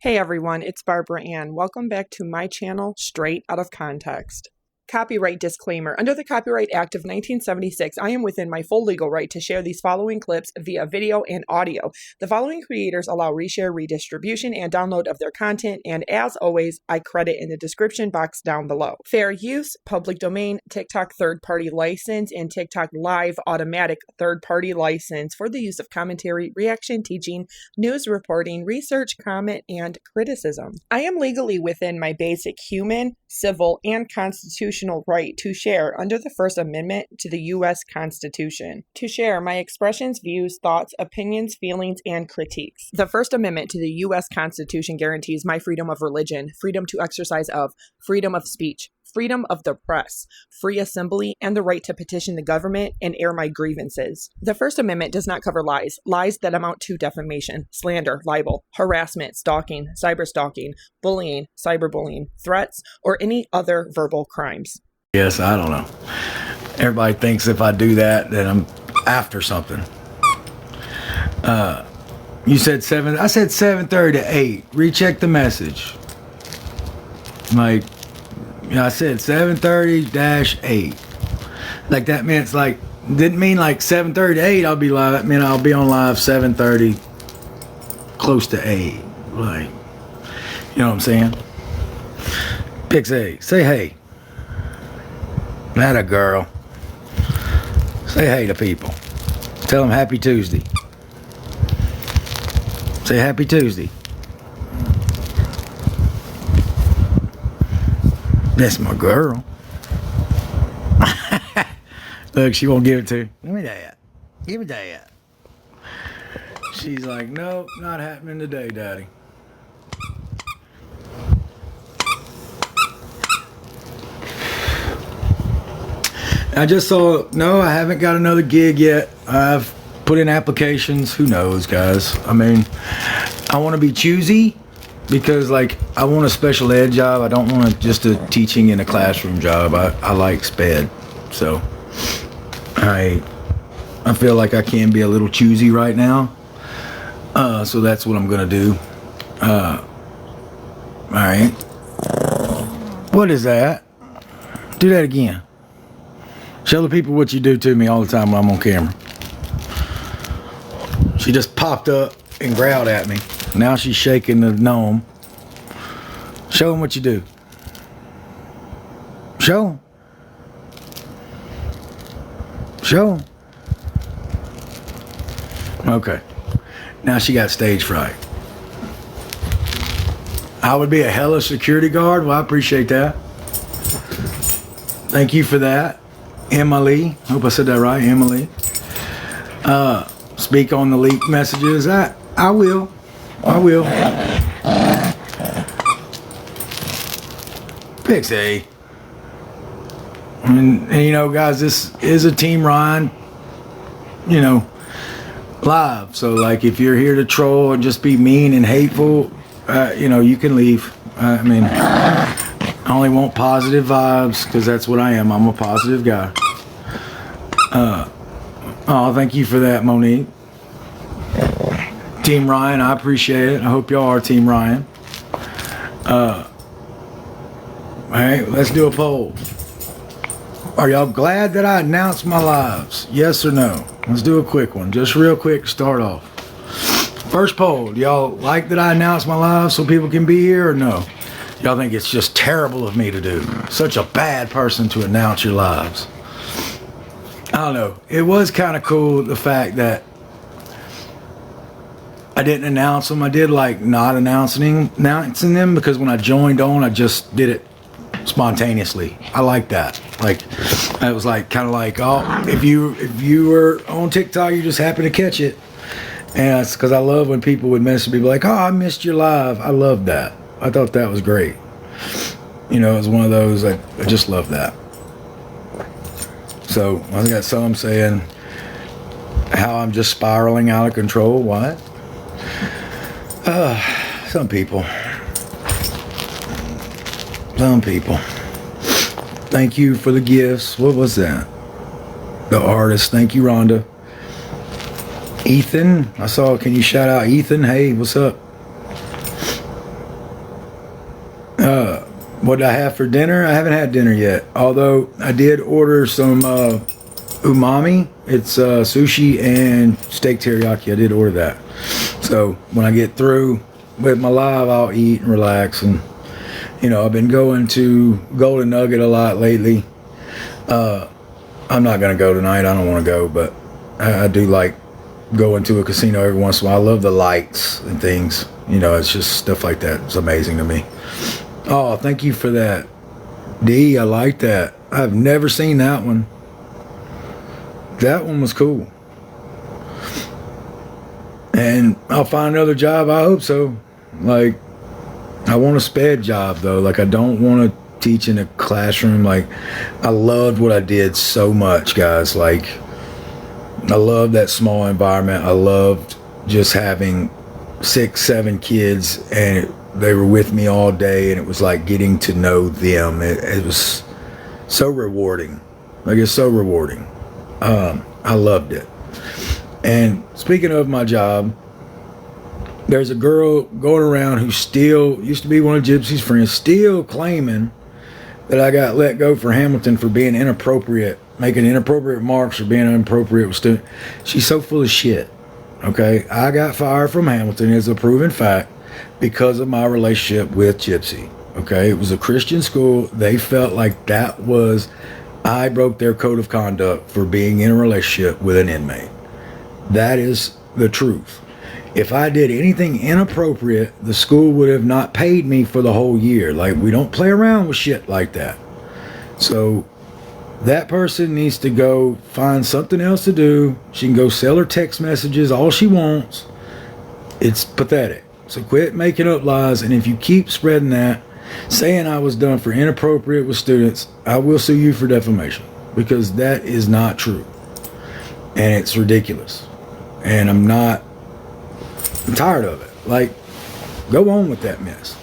Hey everyone, it's Barbara Ann. Welcome back to my channel, Straight Out of Context. Copyright disclaimer. Under the Copyright Act of 1976, I am within my full legal right to share these following clips via video and audio. The following creators allow reshare, redistribution, and download of their content, and as always, I credit in the description box down below. Fair use, public domain, TikTok third-party license, and TikTok Live automatic third-party license for the use of commentary, reaction, teaching, news reporting, research, comment, and criticism. I am legally within my basic human, civil, and constitutional right to share under the First Amendment to the U.S. Constitution. To share my expressions, views, thoughts, opinions, feelings, and critiques. The First Amendment to the U.S. Constitution guarantees my freedom of religion, freedom to exercise of, freedom of speech, freedom of the press, free assembly, and the right to petition the government and air my grievances. The First Amendment does not cover lies that amount to defamation, slander, libel, harassment, stalking, cyberstalking, bullying, cyberbullying, threats, or any other verbal crimes. Yes, I don't know. Everybody thinks if I do that, then I'm after something. You said 7. I said 7:30 to 8. Recheck the message. Like, I said 7:30-8. Like that means like didn't mean like 7:30 to 8. I'll be live. I mean I'll be on live 7:30, close to 8. Like, you know what I'm saying? Pixie, say hey. That a girl. Say hey to people. Tell them happy Tuesday. Say happy Tuesday. That's my girl. Look, she won't give it to you. Give me that. Give me that. She's like, nope, not happening today, Daddy. I just saw, no, I haven't got another gig yet. I've put in applications. Who knows, guys? I mean, I want to be choosy because, like, I want a special ed job. I don't want just a teaching in a classroom job. I like sped. So, I feel like I can be a little choosy right now. So that's what I'm going to do. All right. What is that? Do that again. Show the people what you do to me all the time when I'm on camera. She just popped up and growled at me. Now she's shaking the gnome. Show them what you do. Show them. Show them. Okay. Now she got stage fright. I would be a hella security guard. Well, I appreciate that. Thank you for that. Emily, hope I said that right, Emily. Speak on the leaked messages. I will. Pixie. And you know, guys, this is a Team Ryan, you know, live. So, like, if you're here to troll and just be mean and hateful, you know, you can leave. I mean, I only want positive vibes because that's what I am. I'm a positive guy. Oh, thank you for that, Monique. Team Ryan, I appreciate it. I hope y'all are Team Ryan. All right, let's do a poll. Are y'all glad that I announced my lives? Yes or no? Let's do a quick one. Just real quick to start off. First poll. Do y'all like that I announced my lives so people can be here or no? Y'all think it's just terrible of me to do? Such a bad person to announce your lives. I don't know. It was kind of cool, the fact that I didn't announce them. I did like not announcing them because when I joined on, I just did it spontaneously. I like that. Like, I was like kind of like, oh, if you were on TikTok, you just happened to catch it. And it's because I love when people would message me like, oh, I missed your live. I love that. I thought that was great. You know, it was one of those, I just love that. So I got some saying how I'm just spiraling out of control. What? Some people. Thank you for the gifts. What was that? The artist. Thank you, Rhonda. Ethan. I saw, can you shout out Ethan? Hey, what's up? what did I have for dinner? I haven't had dinner yet. Although I did order some umami. It's sushi and steak teriyaki. I did order that. So when I get through with my live, I'll eat and relax. And you know, I've been going to Golden Nugget a lot lately. I'm not gonna go tonight. I don't want to go, but I do like going to a casino every once in a while. I love the lights and things. You know, it's just stuff like that. It's amazing to me. Oh, thank you for that, D. I like that. I've never seen that one. That one was cool. And I'll find another job. I hope so. Like, I want a sped job though. Like, I don't want to teach in a classroom. Like, I loved what I did so much, guys. Like, I loved that small environment. I loved just having 6, 7 kids, and they were with me all day, and it was like getting to know them. It was so rewarding. Like, it's so rewarding. I loved it. And speaking of my job, there's a girl going around who still used to be one of Gypsy's friends, still claiming that I got let go for Hamilton for being inappropriate, making inappropriate remarks or being inappropriate with students. She's so full of shit. Okay, I got fired from Hamilton, is a proven fact, because of my relationship with Gypsy. Okay, it was a Christian school. They felt like that was, I broke their code of conduct for being in a relationship with an inmate. That is the truth. If I did anything inappropriate, the school would have not paid me for the whole year. Like, we don't play around with shit like that. So that person needs to go find something else to do. She can go sell her text messages all she wants. It's pathetic. So quit making up lies. And if you keep spreading that, saying I was done for inappropriate with students, I will sue you for defamation, because that is not true. And it's ridiculous. And I'm tired of it. Like, go on with that mess.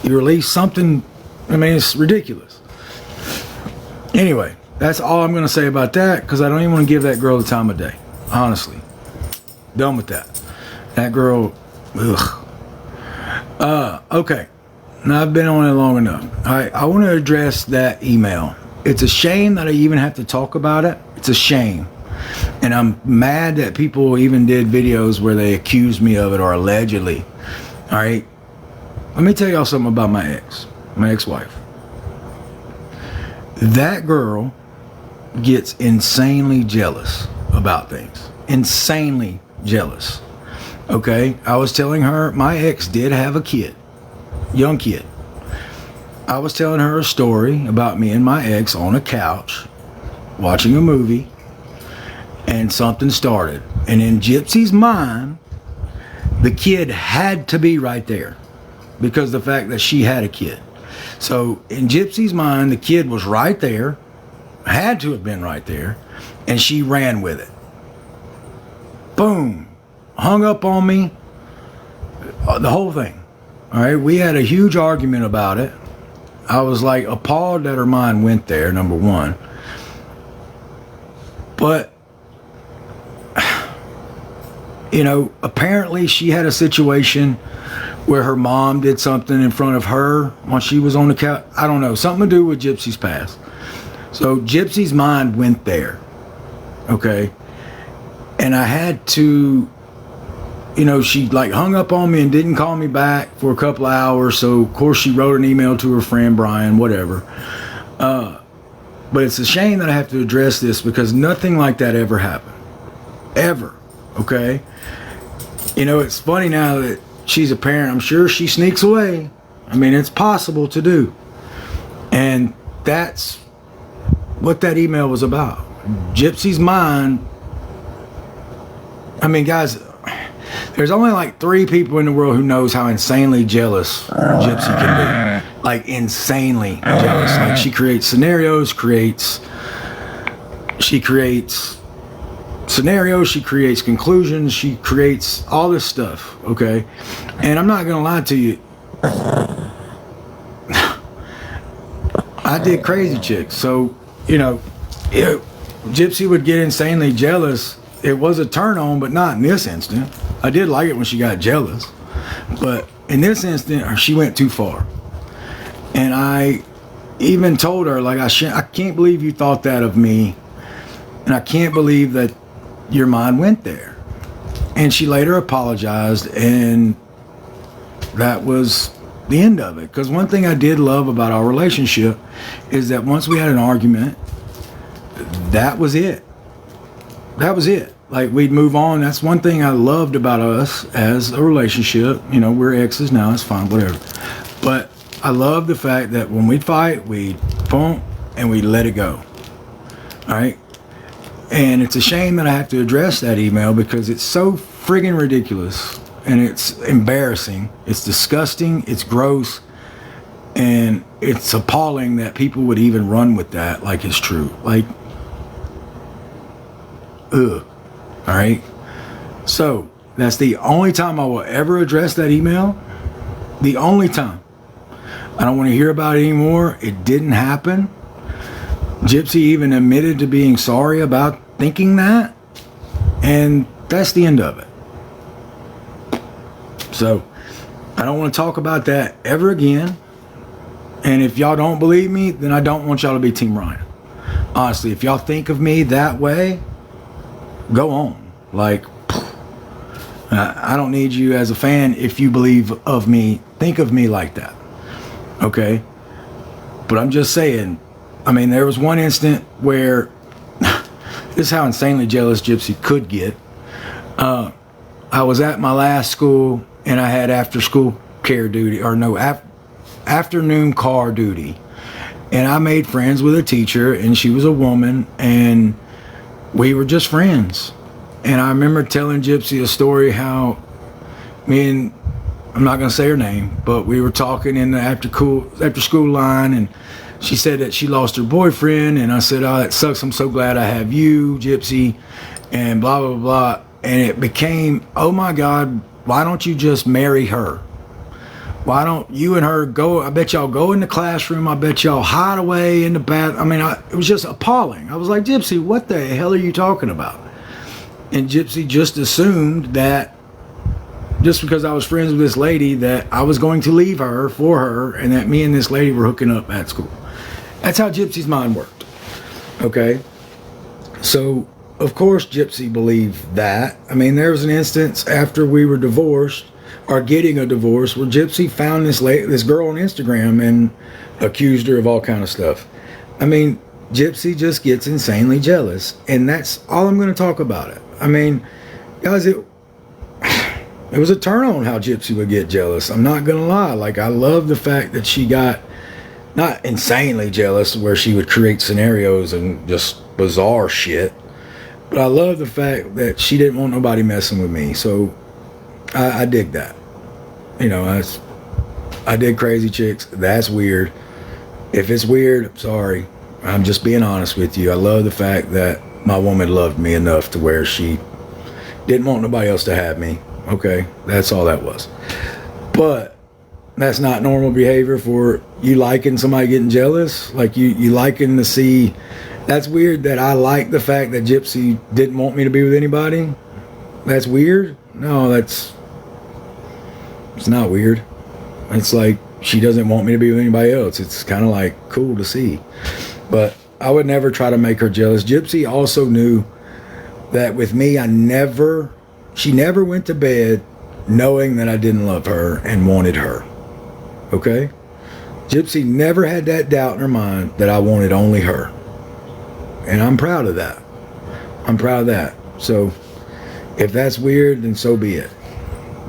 You release something, I mean, it's ridiculous. Anyway, that's all I'm going to say about that, because I don't even want to give that girl the time of day. Honestly. Done with that. That girl, ugh. Okay. Now, I've been on it long enough. I want to address that email. It's a shame that I even have to talk about it. It's a shame. And I'm mad that people even did videos where they accused me of it, or allegedly. All right. Let me tell y'all something about my ex-wife. That girl gets insanely jealous about things. Insanely jealous. Okay. I was telling her my ex did have a kid. Young kid. I was telling her a story about me and my ex on a couch watching a movie, and something started. And in Gypsy's mind, the kid had to be right there, because the fact that she had a kid. So in Gypsy's mind, the kid was right there, had to have been right there, and she ran with it. Boom. Hung up on me. The whole thing. All right, we had a huge argument about it. I was like appalled that her mind went there, number one. But, you know, apparently she had a situation where her mom did something in front of her while she was on the couch. I don't know, something to do with Gypsy's past. So Gypsy's mind went there, okay? And I had to, you know, she like hung up on me and didn't call me back for a couple of hours. So of course she wrote an email to her friend Brian, whatever. But it's a shame that I have to address this, because nothing like that ever happened. Ever. Okay? You know, it's funny now that she's a parent. I'm sure she sneaks away. I mean, it's possible to do. And that's what that email was about. Gypsy's mind. I mean, guys, there's only like 3 people in the world who knows how insanely jealous Gypsy can be. Like, insanely jealous. Like, she creates scenarios, she creates conclusions, she creates all this stuff, okay? And I'm not gonna lie to you, I did crazy chicks. So, you know, Gypsy would get insanely jealous. It was a turn on, but not in this instant. I did like it when she got jealous, but in this instant, she went too far. And I even told her, like, I can't believe you thought that of me, and I can't believe that your mind went there. And she later apologized, and that was the end of it. Because one thing I did love about our relationship is that once we had an argument, that was it. That was it. Like, we'd move on. That's one thing I loved about us as a relationship. You know, we're exes now. It's fine, whatever. But I love the fact that when we'd fight, we'd boom, and we'd let it go. All right? And it's a shame that I have to address that email because it's so friggin' ridiculous. And it's embarrassing. It's disgusting. It's gross. And it's appalling that people would even run with that like it's true. Like, ugh. All right. So that's the only time I will ever address that email. The only time. I don't want to hear about it anymore. It didn't happen. Gypsy even admitted to being sorry about thinking that. And that's the end of it. So I don't want to talk about that ever again. And if y'all don't believe me, then I don't want y'all to be Team Ryan. Honestly, if y'all think of me that way, go on. Like, I don't need you as a fan. If you believe of me, think of me like that. Okay? But I'm just saying, I mean, there was one instant where this is how insanely jealous Gypsy could get. I was at my last school and I had after school care duty, or no, afternoon car duty. And I made friends with a teacher, and she was a woman, and we were just friends. And I remember telling Gypsy a story how me and, I'm not going to say her name, but we were talking in the after school line, and she said that she lost her boyfriend, and I said, oh, that sucks, I'm so glad I have you, Gypsy, and blah, blah, blah. And it became, oh my God, why don't you just marry her? Why don't you and her go? I bet y'all go in the classroom. I bet y'all hide away in the bath. I mean, it was just appalling. I was like, Gypsy, what the hell are you talking about? And Gypsy just assumed that just because I was friends with this lady that I was going to leave her for her, and that me and this lady were hooking up at school. That's how Gypsy's mind worked. Okay? So, of course, Gypsy believed that. I mean, there was an instance after we were divorced, or getting a divorce, where Gypsy found this girl on Instagram and accused her of all kind of stuff. I mean, Gypsy just gets insanely jealous, and that's all I'm going to talk about it. I mean, guys, it was a turn on how Gypsy would get jealous. I'm not going to lie. Like, I love the fact that she got not insanely jealous where she would create scenarios and just bizarre shit, but I love the fact that she didn't want nobody messing with me. So I dig that. You know, I dig crazy chicks. That's weird. If it's weird, I'm sorry. I'm just being honest with you. I love the fact that my woman loved me enough to where she didn't want nobody else to have me. Okay, that's all that was. But that's not normal behavior for you liking somebody getting jealous. Like you liking to see. That's weird that I like the fact that Gypsy didn't want me to be with anybody. That's weird. No, it's not weird. It's like she doesn't want me to be with anybody else. It's kind of like cool to see. But I would never try to make her jealous. Gypsy also knew that with me, she never went to bed knowing that I didn't love her and wanted her. Okay? Gypsy never had that doubt in her mind that I wanted only her. And I'm proud of that. I'm proud of that. So if that's weird, then so be it.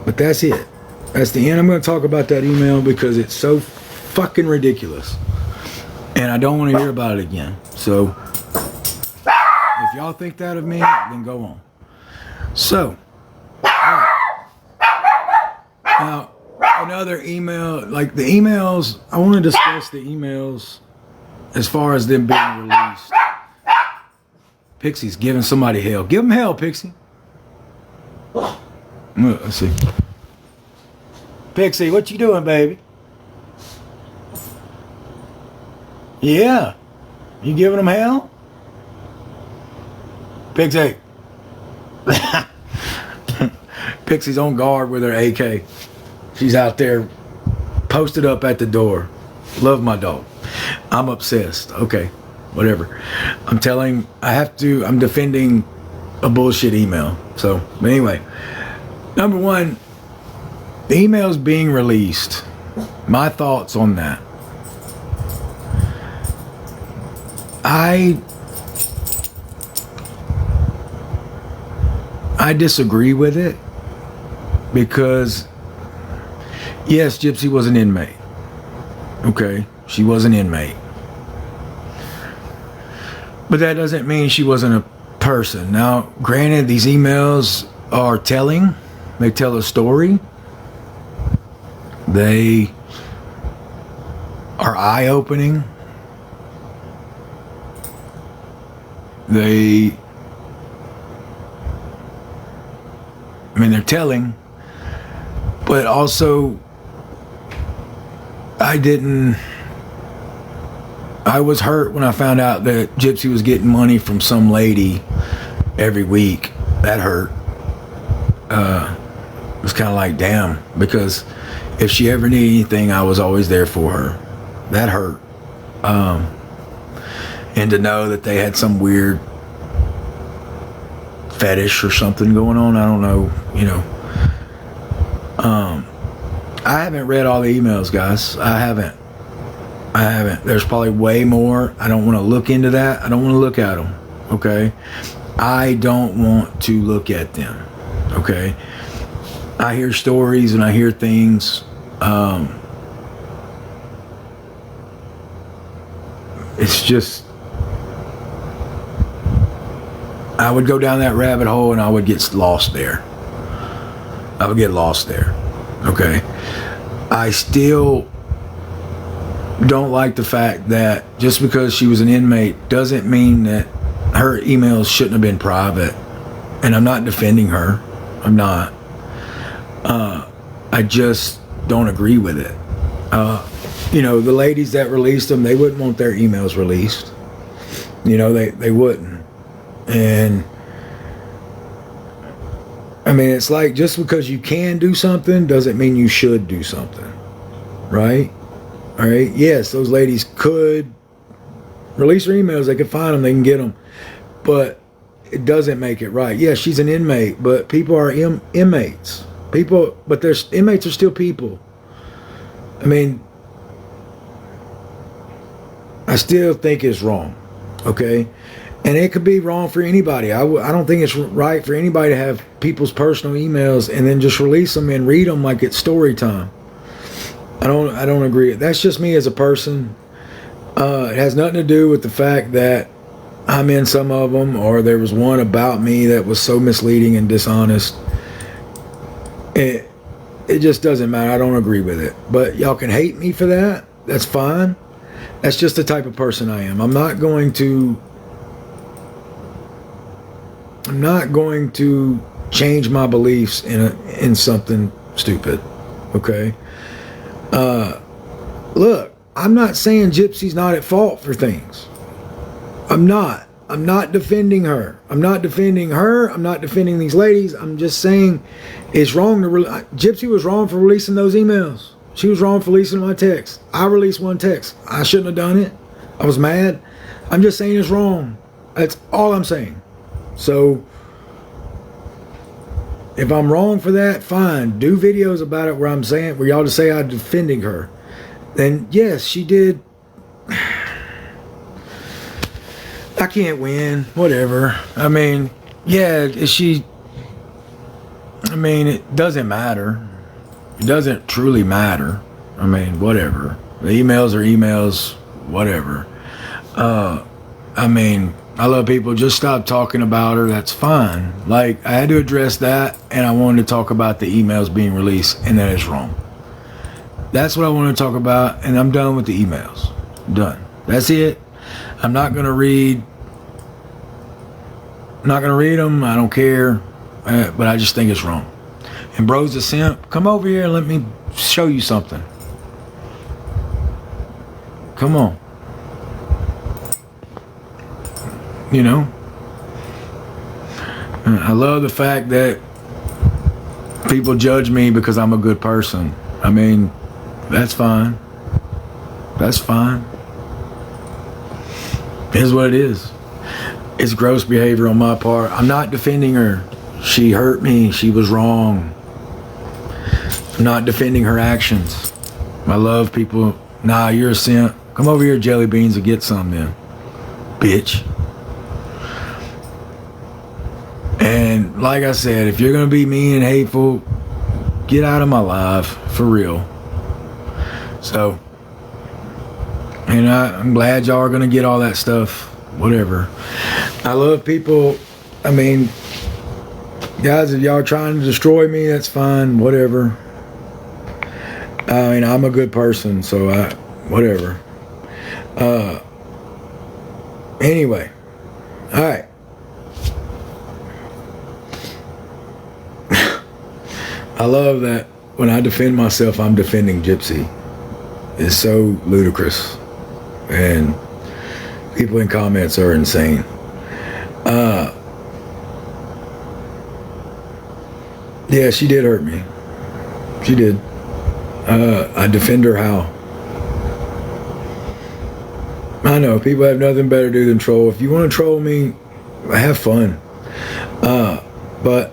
But that's it. That's the end. I'm going to talk about that email because it's so fucking ridiculous. And I don't want to hear about it again. So if y'all think that of me, then go on. So, right. Now, another email, like the emails, I want to discuss the emails as far as them being released. Pixie's giving somebody hell. Give him hell, Pixie. Let's see. Pixie, what you doing, baby? Yeah. You giving them hell? Pixie. Pixie's on guard with her AK. She's out there posted up at the door. Love my dog. I'm obsessed. Okay, whatever. I'm defending a bullshit email. So, but anyway, number one, the email's being released. My thoughts on that. I disagree with it because, yes, Gypsy was an inmate. Okay, she was an inmate. But that doesn't mean she wasn't a person. Now, granted, these emails are telling. They tell a story. They are eye-opening. They're telling, but also I was hurt when I found out that Gypsy was getting money from some lady every week. That hurt. It was kind of like, damn, because if she ever needed anything, I was always there for her. That hurt. And to know that they had some weird fetish or something going on, I don't know, I haven't read all the emails, guys. I haven't. There's probably way more. I don't want to look into that. I don't want to look at them. Okay? I don't want to look at them. Okay? I hear stories and I hear things. It's just, I would go down that rabbit hole and I would get lost there. Okay? I still don't like the fact that just because she was an inmate doesn't mean that her emails shouldn't have been private. And I'm not defending her. I'm not. I just don't agree with it. The ladies that released them, they wouldn't want their emails released. They wouldn't. And it's like, just because you can do something doesn't mean you should do something. Right? All right? Yes, those ladies could release their emails. They could find them. They can get them. But it doesn't make it right. Yeah, she's an inmate, but people are inmates. But inmates are still people. I still think it's wrong. Okay? And it could be wrong for anybody. I don't think it's right for anybody to have people's personal emails and then just release them and read them like it's story time. I don't agree. That's just me as a person. It has nothing to do with the fact that I'm in some of them, or there was one about me that was so misleading and dishonest. It just doesn't matter. I don't agree with it. But y'all can hate me for that. That's fine. That's just the type of person I am. I'm not going to change my beliefs in something stupid. Okay? Look, I'm not saying Gypsy's not at fault for things. I'm not defending her. I'm not defending these ladies. I'm just saying it's wrong Gypsy was wrong for releasing those emails. She was wrong for releasing my text. I released one text. I shouldn't have done it. I was mad. I'm just saying it's wrong. That's all I'm saying. So if I'm wrong for that, fine. Do videos about it where y'all just say I'm defending her. Then yes, she did. I can't win. Whatever. It doesn't matter. It doesn't truly matter. Whatever. The emails are emails. Whatever. I love people. Just stop talking about her. That's fine. I had to address that, and I wanted to talk about the emails being released, and that is wrong. That's what I want to talk about, and I'm done with the emails. Done. That's it. I'm not going to read them. I don't care. But I just think it's wrong. And bro's a simp. Come over here and let me show you something. Come on. I love the fact that people judge me because I'm a good person. That's fine. That's fine. Here's what it is. It's gross behavior on my part. I'm not defending her. She hurt me. She was wrong. I'm not defending her actions. I love people. Nah, you're a simp. Come over here, jelly beans, and get some then, bitch. And like I said, if you're gonna be mean and hateful, get out of my life, for real. So, and I'm glad y'all are gonna get all that stuff, whatever. I love people. I mean, guys, if y'all are trying to destroy me, that's fine, whatever. I mean, I'm a good person, so whatever. Anyway, all right. I love that when I defend myself, I'm defending Gypsy. It's so ludicrous. And people in comments are insane. Yeah, she did hurt me. She did. I defend her how? I know, people have nothing better to do than troll. If you want to troll me, have fun. But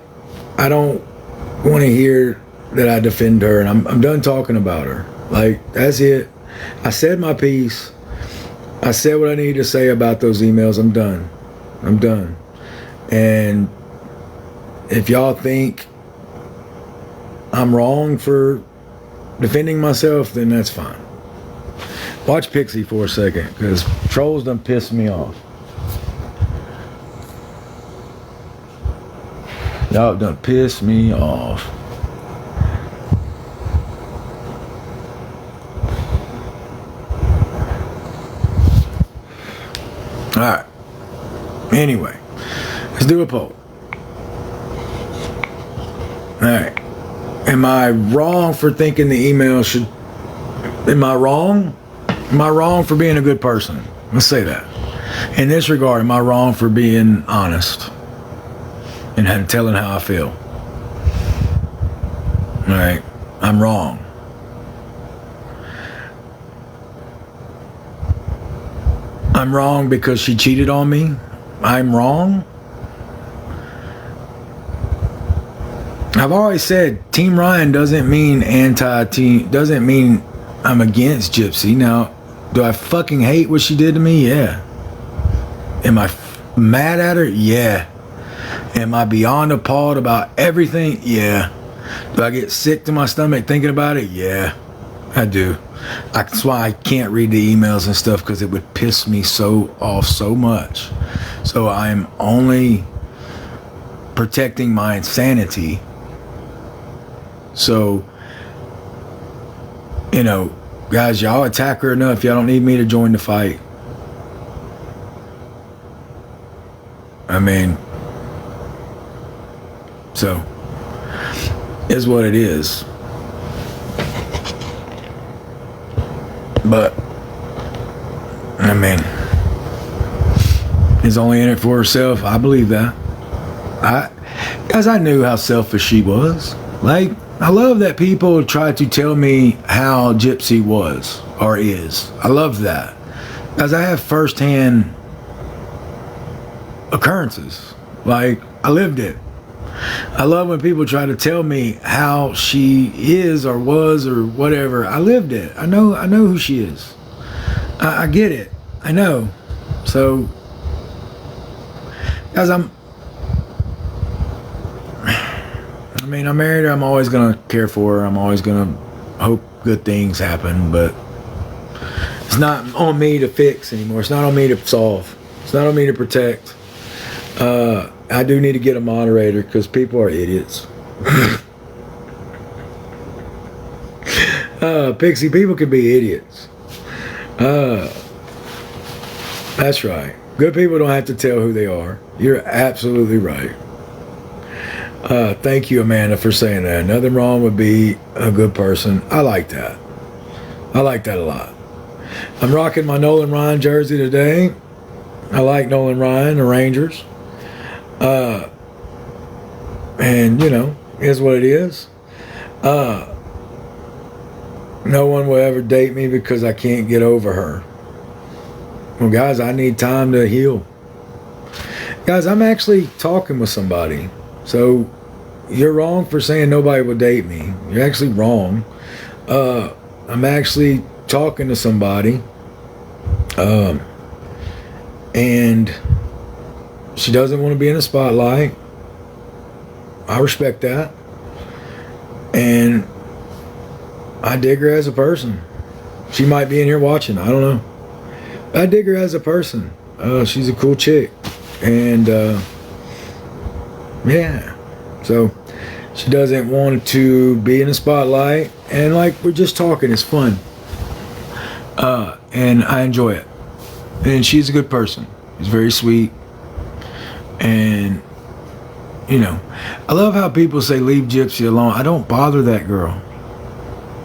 I don't want to hear that I defend her, and I'm done talking about her. Like, that's it. I said my piece. I said what I needed to say about those emails. I'm done. I'm done. And if y'all think I'm wrong for defending myself, then that's fine. Watch Pixie for a second, because trolls done piss me off. Y'all done piss me off. Alright. Anyway, let's do a poll. Alright. Am I wrong for thinking the email should... Am I wrong? Am I wrong for being a good person? Let's say that. In this regard, am I wrong for being honest and telling how I feel? Alright. I'm wrong. I'm wrong because she cheated on me. I'm wrong. I've always said Team Ryan doesn't mean anti-team, doesn't mean I'm against Gypsy. Now, do I fucking hate what she did to me? Yeah. Am I mad at her? Yeah. Am I beyond appalled about everything? Yeah. Do I get sick to my stomach thinking about it? Yeah, I do. That's why I can't read the emails and stuff, because it would piss me so off so much. So I'm only protecting my insanity. So, you know, guys, y'all attack her enough. Y'all don't need me to join the fight. I mean, so, is what it is. But, I mean, is only in it for herself. I believe that. Guys, I knew how selfish she was. Like, I love that people try to tell me how Gypsy was or is. I love that. Because I have firsthand occurrences. Like, I lived it. I love when people try to tell me how she is or was or whatever. I lived it. I know who she is. I get it. I know. So, guys, I'm married her. I'm always going to care for her. I'm always going to hope good things happen. But it's not on me to fix anymore. It's not on me to solve. It's not on me to protect. I do need to get a moderator, because people are idiots. Pixie, people can be idiots. That's right. Good people don't have to tell who they are. You're absolutely right. Thank you, Amanda, for saying that. Nothing wrong with be a good person. I like that. I like that a lot. I'm rocking my Nolan Ryan jersey today. I like Nolan Ryan, the Rangers. And, you know, is what it is. No one will ever date me because I can't get over her. Well, guys, I need time to heal. Guys, I'm actually talking with somebody. So you're wrong for saying nobody will date me. You're actually wrong. I'm actually talking to somebody. And she doesn't want to be in the spotlight. I respect that. And I dig her as a person. She might be in here watching. I don't know. I dig her as a person. She's a cool chick. And yeah. So she doesn't want to be in the spotlight. And like, we're just talking. It's fun. And I enjoy it. And she's a good person. She's very sweet. And, you know, I love how people say leave Gypsy alone. I don't bother that girl.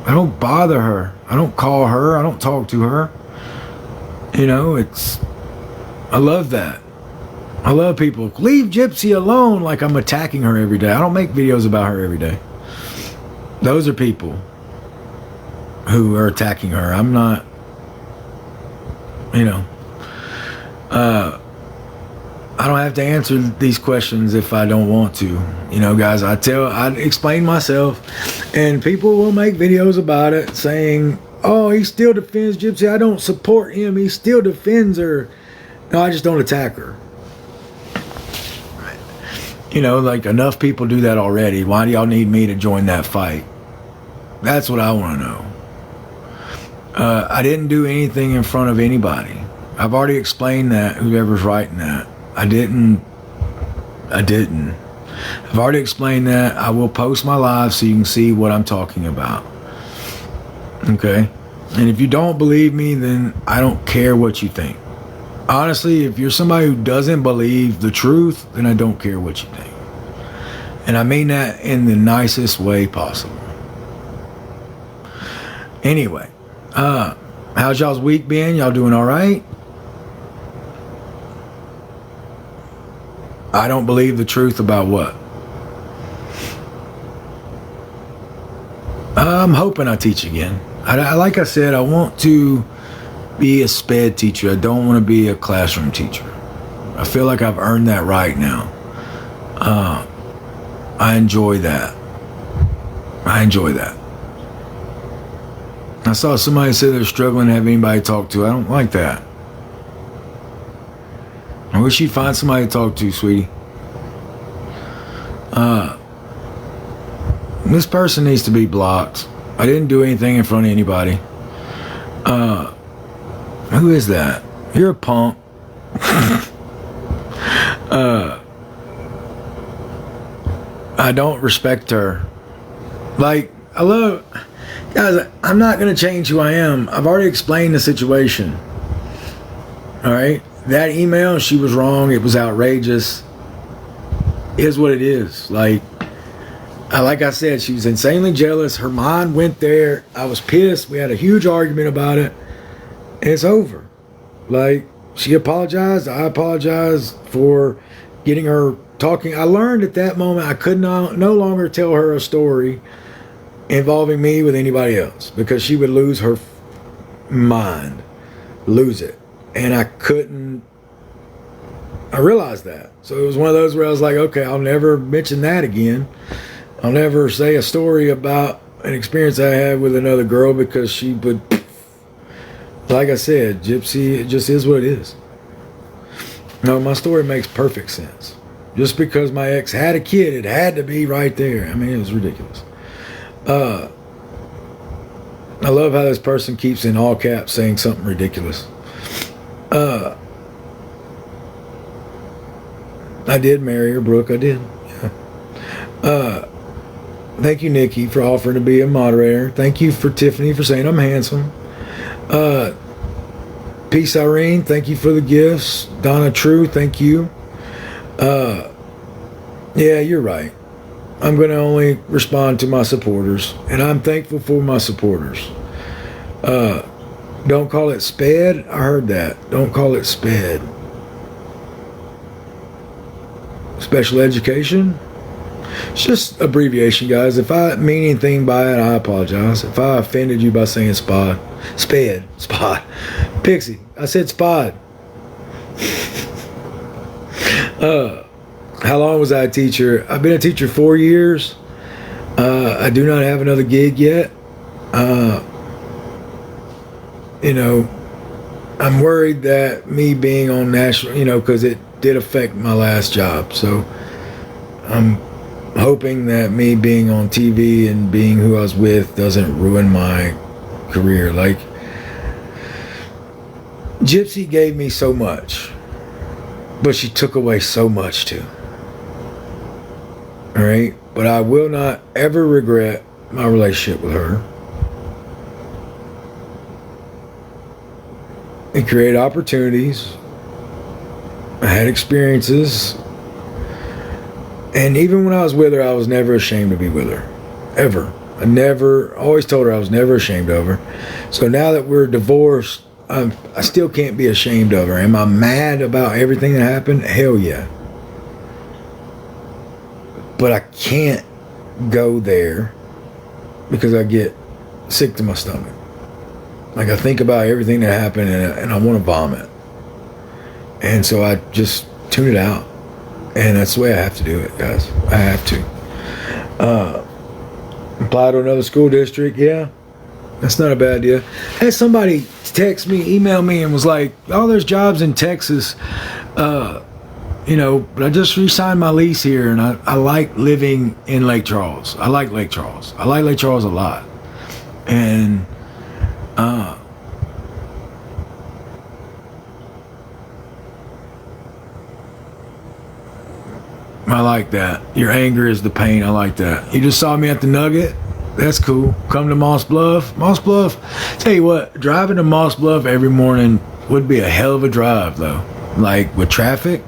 I don't bother her. I don't call her. I don't talk to her. You know, I love that. I love people. Leave Gypsy alone, like I'm attacking her every day. I don't make videos about her every day. Those are people who are attacking her. I'm not, you know. I don't have to answer these questions if I don't want to. You know, guys, I explain myself, and people will make videos about it saying, oh, he still defends Gypsy. I don't support him. He still defends her. No, I just don't attack her. You know, like, enough people do that already. Why do y'all need me to join that fight? That's what I want to know. I didn't do anything in front of anybody. I've already explained that, whoever's writing that. I didn't. I've already explained that. I will post my live so you can see what I'm talking about. Okay? And if you don't believe me, then I don't care what you think. Honestly, if you're somebody who doesn't believe the truth, then I don't care what you think. And I mean that in the nicest way possible. Anyway, how's y'all's week been? Y'all doing all right? I don't believe the truth about what? I'm hoping I teach again. Like I said, I want to be a sped teacher. I don't want to be a classroom teacher. I feel like I've earned that right now. I enjoy that. I saw somebody say they're struggling to have anybody to talk to. I don't like that. I wish you'd find somebody to talk to, sweetie. This person needs to be blocked. I didn't do anything in front of anybody. Who is that? You're a punk. I don't respect her. Like, guys, I'm not going to change who I am. I've already explained the situation. Alright? That email, she was wrong. It was outrageous. It is what it is. Like I said, she was insanely jealous. Her mind went there. I was pissed. We had a huge argument about it. And it's over. Like, she apologized. I apologized for getting her talking. I learned at that moment I could no longer tell her a story involving me with anybody else, because she would lose her mind. Lose it. And I realized that. So it was one of those where I was like, okay, I'll never mention that again. I'll never say a story about an experience I had with another girl, because she would, like I said, Gypsy, it just is what it is. No, my story makes perfect sense. Just because my ex had a kid, it had to be right there. I mean, it was ridiculous. I love how this person keeps in all caps saying something ridiculous. I did marry her, Brooke. I did. Yeah. Thank you, Nikki, for offering to be a moderator. Thank you for Tiffany for saying I'm handsome. Peace, Irene. Thank you for the gifts. Donna True, thank you. Yeah, you're right. I'm going to only respond to my supporters, and I'm thankful for my supporters. Don't call it sped. I heard that. Don't call it sped. Special education. It's just abbreviation, guys. If I mean anything by it, I apologize. If I offended you by saying spot, Pixie, I said spot. How long was I a teacher? I've been a teacher 4 years. I do not have another gig yet. I'm worried that me being on national, because it did affect my last job. So I'm hoping that me being on TV and being who I was with doesn't ruin my career. Like, Gypsy gave me so much, but she took away so much too. All right? But I will not ever regret my relationship with her. It created opportunities. I had experiences. And even when I was with her, I was never ashamed to be with her. Ever. Always told her I was never ashamed of her. So now that we're divorced, I still can't be ashamed of her. Am I mad about everything that happened? Hell yeah. But I can't go there because I get sick to my stomach. Like, I think about everything that happened and I want to vomit. And so I just tune it out. And that's the way I have to do it, guys. I have to. Apply to another school district, yeah. That's not a bad idea. I had somebody text me, email me, and was like, oh, there's jobs in Texas. But I just re-signed my lease here, and I like living in Lake Charles. I like Lake Charles. I like Lake Charles a lot. And I like that. Your anger is the pain. I like that. You just saw me at the Nugget. That's cool. Come to Moss Bluff. Moss Bluff. Tell you what, driving to Moss Bluff every morning would be a hell of a drive, though. Like, with traffic.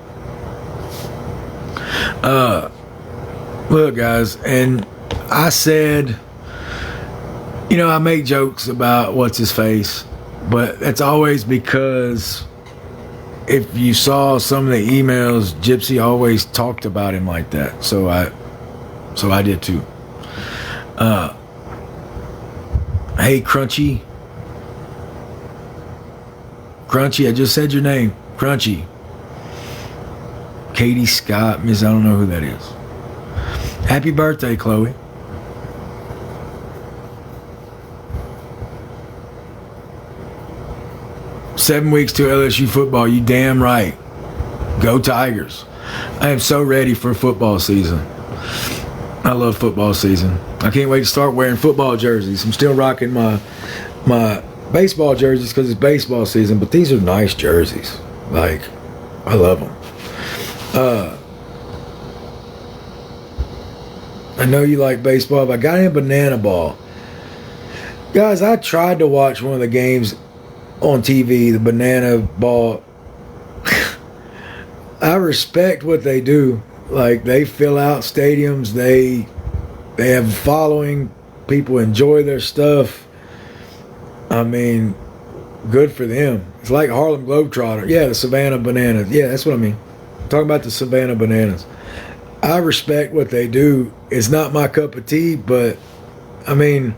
Look, guys, and I said, I make jokes about what's his face, but that's always because if you saw some of the emails, Gypsy always talked about him like that. So I did too. Hey, Crunchy, I just said your name, Crunchy. Katie Scott, Miss, I don't know who that is. Happy birthday, Chloe. "7 weeks to LSU football. You damn right. Go Tigers." I am so ready for football season. I love football season. I can't wait to start wearing football jerseys. I'm still rocking my baseball jerseys because it's baseball season, but these are nice jerseys. Like, I love them. I know you like baseball, but I got in a banana ball. Guys, I tried to watch one of the games on TV, the banana ball. I respect what they do. Like, they fill out stadiums. They have a following. People enjoy their stuff. I mean, good for them. It's like Harlem Globetrotter. Yeah, the Savannah Bananas. Yeah, that's what I mean. I'm talking about the Savannah Bananas. I respect what they do. It's not my cup of tea, but I mean,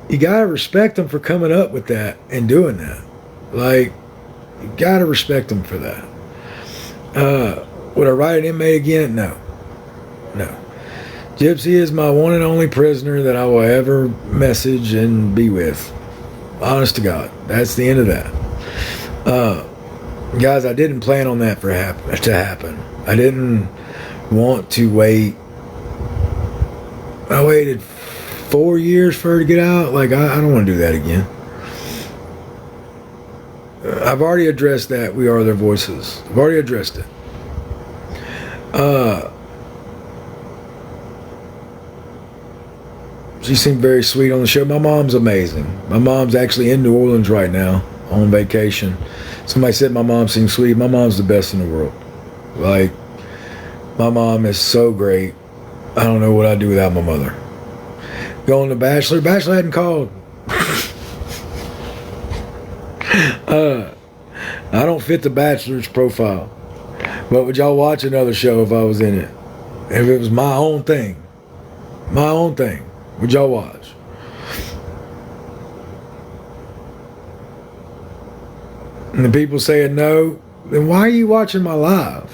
you gotta respect them for coming up with that and doing that. Like, you gotta respect them for that. Would I write an inmate again? No. Gypsy is my one and only prisoner that I will ever message and be with. Honest to God. That's the end of that. Guys, I didn't plan on that to happen. I didn't want to wait. I waited 4 years for her to get out. Like, I don't want to do that again. I've already addressed that. We are their voices. I've already addressed it. She seemed very sweet on the show. My mom's amazing. My mom's actually in New Orleans right now on vacation. Somebody said my mom seemed sweet. My mom's the best in the world. Like, my mom is so great. I don't know what I'd do without my mother. Going to Bachelor. Bachelor hadn't called. I don't fit the Bachelor's profile. But would y'all watch another show if I was in it? If it was my own thing, would y'all watch? And the people saying no, then why are you watching my live?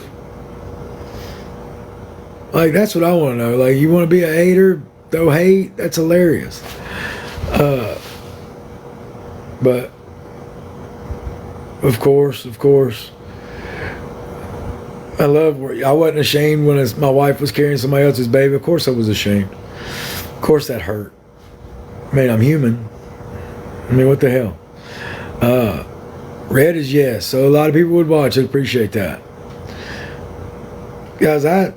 Like, that's what I want to know. Like, you want to be a hater, throw hate? That's hilarious. But of course, I wasn't ashamed when my wife was carrying somebody else's baby. Of course I was ashamed. Of course that hurt. I mean, I'm human. I mean, what the hell? Red is yes. So a lot of people would watch. I'd appreciate that. Guys, I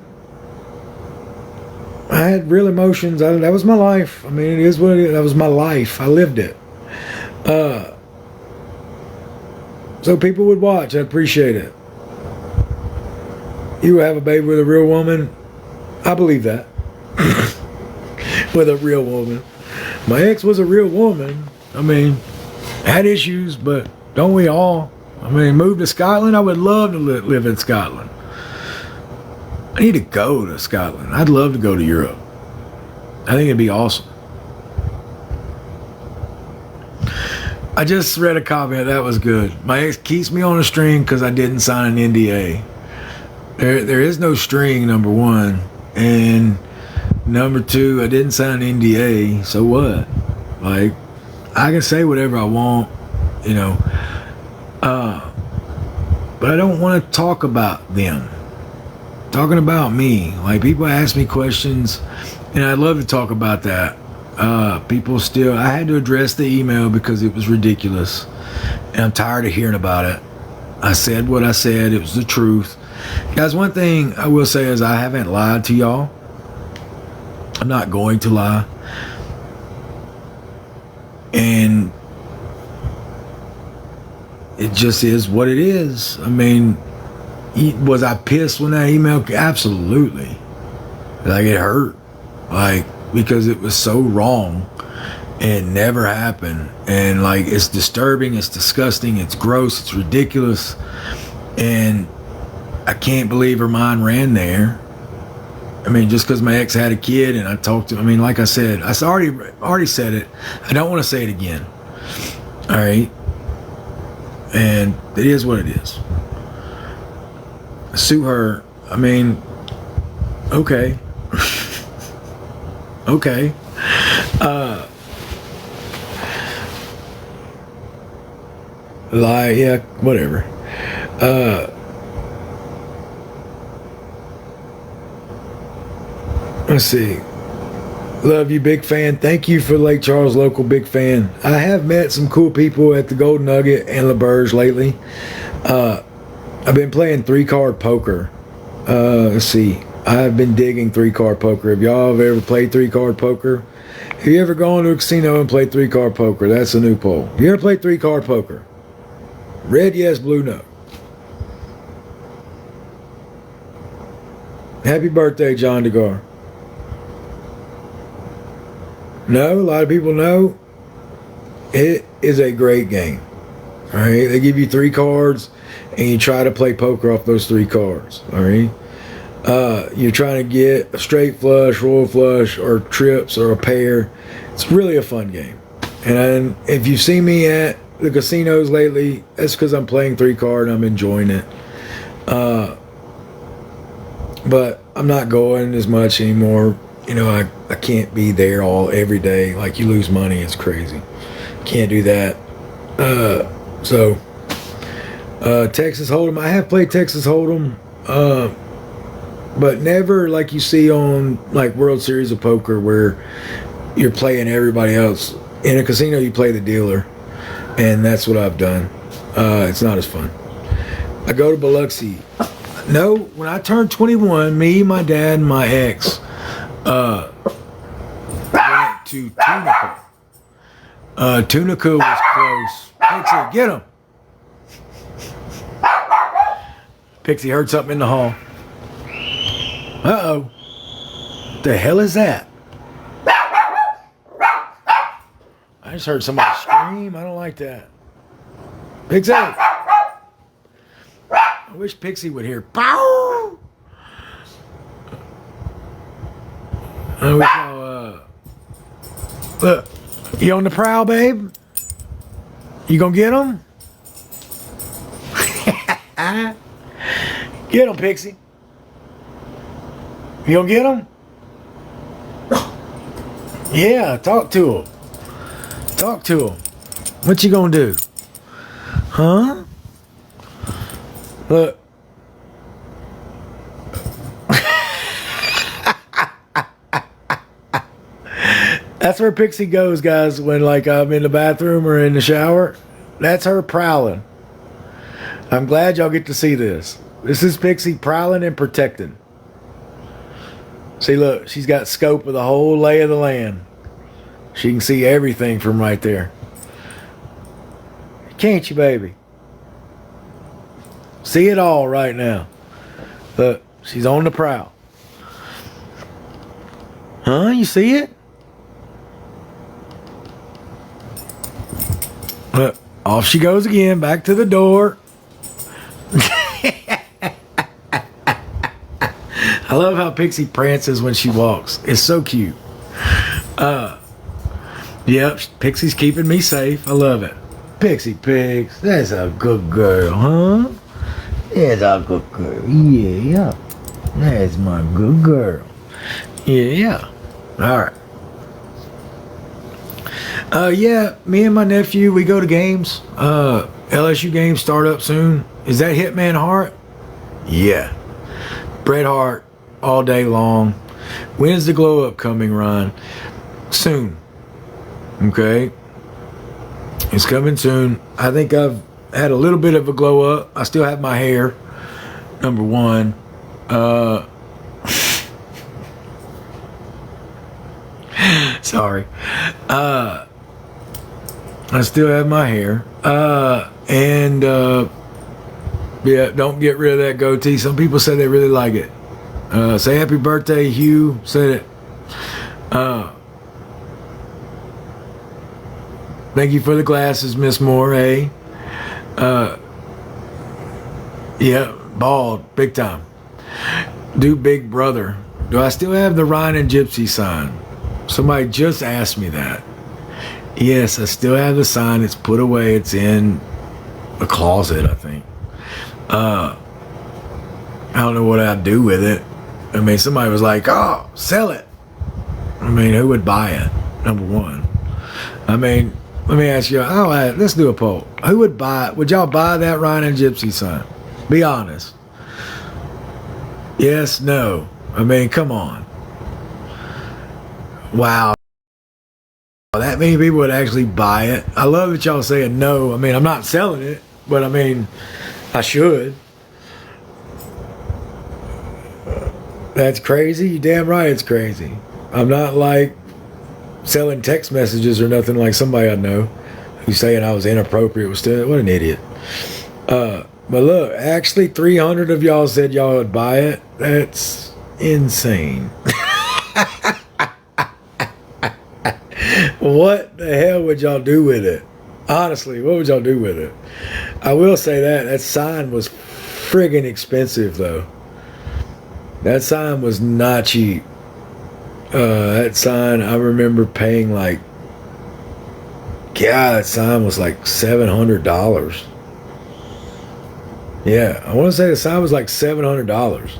had real emotions. That was my life. I mean, it is what it is. That was my life. I lived it. So people would watch. I appreciate it. You have a baby with a real woman? I believe that. With a real woman. My ex was a real woman. I mean, had issues, but don't we all? I mean, moved to Scotland? I would love to live in Scotland. I need to go to Scotland. I'd love to go to Europe. I think it'd be awesome. I just read a comment. That was good. My ex keeps me on a string because I didn't sign an NDA. There is no string, number one. And number two, I didn't sign an NDA. So what? Like, I can say whatever I want, you know. But I don't want to talk about them. Talking about me. Like, people ask me questions, and I'd love to talk about that. People still, I had to address the email because it was ridiculous, and I'm tired of hearing about it. I said what I said. It was the truth. Guys, one thing I will say is I haven't lied to y'all. I'm not going to lie. And it just is what it is. I mean, was I pissed when that email? Absolutely. Like, it hurt. Like, because it was so wrong. It never happened. And like, it's disturbing, it's disgusting, it's gross, it's ridiculous. And I can't believe her mind ran there. I mean, just because my ex had a kid and I talked to, I mean, like I said, I already said it. I don't want to say it again. All right. And it is what it is. Sue her. I mean, okay. Okay. Lie, yeah, whatever. Let's see. Love you, big fan. Thank you for Lake Charles local, big fan. I have met some cool people at the Golden Nugget and LaBerge lately. I've been playing 3-card poker. Let's see. I've been digging 3-card poker. Have y'all ever played 3-card poker? Have you ever gone to a casino and played 3-card poker? That's a new poll. You ever played 3-card poker? Red, yes. Blue, no. Happy birthday, John DeGar. No, a lot of people know. It is a great game. All right, they give you 3 cards, and you try to play poker off those 3 cards. All right, you're trying to get a straight flush, royal flush, or trips, or a pair. It's really a fun game. And if you've seen me at the casinos lately, that's because I'm playing 3-card and I'm enjoying it. But I'm not going as much anymore. You know, I can't be there every day. Like, you lose money, it's crazy. Can't do that. Texas Hold'em. I have played Texas Hold'em, but never like you see on like World Series of Poker where you're playing everybody else. In a casino, you play the dealer, and that's what I've done. It's not as fun. I go to Biloxi. No, when I turned 21, me, my dad, and my ex went to Tunica. Tunica was close. Pixie, get him. Pixie heard something in the hall. Uh-oh. What the hell is that? I just heard somebody scream. I don't like that. Pixie. I wish Pixie would hear. Pow! Look, you on the prowl, babe? You gonna get him? Get him, Pixie. You gonna get him? Yeah, talk to him. Talk to him. What you gonna do? Huh? Look. That's where Pixie goes, guys, when like I'm in the bathroom or in the shower. That's her prowling. I'm glad y'all get to see this. This is Pixie prowling and protecting. See, look, she's got scope of the whole lay of the land. She can see everything from right there. Can't you, baby? See it all right now. Look, she's on the prowl. Huh? You see it? Look, off she goes again, back to the door. I love how Pixie prances when she walks. It's so cute. Yep, Pixie's keeping me safe. I love it. Pixie Pigs, that's a good girl, huh? That's a good girl. Yeah. That's my good girl. Yeah. All right. Yeah, me and my nephew, we go to games. LSU games start up soon. Is that Hitman Hart? Yeah. Bret Hart all day long. When's the glow up coming, Ron? Soon. Okay. It's coming soon. I think I've had a little bit of a glow up. I still have my hair. Number one. Sorry. I still have my hair. Yeah, don't get rid of that goatee. Some people say they really like it. Say happy birthday, Hugh. Said it. Thank you for the glasses, Miss Moore. Hey. Yeah, bald, big time. Do Big Brother. Do I still have the Ryan and Gypsy sign? Somebody just asked me that. Yes, I still have the sign. It's put away. It's in a closet, I think. I don't know what I'd do with it. I mean, somebody was like, oh, sell it. I mean, who would buy it? Number one. I mean, let me ask you, let's do a poll. Who would buy it? Would y'all buy that Ryan and Gypsy sign? Be honest. Yes, no. I mean, come on. Wow. That many people would actually buy it. I love that y'all saying no. I mean, I'm not selling it, but I mean, I should. That's crazy. You damn right it's crazy. I'm not like selling text messages or nothing like somebody I know who's saying I was inappropriate. Was still, what an idiot. But look, actually 300 of y'all said y'all would buy it. That's insane. What the hell would y'all do with it? Honestly, what would y'all do with it? I will say that sign was friggin' expensive though. That sign was not cheap. That sign, I remember paying like, God, that sign was like $700. Yeah, I want to say the sign was like $700.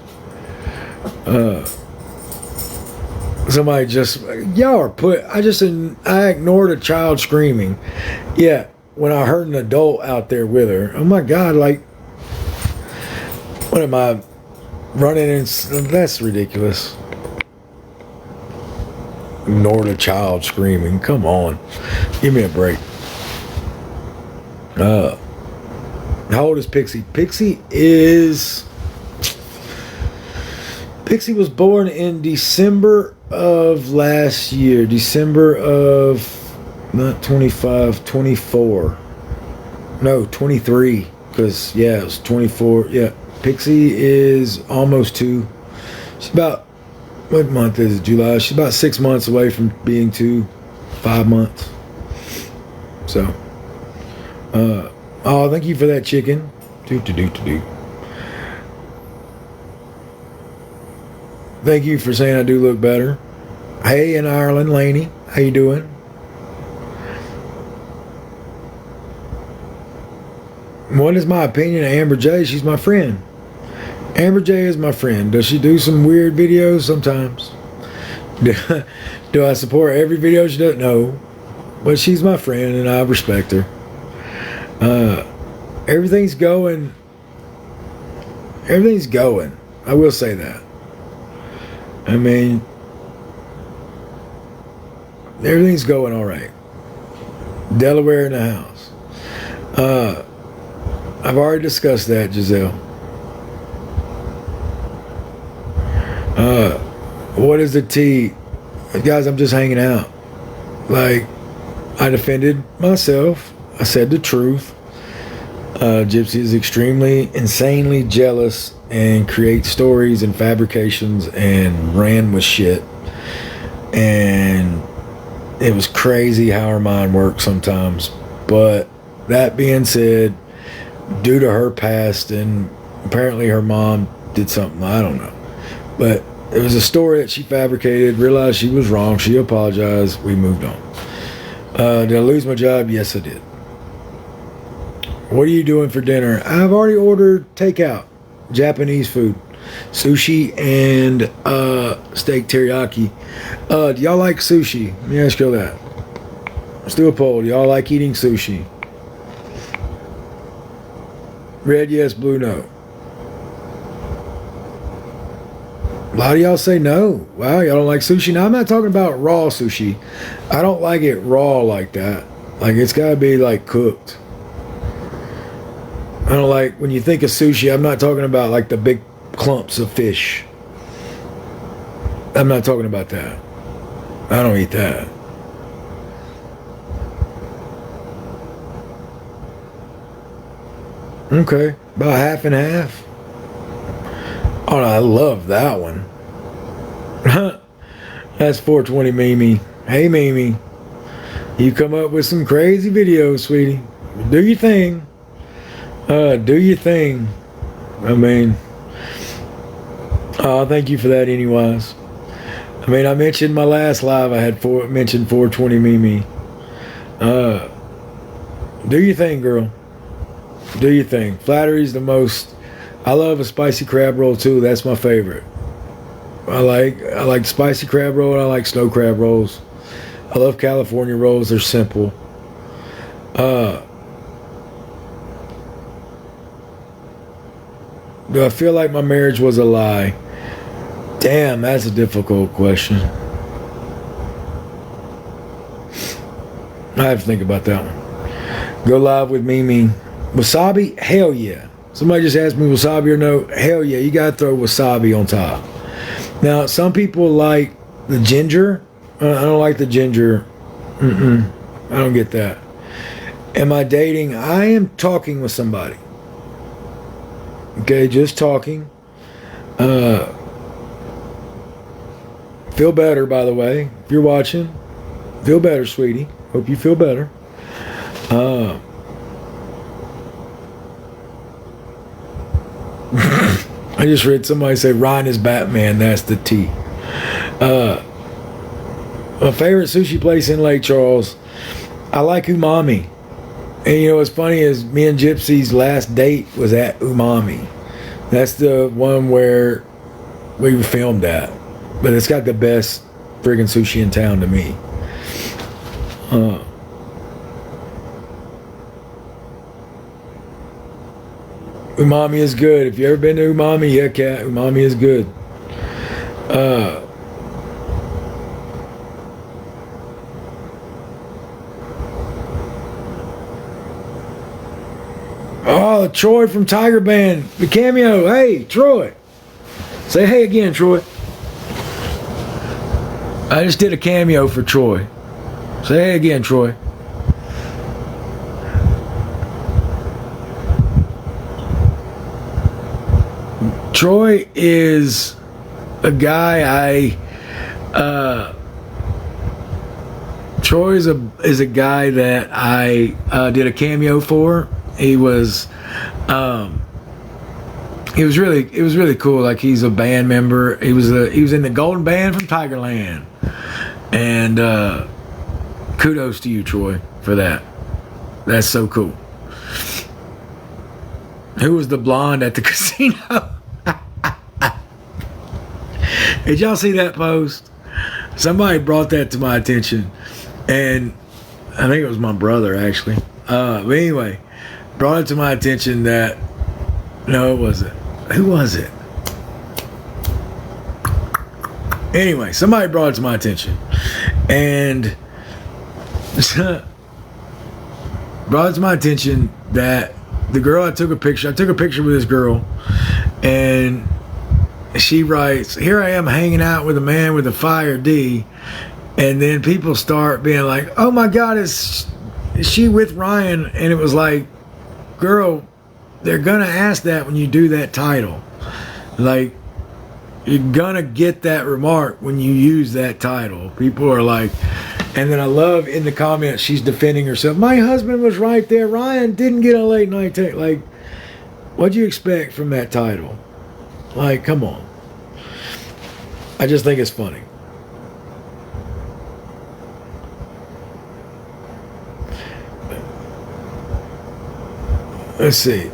Somebody just, y'all are I ignored a child screaming. Yeah, when I heard an adult out there with her, oh my God, like, what am I running in? That's ridiculous. Ignored a child screaming. Come on. Give me a break. How old is Pixie? Pixie was born in December of last year. December of, not 25, 24. No, 23. Because, yeah, it was 24. Yeah, Pixie is almost 2. She's about, what month is it? July. She's about 6 months away from being 2. 5 months. So, oh, thank you for that chicken. Do. Thank you for saying I do look better. Hey, in Ireland, Laney, how you doing? What is my opinion of Amber J? She's my friend. Amber J is my friend. Does she do some weird videos sometimes? Do I support every video she does? No. But she's my friend and I respect her. Everything's going. Everything's going. I will say that. I mean, everything's going all right. Delaware in the house. I've already discussed that, Giselle. What is the tea? Guys, I'm just hanging out. Like, I defended myself. I said the truth. Gypsy is extremely, insanely jealous and creates stories and fabrications and ran with shit. And it was crazy how her mind works sometimes. But that being said, due to her past, and apparently her mom did something, I don't know. But it was a story that she fabricated, realized she was wrong, she apologized, we moved on. Did I lose my job? Yes, I did. What are you doing for dinner? I've already ordered takeout, Japanese food, sushi and steak teriyaki. Do y'all like sushi? Let me ask y'all that. Let's do a poll. Do y'all like eating sushi? Red yes, blue no. A lot of y'all say no. Wow, y'all don't like sushi. Now, I'm not talking about raw sushi. I don't like it raw like that. Like, it's got to be, like, cooked. I don't like, when you think of sushi, I'm not talking about, like, the big clumps of fish. I'm not talking about that. I don't eat that. Okay, about half and half. Oh, I love that one. That's 420 Mimi. Hey, Mimi. You come up with some crazy videos, sweetie. Do your thing. Do your thing. I mean, thank you for that anyways. I mean, I mentioned my last live, I had mentioned 420 Mimi. Do your thing, girl. Do your thing. Flattery's the most. I love a spicy crab roll too. That's my favorite. I like spicy crab roll and I like snow crab rolls. I love California rolls. They're simple. Do I feel like my marriage was a lie? Damn, that's a difficult question. I have to think about that one. Go live with Mimi. Wasabi? Hell yeah. Somebody just asked me wasabi or no. Hell yeah, you gotta throw wasabi on top. Now, some people like the ginger. I don't like the ginger. I don't get that. Am I dating? I am talking with somebody. Okay, just talking. Feel better, by the way. If you're watching, feel better, sweetie. Hope you feel better. I just read somebody say Ryan is Batman. That's the T. My favorite sushi place in Lake Charles. I like Umami. And you know what's funny is me and Gypsy's last date was at Umami. That's the one where we filmed at. But it's got the best friggin' sushi in town to me. Umami is good. If you ever been to Umami, yeah, cat. Umami is good. Oh, Troy from Tiger Band, the cameo. Hey, Troy. Say hey again, Troy. I just did a cameo for Troy. Say hey again, Troy. Troy is a guy Troy is a guy that I did a cameo for. It was really cool. Like, he's a band member. He was in the Golden Band from Tigerland. And kudos to you, Troy, for that. That's so cool. Who was the blonde at the casino? Did y'all see that post? Somebody brought that to my attention, and I think it was my brother, actually. But anyway, brought it to my attention that, no, it wasn't. Who was it? Anyway, somebody brought it to my attention, and brought it to my attention that the girl I took a picture with this girl, and she writes, here I am hanging out with a man with a fire D, and then people start being like, oh my God, is she with Ryan? And it was like, girl, they're gonna ask that when you do that title. Like, you're gonna get that remark when you use that title. People are like, and then I love in the comments, she's defending herself. My husband was right there. Ryan didn't get a late night take. Like, what'd you expect from that title? Like, come on. I just think it's funny. Let's see.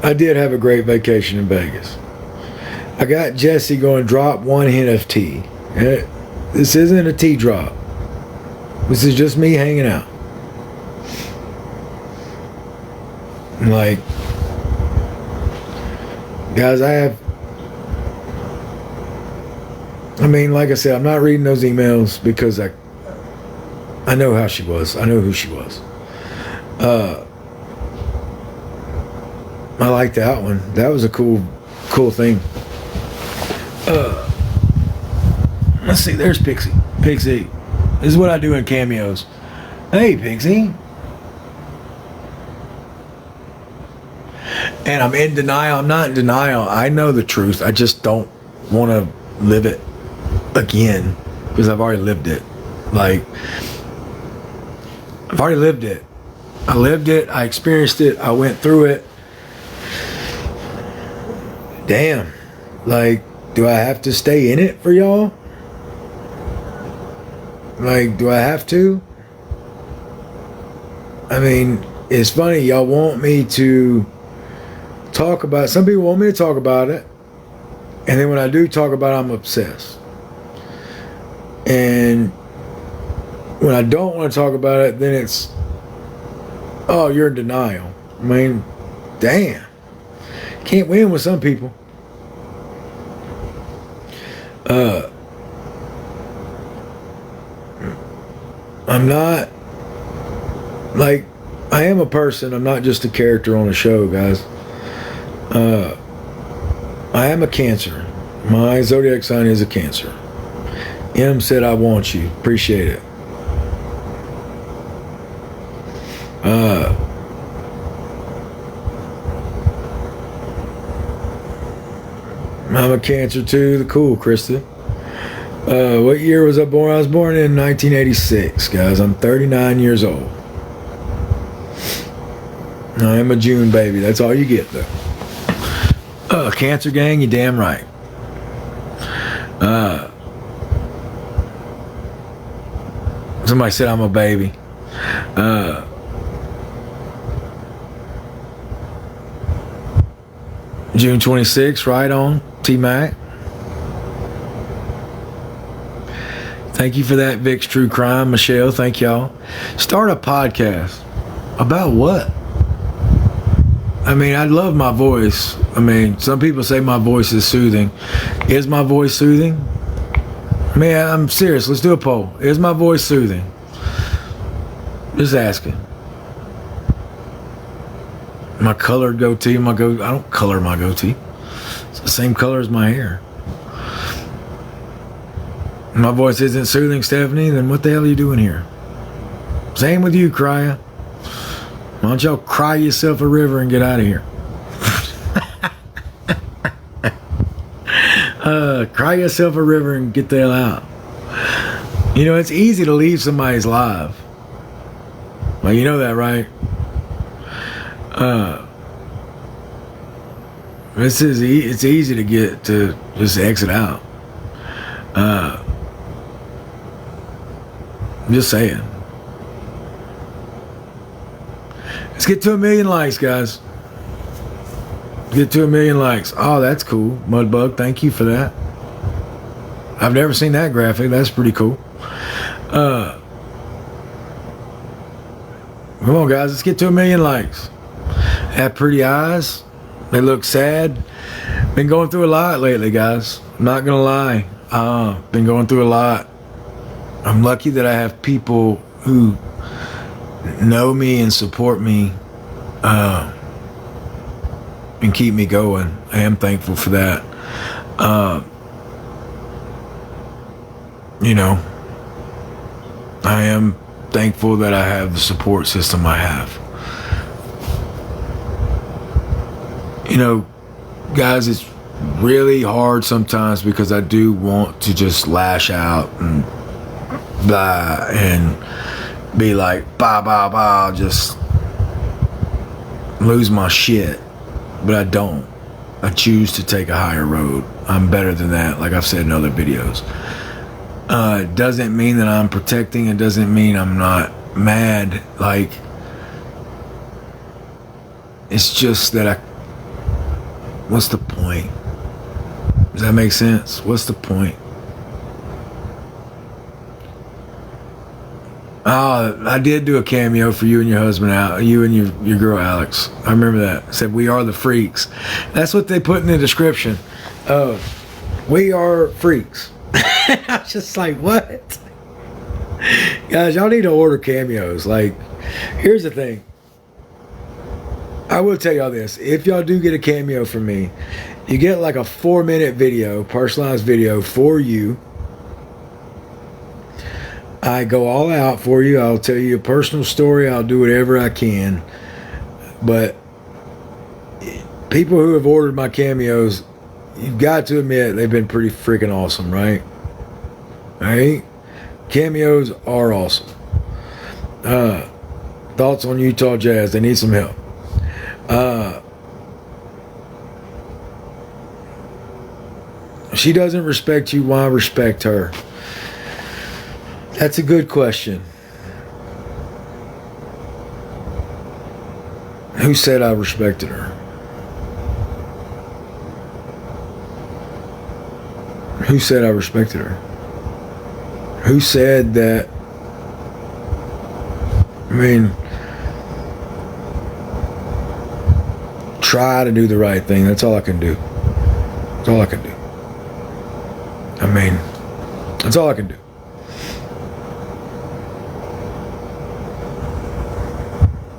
I did have a great vacation in Vegas. I got Jesse going, drop one hint of tea. This isn't a tea drop. This is just me hanging out. Like, guys, like I said, I'm not reading those emails because I know how she was. I know who she was. I like that one. That was a cool thing. Let's see. There's Pixie. Pixie. This is what I do in Cameos. Hey, Pixie. And I'm in denial. I'm not in denial. I know the truth. I just don't want to live it again because I've already lived it. Like, I've already lived it. I lived it. I experienced it. I went through it. Damn. Like, do I have to stay in it for y'all? Like, do I have to? I mean, it's funny. Y'all want me to talk about, some people want me to talk about it. And then when I do talk about it, I'm obsessed. And when I don't want to talk about it, then it's, oh, you're in denial. I mean, damn. Can't win with some people. I'm not, like, I am a person. I'm not just a character on a show, guys. I am a Cancer. My zodiac sign is a Cancer. M said, I want you. Appreciate it. I'm a Cancer too. The cool, Krista. What year was I born? I was born in 1986, guys. I'm 39 years old. I am a June baby. That's all you get, though. Cancer gang, you damn right. Somebody said I'm a baby. June 26th, right on. T-Mac. Thank you for that, Vic's True Crime. Michelle, thank y'all. Start a podcast. About what? I mean, I love my voice. I mean, some people say my voice is soothing. Is my voice soothing? I mean, I'm serious. Let's do a poll. Is my voice soothing? Just asking. My colored goatee, I don't color my goatee. It's the same color as my hair. My voice isn't soothing, Stephanie, then what the hell are you doing here? Same with you, Crya. Why don't y'all cry yourself a river and get out of here? Cry yourself a river and get the hell out. You know, it's easy to leave somebody's life. Well, you know that, right? It's easy to get to just exit out. I'm just saying. Let's get to 1 million likes, guys. Get to 1 million likes. Oh, that's cool. Mudbug, thank you for that. I've never seen that graphic. That's pretty cool. Come on, guys. Let's get to 1 million likes. Have pretty eyes. They look sad. Been going through a lot lately, guys. I'm not going to lie. Been going through a lot. I'm lucky that I have people who know me and support me and keep me going. I am thankful for that. You know, I am thankful that I have the support system I have. You know, guys, it's really hard sometimes because I do want to just lash out and blah and be like, bah, just lose my shit. But I don't. I choose to take a higher road. I'm better than that, like I've said in other videos. It doesn't mean that I'm protecting. It doesn't mean I'm not mad. Like, it's just that what's the point? Does that make sense? What's the point? Oh, I did do a cameo for you and your husband, you and your girl Alex. I remember that. It said, "We are the freaks." That's what they put in the description. We are freaks. I was just like, what? Guys, y'all need to order cameos. Like, here's the thing. I will tell y'all this. If y'all do get a cameo from me, you get like a 4-minute video, personalized video for you. I go all out for you. I'll tell you a personal story. I'll do whatever I can. But people who have ordered my cameos, you've got to admit they've been pretty freaking awesome, right? All right? Cameos are awesome. Thoughts on Utah Jazz? They need some help. She doesn't respect you. Why respect her? That's a good question. Who said I respected her? Who said I respected her? Who said that? I mean, try to do the right thing. That's all I can do. That's all I can do. I mean, that's all I can do.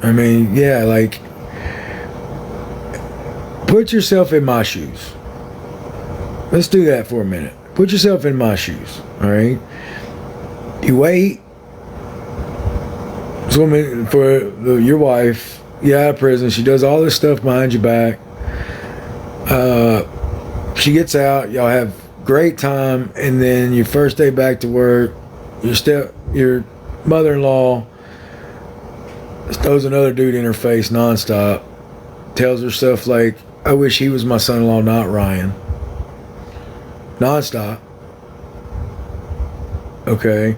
I mean, yeah, like, put yourself in my shoes. Let's do that for a minute. Put yourself in my shoes, all right? You wait. This woman, for your wife, you out of prison. She does all this stuff behind your back. She gets out. Y'all have great time. And then your first day back to work, your mother-in-law throws another dude in her face nonstop. Tells her stuff like, "I wish he was my son-in-law, not Ryan." Nonstop. Okay.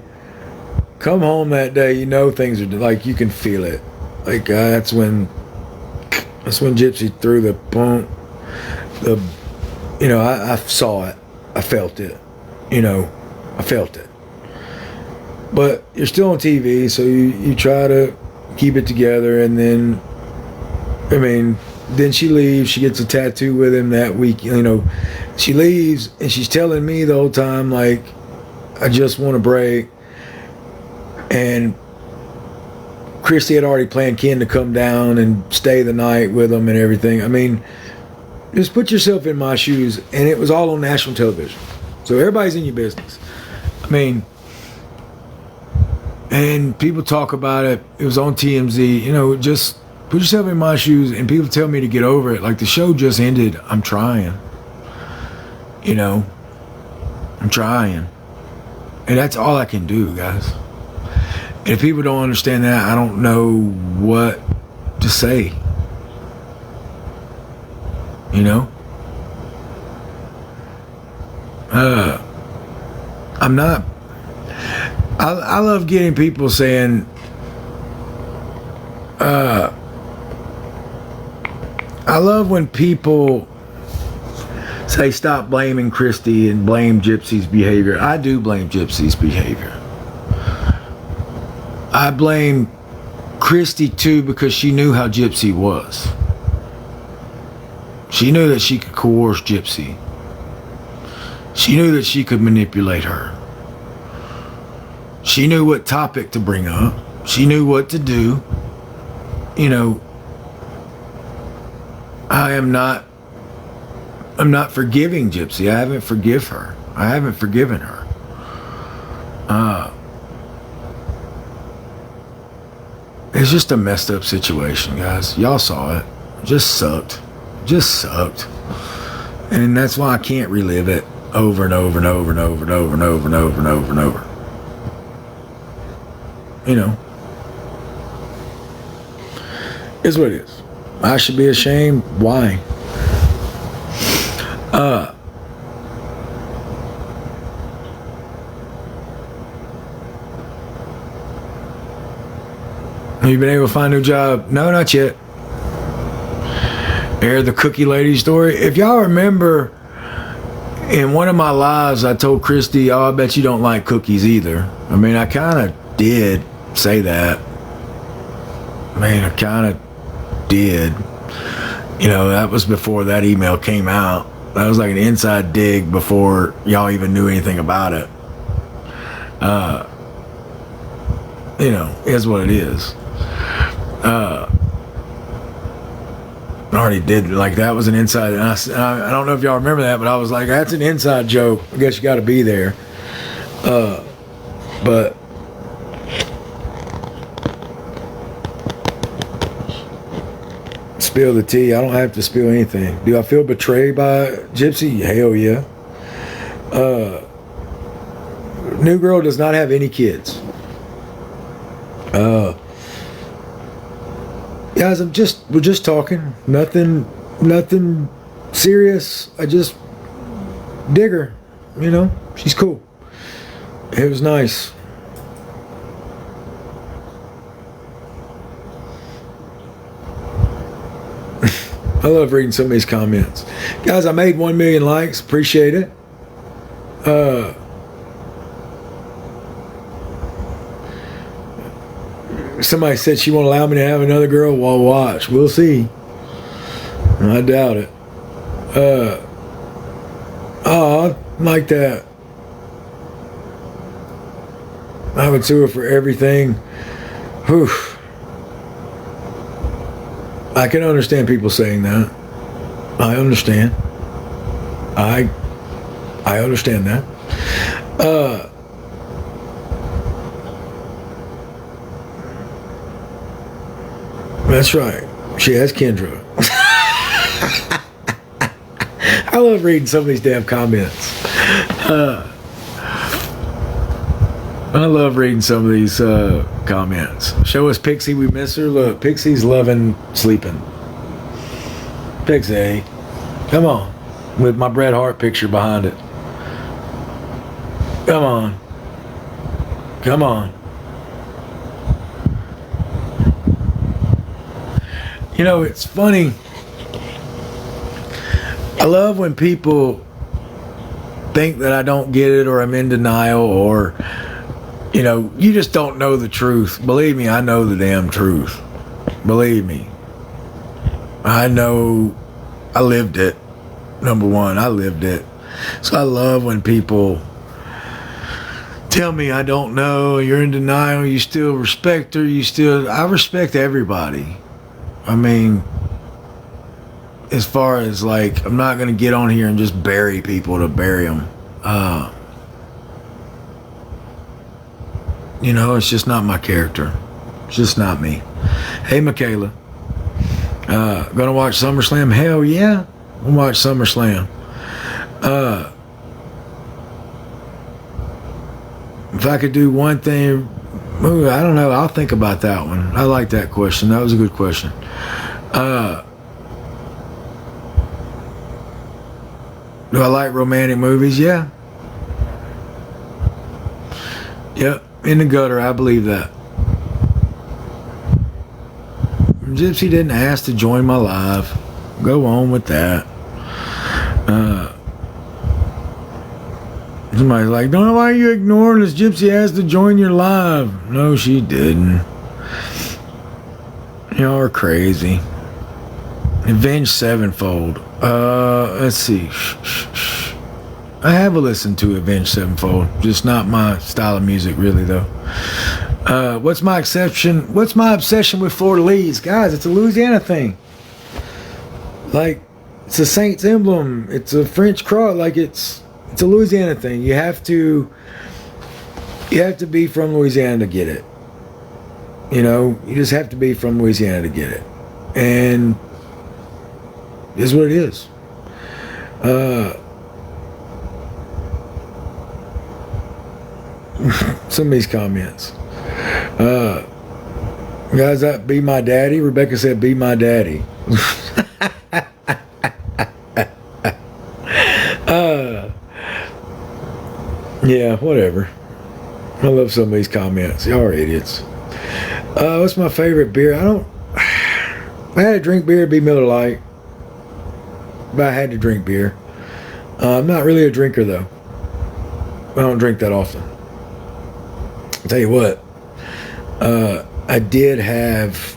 Come home that day, you know things are like, you can feel it. Like, that's when Gypsy threw the boom. I saw it. I felt it. I felt it. But you're still on TV, so you try to keep it together, and then, then she leaves. She gets a tattoo with him that week. She leaves, and she's telling me the whole time, like, I just want a break. And Christy had already planned Ken to come down and stay the night with them and everything. I mean, just put yourself in my shoes, and it was all on national television. So everybody's in your business. And people talk about it. It was on TMZ. Just put yourself in my shoes, and people tell me to get over it. Like, the show just ended. I'm trying. I'm trying. And that's all I can do, guys. And if people don't understand that, I don't know what to say. I'm not. I love getting people saying, I love when people say stop blaming Christy and blame Gypsy's behavior. I do blame Gypsy's behavior. I blame Christy too because she knew how Gypsy was. She knew that she could coerce Gypsy. She knew that she could manipulate her. She knew what topic to bring up. She knew what to do. You know, I'm not forgiving Gypsy. I haven't forgiven her. I haven't forgiven her. It's just a messed up situation, guys. Y'all saw it. Just sucked. Just sucked. And that's why I can't relive it over and over and over and over and over and over and over and over and over. You know. It's what it is. I should be ashamed. Why? Have you been able to find a new job? No, not yet. Hear the cookie lady story? If y'all remember, in one of my lives, I told Christy, oh, I bet you don't like cookies either. I mean, I kind of did say that. I kind of did. You know, that was before that email came out. That was like an inside dig before y'all even knew anything about it. You know, is what it is. I already did, like, that was an inside, and I don't know if y'all remember that, but I was like, that's an inside joke. I guess you got to be there. But spill the tea. I don't have to spill anything. Do I feel betrayed by Gypsy? Hell yeah. New girl does not have any kids. Guys, we're just talking. Nothing serious. I just dig her. You know, she's cool. It was nice. I love reading some of these comments. Guys, I made 1 million likes. Appreciate it. Somebody said she won't allow me to have another girl. Well, watch. We'll see. I doubt it. I like that. I would sue her for everything. Whew. I can understand people saying that. I understand. I understand that. That's right. She has Kendra. I love reading some of these damn comments. I love reading some of these comments. Show us Pixie, we miss her. Look, Pixie's loving sleeping. Pixie, come on. With my Bret Hart picture behind it. Come on. Come on. You know, it's funny. I love when people think that I don't get it, or I'm in denial, or, you know, you just don't know the truth. Believe me, I know the damn truth. Believe me. I know. I lived it. Number one, I lived it. So I love when people tell me I don't know, you're in denial, you still respect her, I respect everybody. I mean, as far as, like, I'm not going to get on here and just bury people to bury them. You know, it's just not my character. It's just not me. Hey, Michaela. Gonna watch SummerSlam? Hell yeah. I'll watch SummerSlam. If I could do one thing, I don't know. I'll think about that one. I like that question. That was a good question. Do I like romantic movies? Yeah. Yep. in the gutter. I believe that. Gypsy didn't ask to join my live. Go on with that. Somebody's like, don't know why you ignoring us. Gypsy asked to join your live. No, she didn't. Y'all are crazy. Avenged Sevenfold. Let's see. I have a listen to Avenged Sevenfold. Just not my style of music, really, though. What's my obsession with Fleur de Lis? Guys, it's a Louisiana thing. Like, it's a Saints emblem. It's a French cross. Like, it's a Louisiana thing. You have to be from Louisiana to get it. You know, you just have to be from Louisiana to get it. And it is what it is. Some of these comments. Guys, that be my daddy. Rebecca said, be my daddy. Yeah, whatever. I love some of these comments. Y'all are idiots. What's my favorite beer? If I had to drink beer, it'd be Miller Lite. But I had to drink beer. I'm not really a drinker, though. I don't drink that often. I'll tell you what. I did have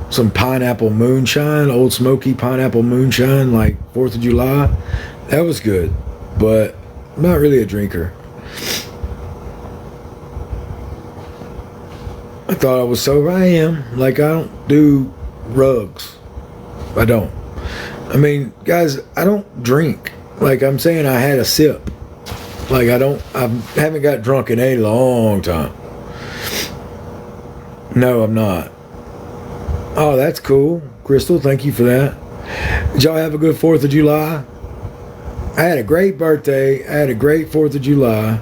some pineapple moonshine, Old Smoky pineapple moonshine, like 4th of July. That was good, but I'm not really a drinker. I thought I was sober. I am. Like, I don't do rugs. I don't. I mean, guys, I don't drink. Like, I'm saying I had a sip. Like, I haven't got drunk in a long time. No, I'm not. Oh, that's cool. Crystal, thank you for that. Did y'all have a good 4th of July? I had a great birthday. I had a great 4th of July.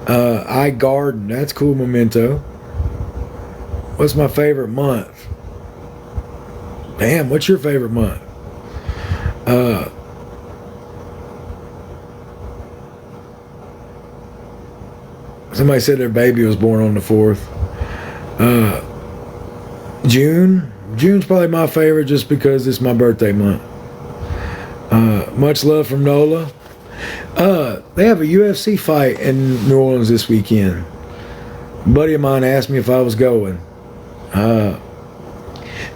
I garden. That's cool, memento. What's my favorite month? Damn, what's your favorite month? Somebody said their baby was born on the 4th. June. June's probably my favorite just because it's my birthday month. Much love from Nola. They have a UFC fight in New Orleans this weekend. A buddy of mine asked me if I was going.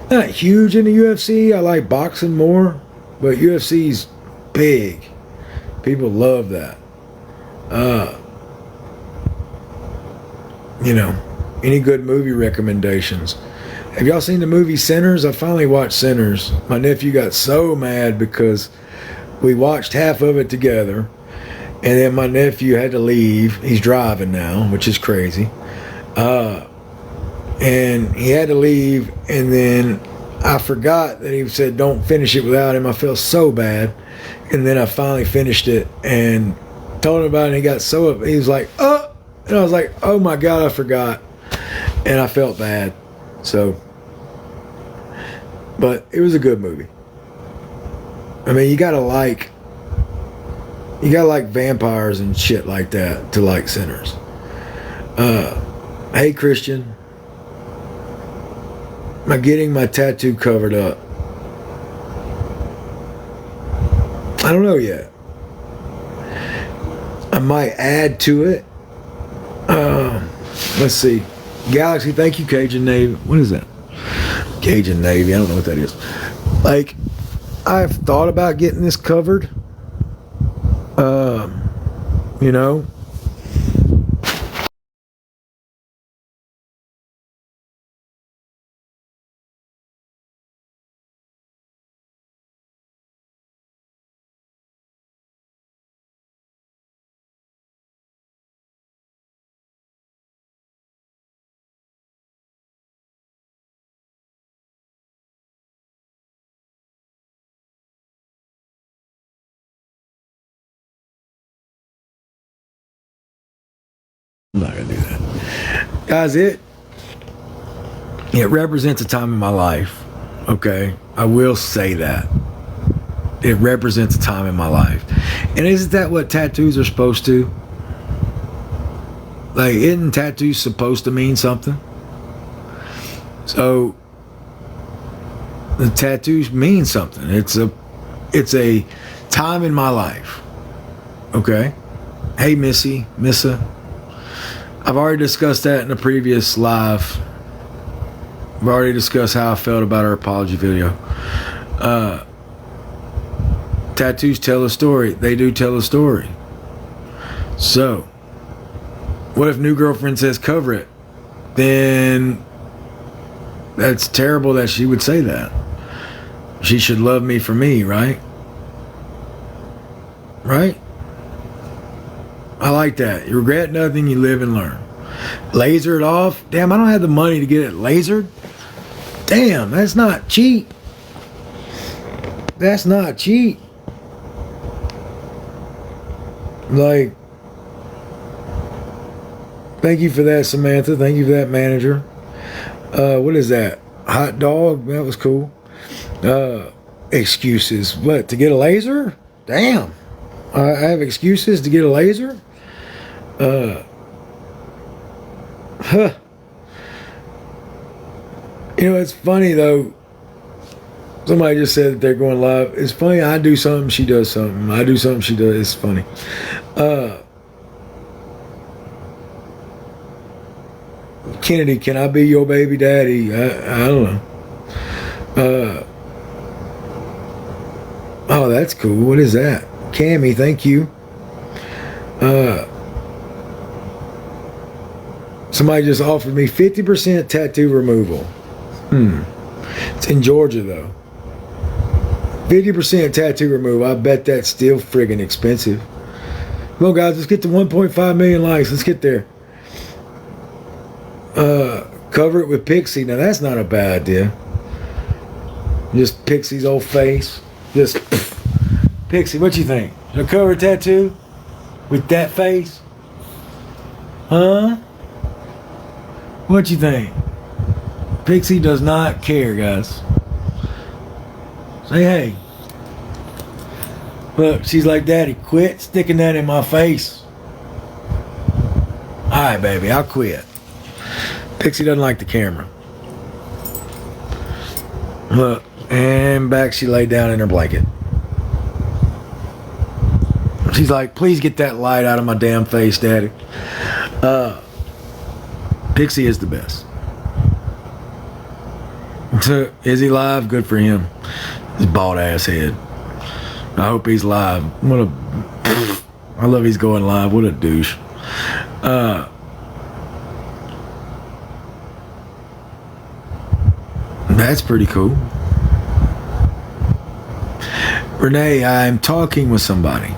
Not huge in the UFC. I like boxing more, but UFC's big. People love that. You know, any good movie recommendations? Have y'all seen the movie Sinners? I finally watched Sinners. My nephew got so mad because we watched half of it together, and then my nephew had to leave. He's driving now, which is crazy. And he had to leave, and then I forgot that he said don't finish it without him. I felt so bad. And then I finally finished it and told him about it, and he got so, he was like, oh, and I was like, oh my God, I forgot. And I felt bad. So, but it was a good movie. I mean, you gotta like vampires and shit like that to like Sinners. Hey Christian, am I getting my tattoo covered up? I don't know yet. I might add to it. Let's see. Galaxy, thank you, Cajun Navy. What is that? Cajun Navy, I don't know what that is. Like, I've thought about getting this covered. You know. I'm not gonna do that, guys. It represents a time in my life. Okay, I will say that it represents a time in my life. And isn't that what tattoos are supposed to? Like, isn't tattoos supposed to mean something? So the tattoos mean something. It's a time in my life. Okay. Hey, Missa. I've already discussed that in a previous live. I've already discussed how I felt about our apology video. Tattoos tell a story. They do tell a story. So, what if new girlfriend says cover it? Then that's terrible that she would say that. She should love me for me, right? Right? I like that. You regret nothing, you live and learn. Laser it off? Damn, I don't have the money to get it lasered. Damn, that's not cheap. That's not cheap. Like, thank you for that, Samantha. Thank you for that, manager. What is that? Hot dog? That was cool. Excuses. What, to get a laser? Damn. I have excuses to get a laser? You know, it's funny though. Somebody just said that they're going live. It's funny. I do something, she does something. I do something, she does. It's funny. Kennedy, can I be your baby daddy? I don't know. Oh, that's cool. What is that? Cammy, thank you. Somebody just offered me 50% tattoo removal. It's in Georgia though. 50% tattoo removal. I bet that's still friggin' expensive. Come on, guys, let's get to 1.5 million likes. Let's get there. Cover it with Pixie. Now that's not a bad idea. Just Pixie's old face. Just Pixie, what you think? Should I cover a tattoo with that face? Huh? What you think? Pixie does not care, guys. Say hey. Look, she's like, Daddy, quit sticking that in my face. Alright, baby, I'll quit. Pixie doesn't like the camera. Look, and back she laid down in her blanket. She's like, please get that light out of my damn face, Daddy. Pixie is the best. Is he live? Good for him. His bald ass head. I hope he's live. I love he's going live. What a douche. That's pretty cool. Renee, I'm talking with somebody.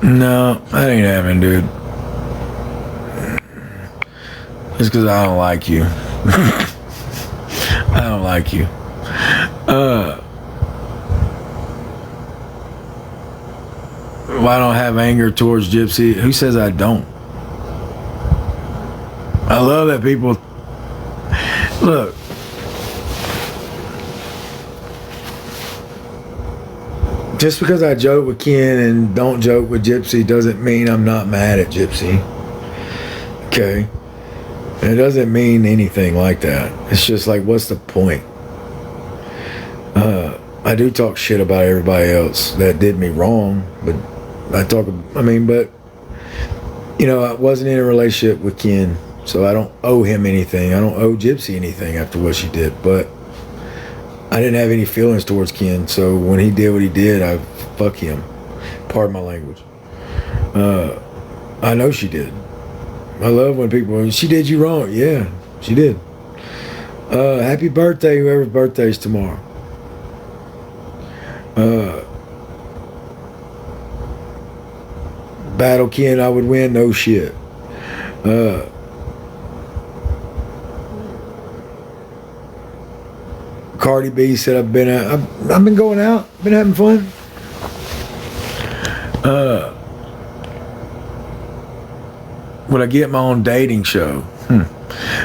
No, that ain't happening, dude. Just because I don't like you. I don't like you. Well, I don't have anger towards Gypsy. Who says I don't? I love that people... Look. Just because I joke with Ken and don't joke with Gypsy doesn't mean I'm not mad at Gypsy. Okay? It doesn't mean anything like that. It's just like, what's the point? I do talk shit about everybody else that did me wrong, but you know, I wasn't in a relationship with Ken, so I don't owe him anything. I don't owe Gypsy anything after what she did, but I didn't have any feelings towards Ken, so when he did what he did, fuck him. Pardon my language. I know she did. I love when people, she did you wrong. Yeah, she did. Happy birthday, whoever's birthday's tomorrow. Battle Ken, I would win, no shit. Cardi B said I've been going out, been having fun. Would I get my own dating show?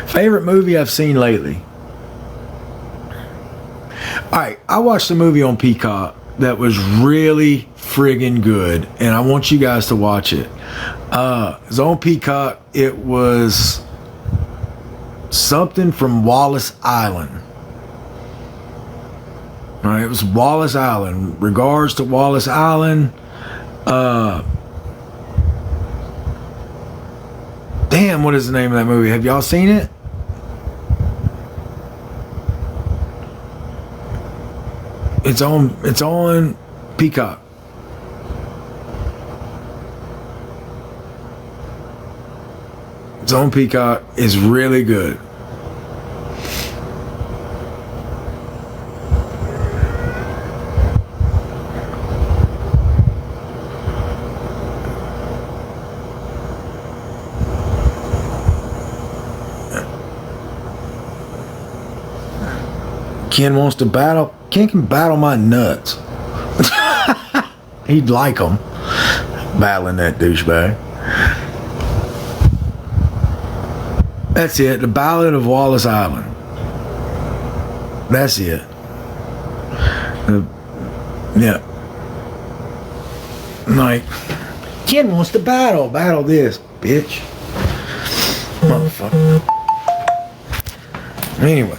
Favorite movie I've seen lately? Alright, I watched a movie on Peacock that was really friggin' good, and I want you guys to watch it. It was on Peacock. It was something from Wallace Island. Alright, it was Wallace Island. Regards to Wallace Island. Damn, what is the name of that movie? Have y'all seen it? It's on Peacock. It's on Peacock. It's really good. Ken wants to battle. Ken can battle my nuts. He'd like them. Battling that douchebag. That's it. The Ballad of Wallace Island. That's it. Yeah. Like, Ken wants to battle. Battle this, bitch. Motherfucker. Anyway.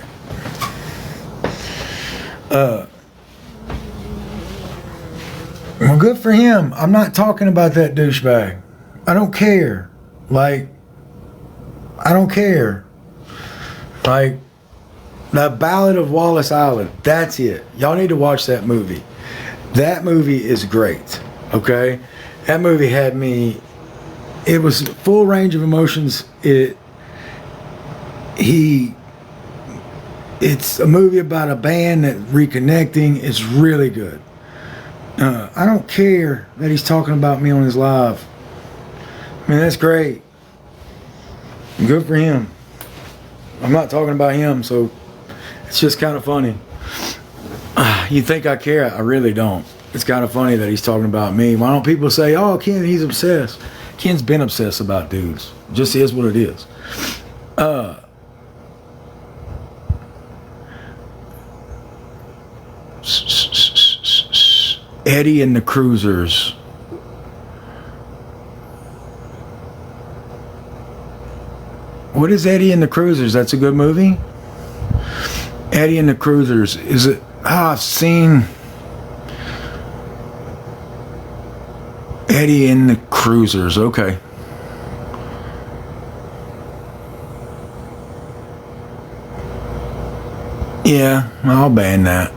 Well, good for him. I'm not talking about that douchebag. I don't care. Like, I don't care. Like, the Ballad of Wallace Island. That's it. Y'all need to watch that movie. That movie is great. Okay? That movie had me... It was full range of emotions. It's a movie about a band that reconnecting. It's really good. I don't care that he's talking about me on his live. I mean, that's great. Good for him. I'm not talking about him, so it's just kind of funny. You think I care? I really don't. It's kind of funny that he's talking about me. Why don't people say, oh, Ken, he's obsessed? Ken's been obsessed about dudes. Just is what it is. Eddie and the Cruisers. What is Eddie and the Cruisers? That's a good movie? Eddie and the Cruisers. Is it? I've seen Eddie and the Cruisers. Okay. Yeah, I'll ban that.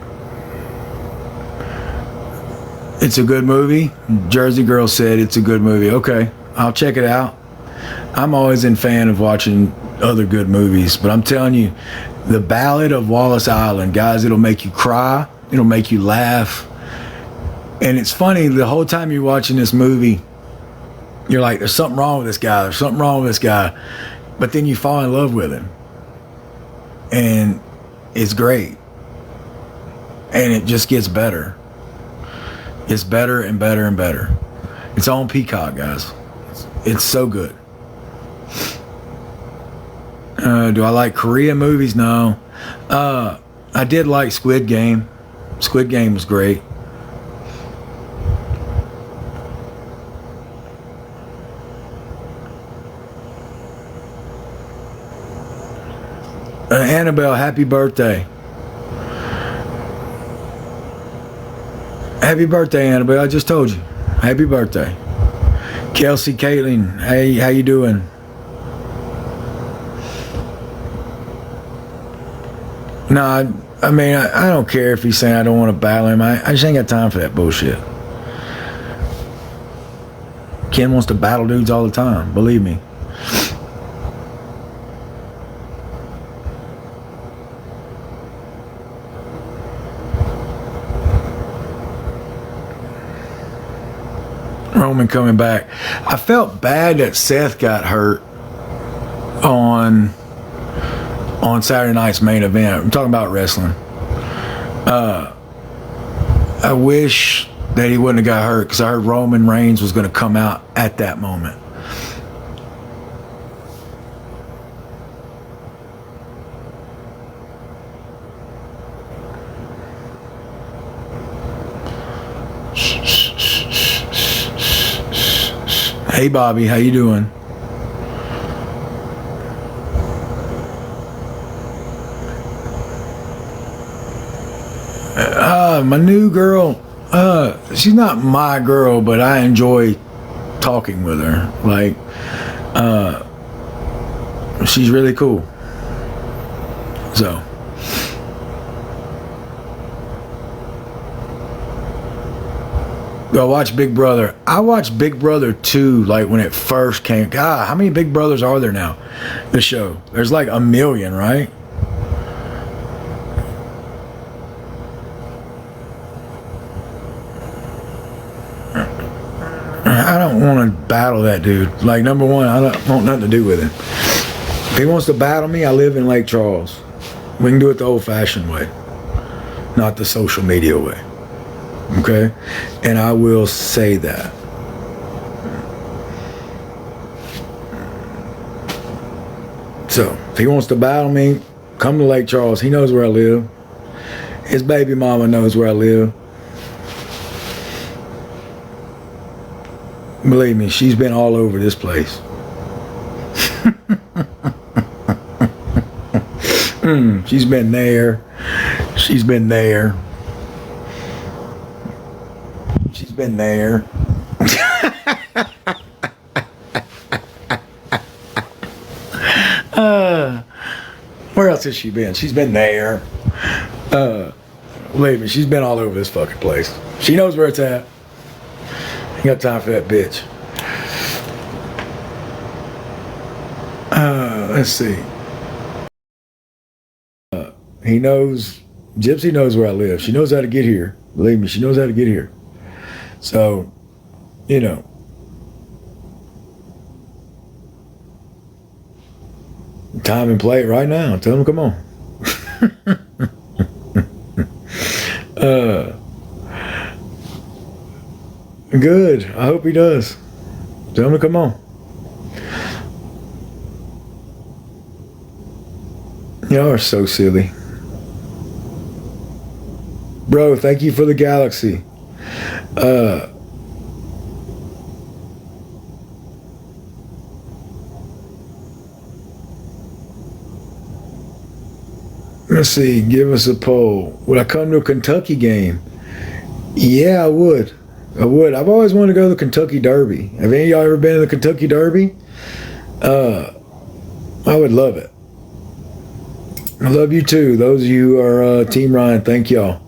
It's a good movie. Jersey Girl said it's a good movie. Okay, I'll check it out. I'm always a fan of watching other good movies, but I'm telling you, The Ballad of Wallace Island, guys, it'll make you cry. It'll make you laugh. And it's funny, the whole time you're watching this movie, you're like, there's something wrong with this guy. There's something wrong with this guy. But then you fall in love with him. And it's great. And it just gets better. It's better and better and better. It's on Peacock, guys. It's so good. Do I like Korean movies? No. I did like Squid Game. Squid Game was great. Annabelle, happy birthday. Happy birthday, Annabelle. I just told you. Happy birthday. Kelsey, Caitlin, hey, how you doing? No, I mean, I don't care if he's saying I don't want to battle him. I just ain't got time for that bullshit. Ken wants to battle dudes all the time. Believe me. Roman coming back. I felt bad that Seth got hurt on Saturday night's main event. I'm talking about wrestling. I wish that he wouldn't have got hurt because I heard Roman Reigns was going to come out at that moment. Hey, Bobby, how you doing? My new girl, she's not my girl, but I enjoy talking with her. Like, she's really cool. So, go watch Big Brother. I watched Big Brother 2, like when it first came. God, how many Big Brothers are there now? The show. There's like 1 million, right? I don't want to battle that dude. Like, number one, I don't want nothing to do with him. If he wants to battle me, I live in Lake Charles. We can do it the old-fashioned way, not the social media way. Okay? And I will say that. So, if he wants to battle me, come to Lake Charles. He knows where I live. His baby mama knows where I live. Believe me, she's been all over this place. She's been there. She's been there. She's been there. Where else has she been? She's been there. Believe me, she's been all over this fucking place. She knows where it's at. Ain't got time for that bitch. Let's see. He knows, Gypsy knows where I live. She knows how to get here. Believe me, she knows how to get here. So, you know. Time and play it right now. Tell him, come on. Good. I hope he does. Tell him to come on. Y'all are so silly. Bro, thank you for the galaxy. Let's see. Give us a poll. Would I come to a Kentucky game? Yeah, I would. I would. I've always wanted to go to the Kentucky Derby. Have any of y'all ever been to the Kentucky Derby? I would love it. I love you too. Those of you who are Team Ryan, thank y'all.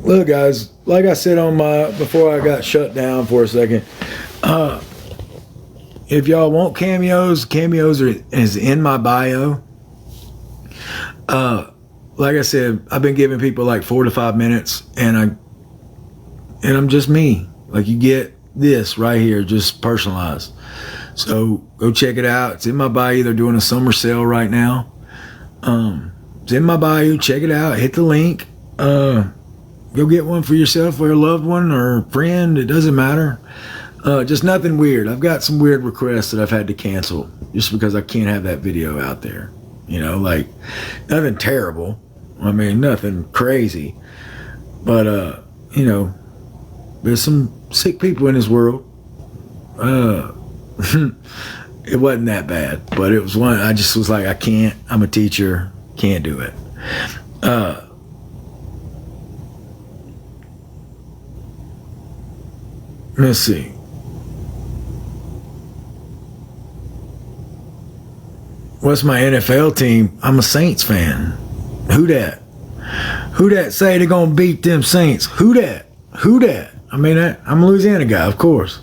Look, guys, like I said on my, before I got shut down for a second, if y'all want cameos, is in my bio. Like I said, I've been giving people like 4 to 5 minutes, and I'm just me. Like, you get this right here, just personalized. So go check it out. It's in my bio. They're doing a summer sale right now. It's in my bio. Check it out. Hit the link. Go get one for yourself or a loved one or a friend. It doesn't matter. Just nothing weird. I've got some weird requests that I've had to cancel just because I can't have that video out there. You know, like, nothing terrible. I mean, nothing crazy. But, you know, there's some sick people in this world. It wasn't that bad, but it was one. I just was like, I can't. I'm a teacher. Can't do it. Let's see. What's my NFL team? I'm a Saints fan. Who that? Who that say they're gonna beat them Saints? Who that? Who that? I mean, I'm a Louisiana guy, of course.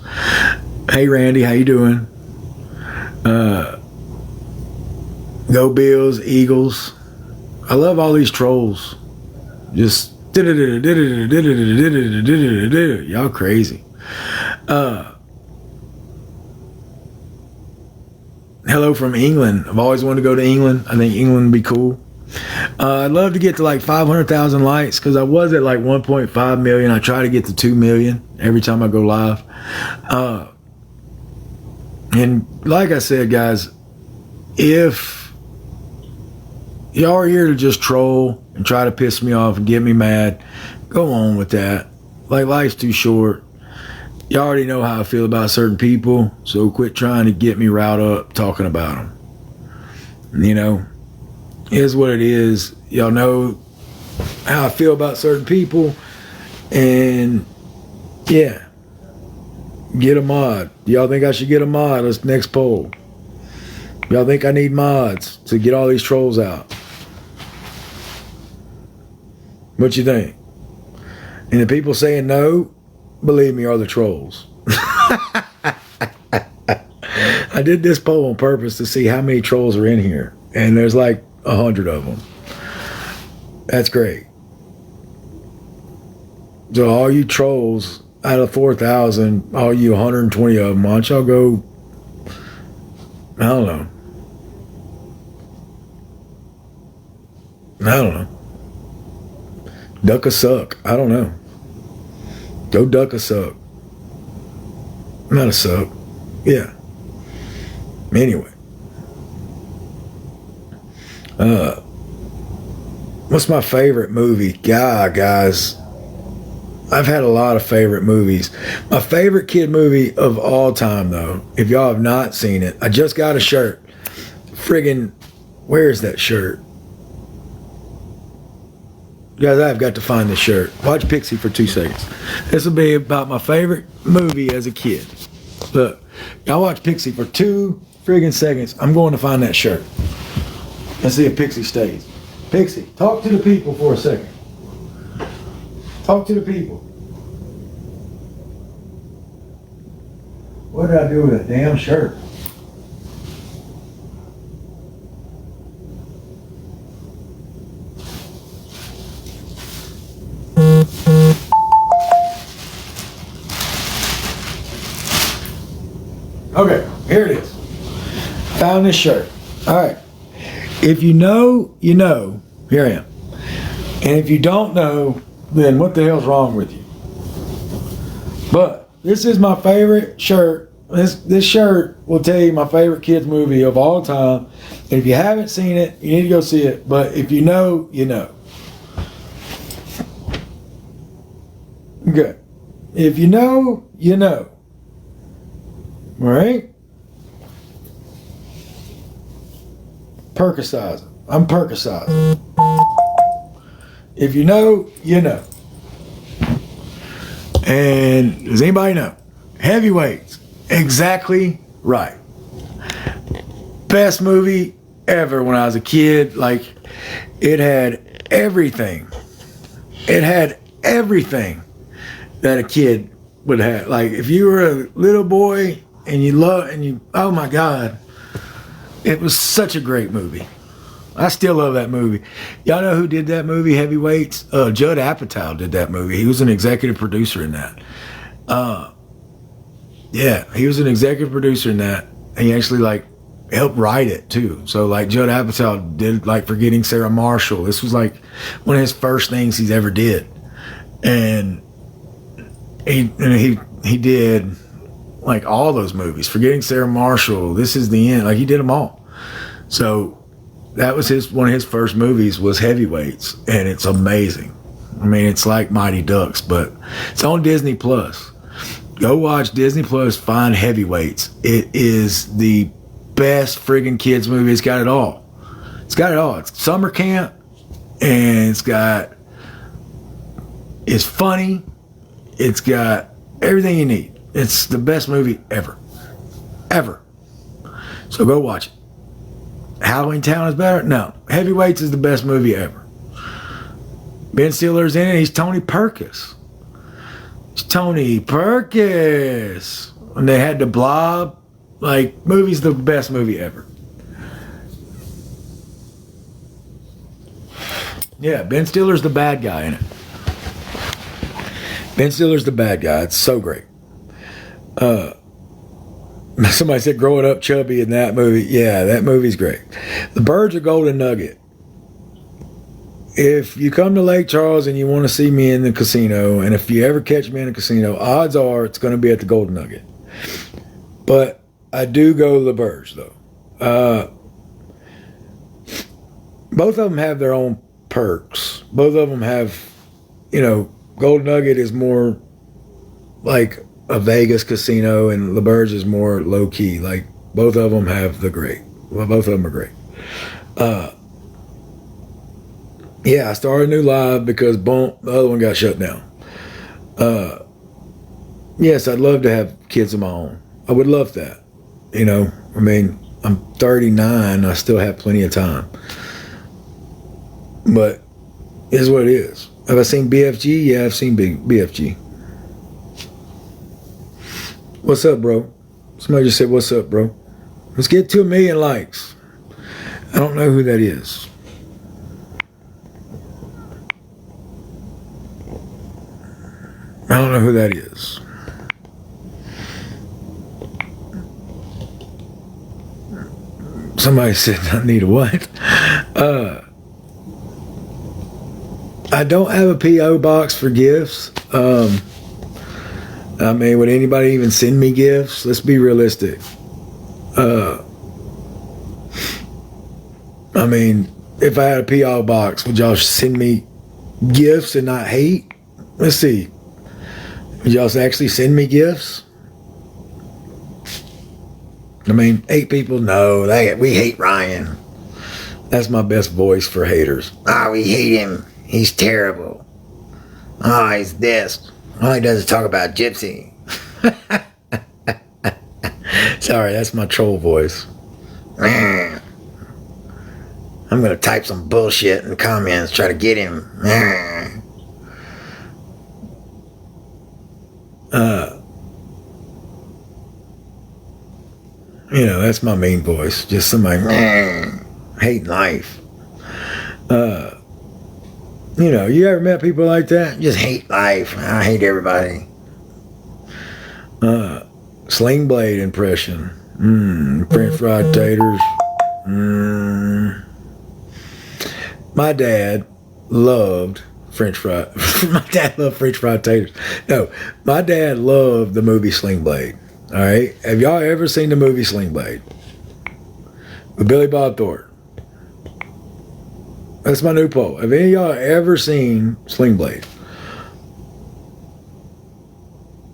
Hey, Randy, how you doing? Go Bills, Eagles. I love all these trolls. Just y'all crazy. Hello from England. I've always wanted to go to England. I think England would be cool. I'd love to get to like 500,000 likes because I was at like 1.5 million. I try to get to 2 million every time I go live. And like I said, guys, if y'all are here to just troll and try to piss me off and get me mad, go on with that. Like, life's too short. y'all already know how I feel about certain people, so quit trying to get me riled up talking about them. You know, it is what it is. Y'all know how I feel about certain people, and yeah, get a mod. Y'all think I should get a mod? Let's next poll. Y'all think I need mods to get all these trolls out? What you think? And the people saying no, believe me, are the trolls. I did this poll on purpose to see how many trolls are in here, and there's like 100 of them. That's great. So all you trolls, out of 4,000, all you 120 of them, why don't y'all go, I don't know. Duck a suck. I don't know. Go duck a suck. Not a suck. Yeah. Anyway. What's my favorite movie? God, guys. I've had a lot of favorite movies. My favorite kid movie of all time, though, if y'all have not seen it, I just got a shirt. Friggin', where's that shirt? Guys, I've got to find this shirt. Watch Pixie for 2 seconds. This will be about my favorite movie as a kid. Look, y'all watch Pixie for 2 friggin' seconds. I'm going to find that shirt. Let's see if Pixie stays. Pixie, talk to the people for a second. Talk to the people. What did I do with that damn shirt? Okay, here it is. Found this shirt. All right. If you know, you know. Here I am. And if you don't know, then what the hell's wrong with you? But this is my favorite shirt. This shirt will tell you my favorite kids movie of all time. And if you haven't seen it, you need to go see it. But if you know, you know. Okay. If you know, you know. All right? Percocizing. I'm percocizing. If you know, you know. And does anybody know? Heavyweights. Exactly right. Best movie ever when I was a kid. Like, it had everything. It had everything that a kid would have. Like, if you were a little boy and oh my God, it was such a great movie. I still love that movie. Y'all know who did that movie, Heavyweights? Judd Apatow did that movie. He was an executive producer in that. Yeah, he was an executive producer in that. And he actually, like, helped write it, too. So, like, Judd Apatow did, like, Forgetting Sarah Marshall. This was, like, one of his first things he's ever did. And he did, like, all those movies. Forgetting Sarah Marshall, This Is the End. Like, he did them all. So that was one of his first movies was Heavyweights, and it's amazing. I mean, it's like Mighty Ducks, but it's on Disney Plus. Go watch Disney Plus, find Heavyweights. It is the best friggin' kids movie. It's got it all. It's got it all. It's summer camp, and it's funny. It's got everything you need. It's the best movie ever. Ever. So go watch it. Halloween Town is better? No. Heavyweights is the best movie ever. Ben Stiller's in it. He's Tony Perkis. It's Tony Perkis. When they had the Blob, like, movie's the best movie ever. Yeah, Ben Stiller's the bad guy in it. Ben Stiller's the bad guy. It's so great. Somebody said growing up chubby in that movie. Yeah, that movie's great. The Birds are Golden Nugget. If you come to Lake Charles and you want to see me in the casino, and if you ever catch me in a casino, odds are it's going to be at the Golden Nugget. But I do go to the Birds, though. Both of them have their own perks. Both of them have, Golden Nugget is more like a Vegas casino, and LeBurge is more low key. Like both of them have the great. Well, both of them are great. Yeah, I started a new live because boom, the other one got shut down. Yes, I'd love to have kids of my own. I would love that. You know, I mean, I'm 39. I still have plenty of time. But it is what it is. Have I seen BFG? Yeah, I've seen BFG. What's up, bro? Somebody just said, what's up, bro? Let's get to 1 million likes. I don't know who that is. I don't know who that is. Somebody said I need a what? I don't have a P.O. box for gifts. I mean, would anybody even send me gifts? Let's be realistic. I mean, if I had a P.O. box, would y'all send me gifts and not hate? Let's see. Would y'all actually send me gifts? I mean, 8 people, no, we hate Ryan. That's my best voice for haters. We hate him. He's terrible. He's this. All he does is talk about Gypsy. Sorry, that's my troll voice. I'm going to type some bullshit in the comments, try to get him. You know, that's my main voice. Just somebody hating life. You know, you ever met people like that? Just hate life. I hate everybody. Sling Blade impression. French fried taters. My dad loved French fried. My dad loved French fried taters. No, my dad loved the movie Sling Blade. All right, have y'all ever seen the movie Sling Blade with Billy Bob Thornton? That's my new poll. Have any of y'all ever seen Sling Blade?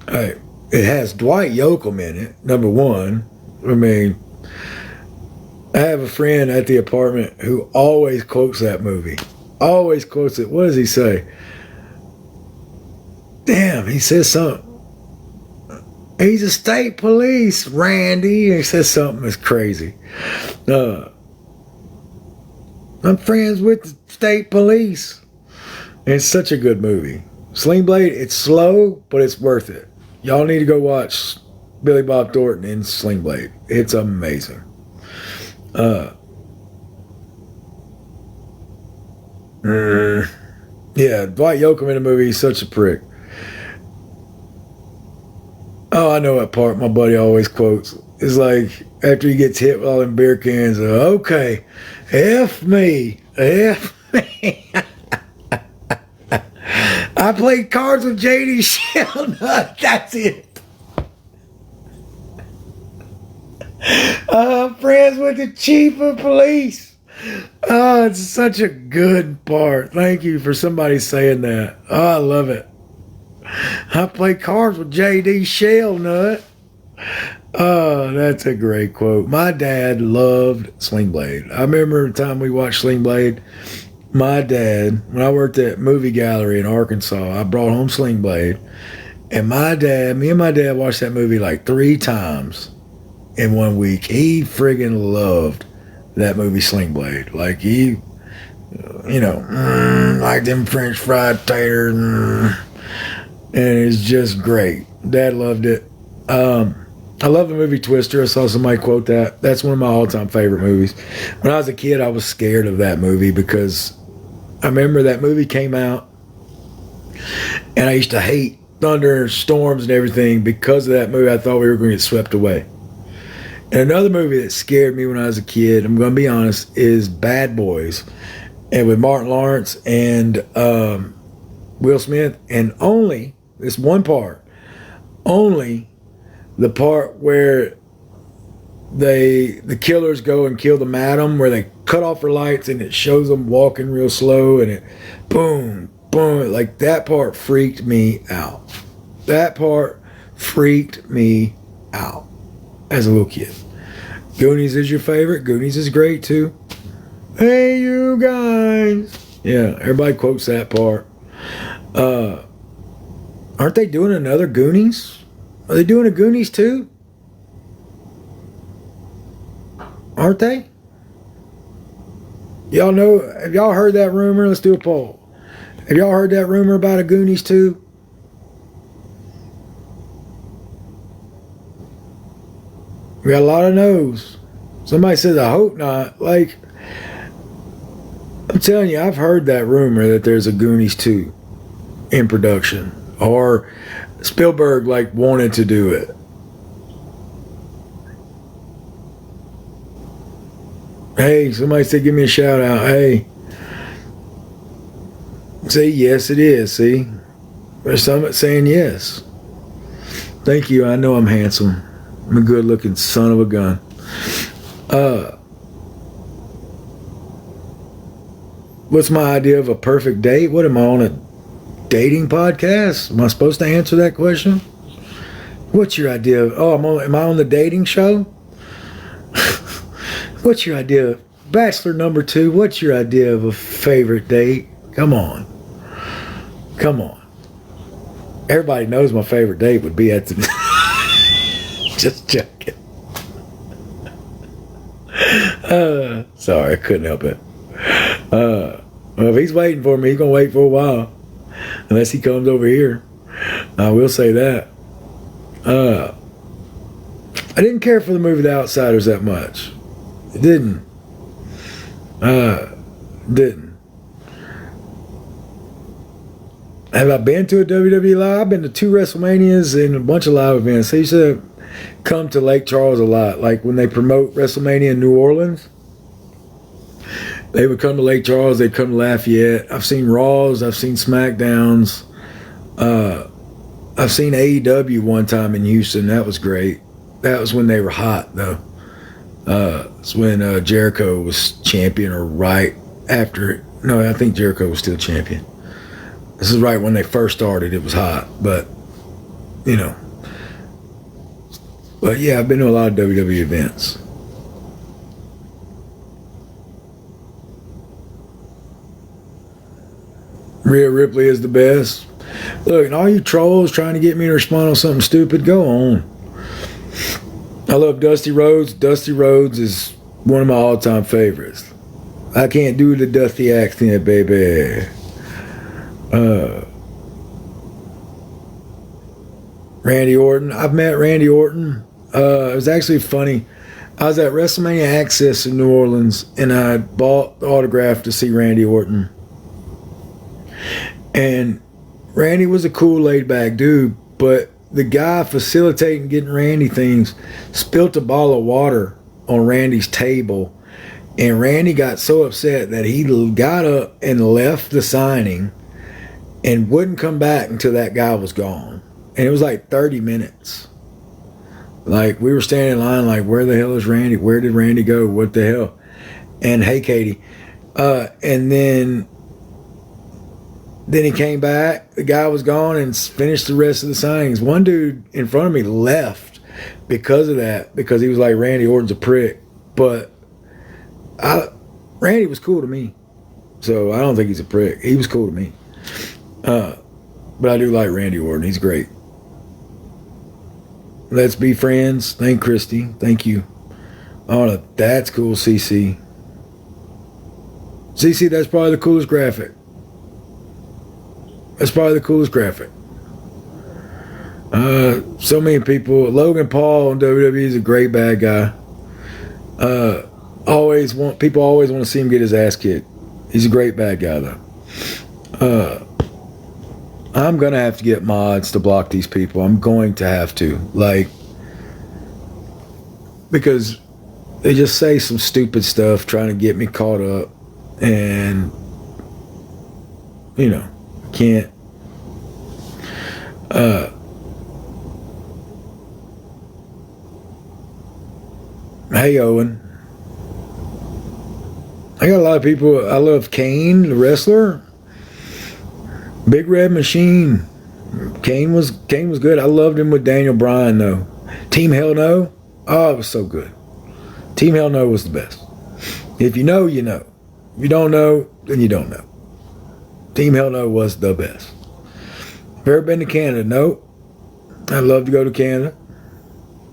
All right, it has Dwight Yoakam in it. Number one, I mean, I have a friend at the apartment who always quotes that movie. Always quotes it. What does he say? Damn, he says something. He's a state police, Randy. He says something that's crazy. I'm friends with the state police. It's such a good movie. Sling Blade, it's slow, but it's worth it. Y'all need to go watch Billy Bob Thornton in Sling Blade. It's amazing. Yeah, Dwight Yoakam in the movie, he's such a prick. Oh, I know what part my buddy always quotes. It's like, after he gets hit with all them beer cans, okay, F me. I played cards with J.D. Shellnut. That's it. I'm friends with the chief of police. Oh, it's such a good part. Thank you for somebody saying that. Oh, I love it. I play cards with J.D. Shellnut. Oh, that's a great quote. My dad loved Sling Blade. I remember the time we watched Sling Blade. My dad, when I worked at Movie Gallery in Arkansas, I brought home Sling Blade. And me and my dad watched that movie like 3 times in 1 week. He friggin' loved that movie Sling Blade. Like he, you know, like them French fried taters. And it's just great. Dad loved it. I love the movie Twister. I saw somebody quote that. That's one of my all-time favorite movies. When I was a kid, I was scared of that movie because I remember that movie came out and I used to hate thunder, storms, and everything. Because of that movie, I thought we were going to get swept away. And another movie that scared me when I was a kid, I'm going to be honest, is Bad Boys. And with Martin Lawrence and Will Smith. And only, this one part, only the part where the killers go and kill the madam, where they cut off her lights and it shows them walking real slow and it boom, boom. Like that part freaked me out. That part freaked me out as a little kid. Goonies is your favorite? Goonies is great too. Hey, you guys. Yeah, everybody quotes that part. Aren't they doing another Goonies? Are they doing a Goonies too? Aren't they? Y'all know, have y'all heard that rumor? Let's do a poll. Have y'all heard that rumor about a Goonies too? We got a lot of no's. Somebody says, I hope not. Like, I'm telling you, I've heard that rumor that there's a Goonies 2 in production. Or Spielberg, like, wanted to do it. Hey, somebody said, give me a shout out. Hey. See, yes, it is. See? There's some saying yes. Thank you. I know I'm handsome. I'm a good looking son of a gun. What's my idea of a perfect date? What am I on, a dating podcast? Am I supposed to answer that question? What's your idea of, am I on the dating show? What's your idea? Bachelor number 2, what's your idea of a favorite date? Come on. Come on. Everybody knows my favorite date would be at the... Just joking. Sorry, I couldn't help it. Well, if he's waiting for me, he's going to wait for a while. Unless he comes over here. I will say that. I didn't care for the movie The Outsiders that much. It didn't. Didn't. Have I been to a WWE live? I've been to 2 WrestleManias and a bunch of live events. I used to come to Lake Charles a lot. Like when they promote WrestleMania in New Orleans, they would come to Lake Charles. They'd come to Lafayette. I've seen Raws. I've seen SmackDowns. I've seen AEW one time in Houston. That was great. That was when they were hot, though. It's when Jericho was champion, or right after. No, I think Jericho was still champion. This is right when they first started. It was hot, but you know. But yeah, I've been to a lot of WWE events. Rhea Ripley is the best. Look, and all you trolls trying to get me to respond on something stupid, go on. I love Dusty Rhodes. Dusty Rhodes is one of my all-time favorites. I can't do the Dusty accent, baby. Randy Orton. I've met Randy Orton. It was actually funny. I was at WrestleMania Access in New Orleans, and I bought the autograph to see Randy Orton. And Randy was a cool, laid-back dude, but the guy facilitating getting Randy things spilt a bottle of water on Randy's table, and Randy got so upset that he got up and left the signing and wouldn't come back until that guy was gone. And it was like 30 minutes. Like, we were standing in line like, where the hell is Randy? Where did Randy go? What the hell? And hey, Katie. And then he came back. The guy was gone and finished the rest of the signings. One dude in front of me left because of that, because he was like, Randy Orton's a prick. But Randy was cool to me. So I don't think he's a prick. He was cool to me. But I do like Randy Orton. He's great. Let's be friends. Thank Christy. Thank you. Oh, that's cool, CC. CC, that's probably the coolest graphic. That's probably the coolest graphic. So many people. Logan Paul on WWE is a great bad guy. People always want to see him get his ass kicked. He's a great bad guy, though. I'm going to have to get mods to block these people. I'm going to have to. Like, because they just say some stupid stuff trying to get me caught up. And, you know, can't. Hey, Owen. I got a lot of people. I love Kane, the wrestler. Big Red Machine. Kane was good. I loved him with Daniel Bryan though. Team Hell No, oh, it was so good. Team Hell No was the best. If you know, you know. If you don't know, then you don't know. Team Hell No was the best. Have you ever been to Canada? No. I'd love to go to Canada.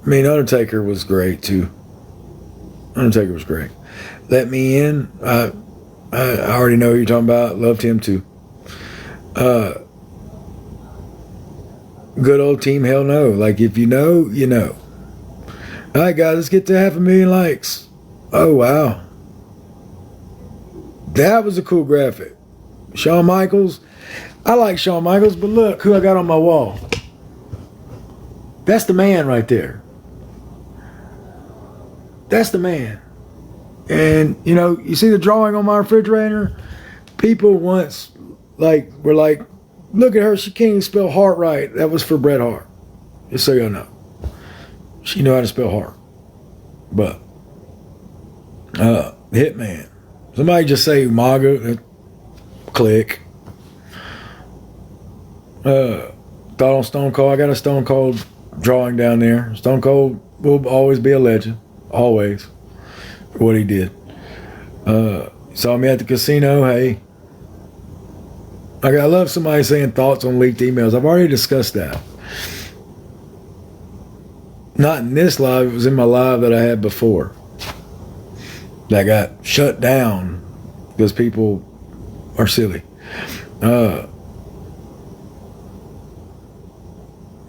I mean, Undertaker was great too. Undertaker was great. Let Me In. I already know who you're talking about. Loved him too. Good old Team Hell No. Like, if you know, you know. All right, guys, let's get to 500,000 likes. Oh, wow. That was a cool graphic. Shawn Michaels. I like Shawn Michaels, but look who I got on my wall. That's the man right there. That's the man. And, you know, you see the drawing on my refrigerator? People once, were like, look at her, she can't even spell heart right. That was for Bret Hart. Just so y'all know. She knew how to spell heart. But, Hitman. Somebody just say Umaga. Click. Thought on Stone Cold. I got a Stone Cold drawing down there. Stone Cold will always be a legend. Always. For what he did. Saw me at the casino. Hey. I love somebody saying thoughts on leaked emails. I've already discussed that. Not in this live. It was in my live that I had before. That got shut down because people are silly.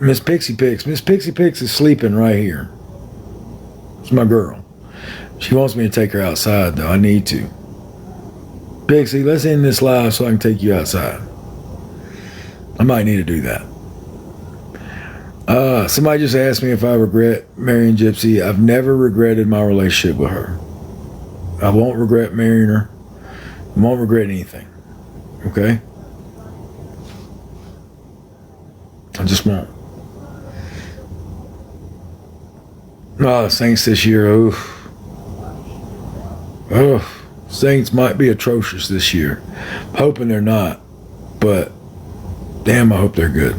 Miss Pixie Pix. Miss Pixie Pix is sleeping right here. It's my girl. She wants me to take her outside, though. I need to. Pixie, let's end this live so I can take you outside. I might need to do that. Somebody just asked me if I regret marrying Gypsy. I've never regretted my relationship with her. I won't regret marrying her. I won't regret anything. Okay? I just won't. The Saints this year, oof. Saints might be atrocious this year. Hoping they're not. But, damn, I hope they're good.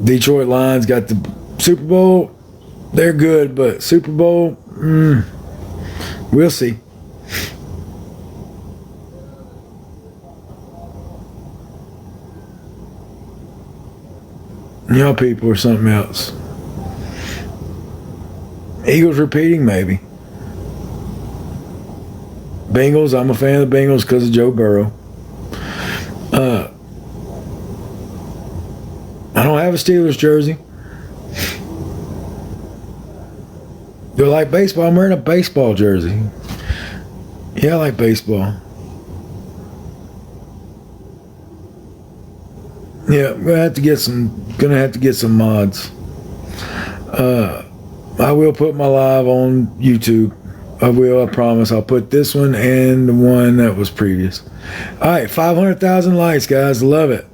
Detroit Lions got the Super Bowl. They're good, but Super Bowl, we'll see. Y'all people are something else. Eagles repeating, maybe. Bengals, I'm a fan of the Bengals because of Joe Burrow. I don't have a Steelers jersey. Do I like baseball? I'm wearing a baseball jersey. Yeah, I like baseball. Yeah, I'm gonna have to get some mods. I will put my live on YouTube. I will, I promise. I'll put this one and the one that was previous. Alright, 500,000 likes, guys. Love it.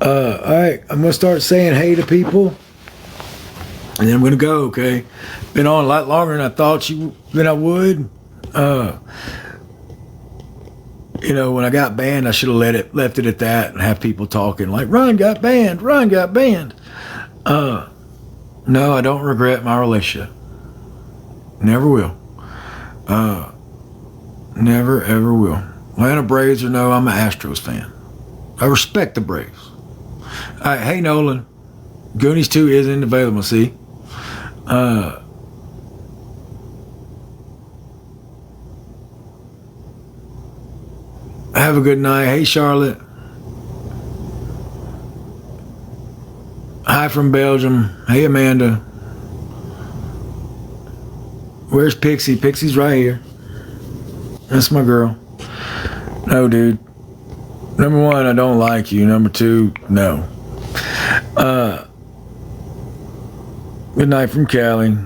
Alright, I'm gonna start saying hey to people. And then I'm gonna go, okay? Been on a lot longer than I thought than I would. You know, when I got banned, I should have left it at that and have people talking like, Ron got banned. No, I don't regret my relationship. Never will. Never, ever will. Atlanta Braves or no, I'm an Astros fan. I respect the Braves. All right, hey, Nolan. Goonies 2 isn't available, see? Have a good night. Hey, Charlotte. Hi from Belgium. Hey, Amanda. Where's Pixie? Pixie's right here. That's my girl. No, dude. Number one, I don't like you. Number two, no. Good night from Cali.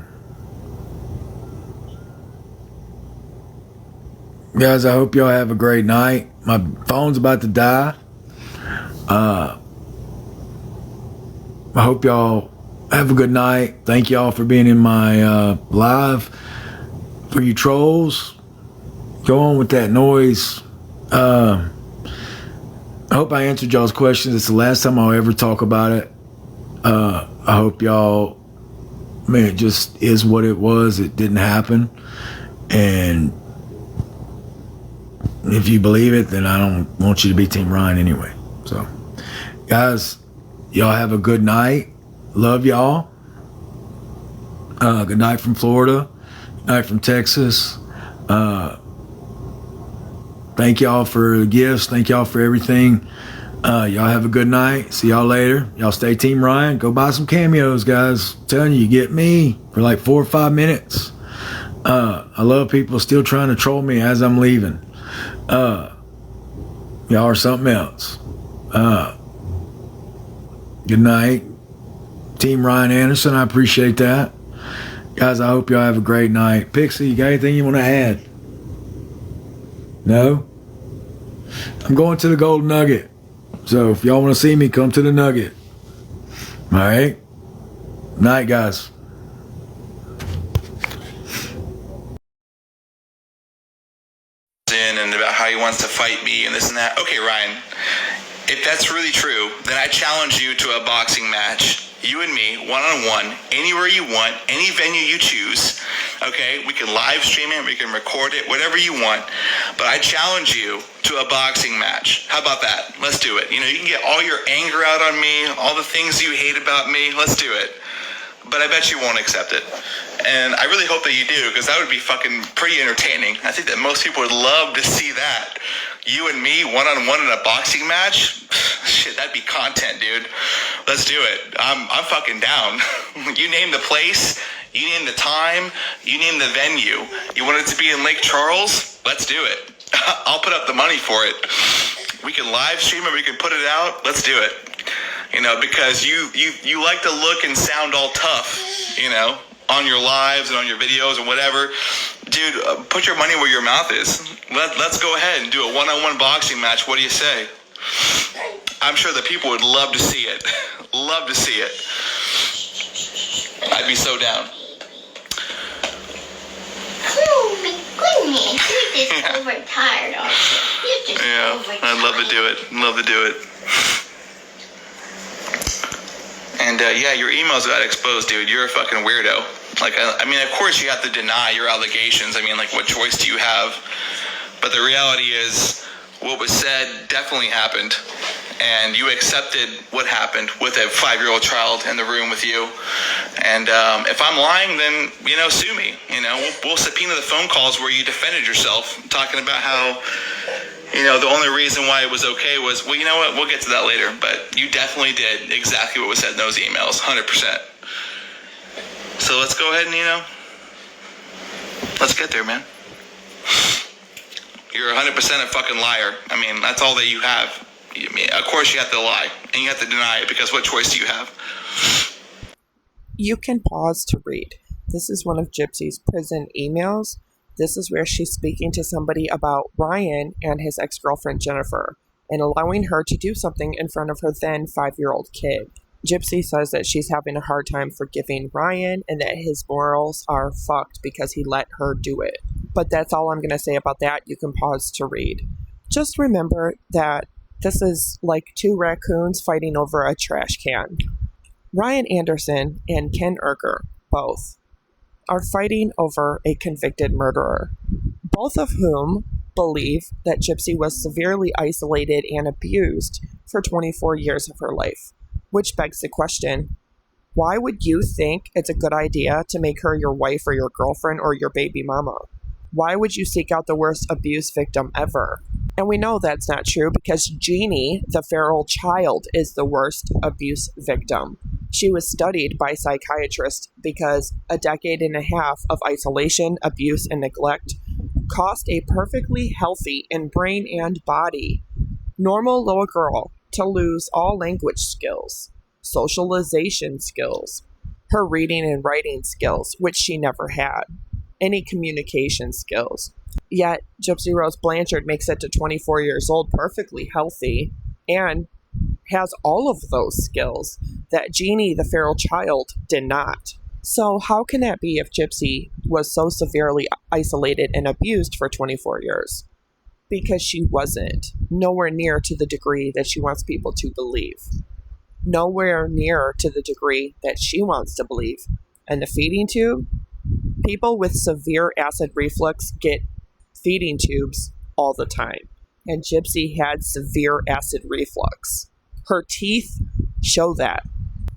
Guys, I hope y'all have a great night. My phone's about to die. I hope y'all have a good night. Thank y'all for being in my live. For you trolls, go on with that noise. I hope I answered y'all's questions. It's the last time I'll ever talk about it. I hope y'all, man, it just is what it was. It didn't happen. And if you believe it, then I don't want you to be Team Ryan anyway. So, guys, y'all have a good night. Love y'all. Good night from Florida. Good night from Texas. Thank y'all for the gifts. Thank y'all for everything. Y'all have a good night. See y'all later. Y'all stay Team Ryan. Go buy some Cameos, guys. I'm telling you get me for like 4 or 5 minutes. I love people still trying to troll me as I'm leaving. Y'all are something else. Good night. Team Ryan Anderson, I appreciate that. Guys, I hope y'all have a great night. Pixie, you got anything you want to add? No? I'm going to the Golden Nugget. So if y'all want to see me, come to the Nugget. All right? Night, guys. And about how he wants to fight me and this and that. Okay, Ryan, if that's really true, then I challenge you to a boxing match. You and me, one-on-one, anywhere you want, any venue you choose. Okay, we can live stream it, we can record it, whatever you want. But I challenge you to a boxing match. How about that? Let's do it. You know, you can get all your anger out on me, all the things you hate about me. Let's do it. But I bet you won't accept it. And I really hope that you do, because that would be fucking pretty entertaining. I think that most people would love to see that. You and me, one-on-one in a boxing match? Shit, that'd be content, dude. Let's do it. I'm fucking down. You name the place, you name the time, you name the venue. You want it to be in Lake Charles? Let's do it. I'll put up the money for it. We can live stream it, we can put it out. Let's do it. You know, because you like to look and sound all tough, you know, on your lives and on your videos and whatever. Dude, put your money where your mouth is. Let's go ahead and do a one-on-one boxing match. What do you say? I'm sure the people would love to see it. Love to see it. I'd be so down. Oh my goodness, you're just overtired also. You're just overtired. I'd love to do it. Love to do it. And yeah, your emails got exposed, dude. You're a fucking weirdo. Like, I mean, of course you have to deny your allegations. I mean, like, what choice do you have? But the reality is, what was said definitely happened. And you accepted what happened with a 5-year-old child in the room with you. And if I'm lying, then, you know, sue me. You know, we'll subpoena the phone calls where you defended yourself, talking about how, you know, the only reason why it was okay was, well, you know what, we'll get to that later. But you definitely did exactly what was said in those emails, 100%. So let's go ahead and, you know, let's get there, man. You're 100% a fucking liar. I mean, that's all that you have. I mean, of course you have to lie, and you have to deny it, because what choice do you have? You can pause to read. This is one of Gypsy's prison emails. This is where she's speaking to somebody about Ryan and his ex-girlfriend Jennifer, and allowing her to do something in front of her then 5-year-old kid. Gypsy says that she's having a hard time forgiving Ryan and that his morals are fucked because he let her do it. But that's all I'm going to say about that. You can pause to read. Just remember that this is like 2 raccoons fighting over a trash can. Ryan Anderson and Ken Erger, both, are fighting over a convicted murderer, both of whom believe that Gypsy was severely isolated and abused for 24 years of her life. Which begs the question, why would you think it's a good idea to make her your wife or your girlfriend or your baby mama? Why would you seek out the worst abuse victim ever? And we know that's not true because Jeannie, the feral child, is the worst abuse victim. She was studied by psychiatrists because a decade and a half of isolation, abuse, and neglect cost a perfectly healthy in brain and body normal little girl to lose all language skills, socialization skills, her reading and writing skills, which she never had, any communication skills. Yet, Gypsy Rose Blanchard makes it to 24 years old perfectly healthy and has all of those skills that Jeannie, the feral child, did not. So how can that be if Gypsy was so severely isolated and abused for 24 years? because she wasn't. Nowhere near to the degree that she wants people to believe. Nowhere near to the degree that she wants to believe. And the feeding tube, people with severe acid reflux get feeding tubes all the time. And Gypsy had severe acid reflux. Her teeth show that.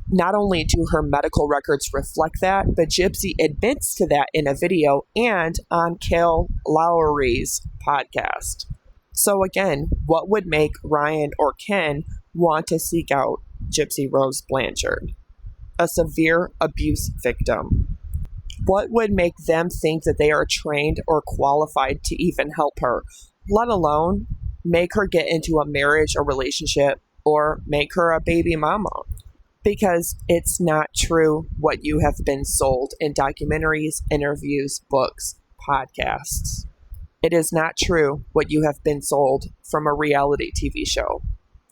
Not only do her medical records reflect that, but Gypsy admits to that in a video and on Kale Lowry's podcast. So again, what would make Ryan or Ken want to seek out Gypsy Rose Blanchard, a severe abuse victim? What would make them think that they are trained or qualified to even help her, let alone make her get into a marriage or relationship or make her a baby mama? Because it's not true what you have been sold in documentaries, interviews, books, podcasts. It is not true what you have been sold from a reality TV show,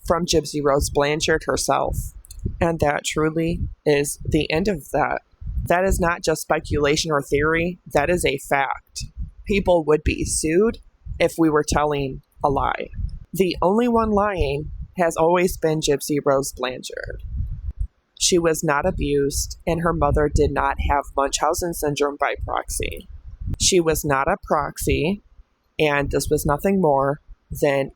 from Gypsy Rose Blanchard herself. And that truly is the end of that. That is not just speculation or theory, that is a fact. People would be sued if we were telling a lie. The only one lying has always been Gypsy Rose Blanchard. She was not abused, and her mother did not have Munchausen syndrome by proxy. She was not a proxy, and this was nothing more than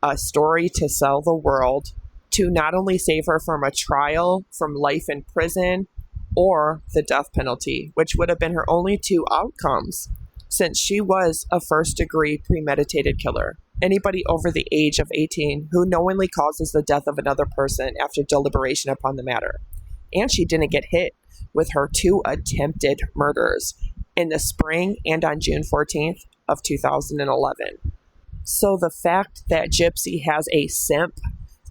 a story to sell the world, to not only save her from a trial, from life in prison, or the death penalty, which would have been her only two outcomes, since she was a first-degree premeditated killer. Anybody over the age of 18 who knowingly causes the death of another person after deliberation upon the matter. And she didn't get hit with her 2 attempted murders in the spring and on June 14th of 2011. So the fact that Gypsy has a simp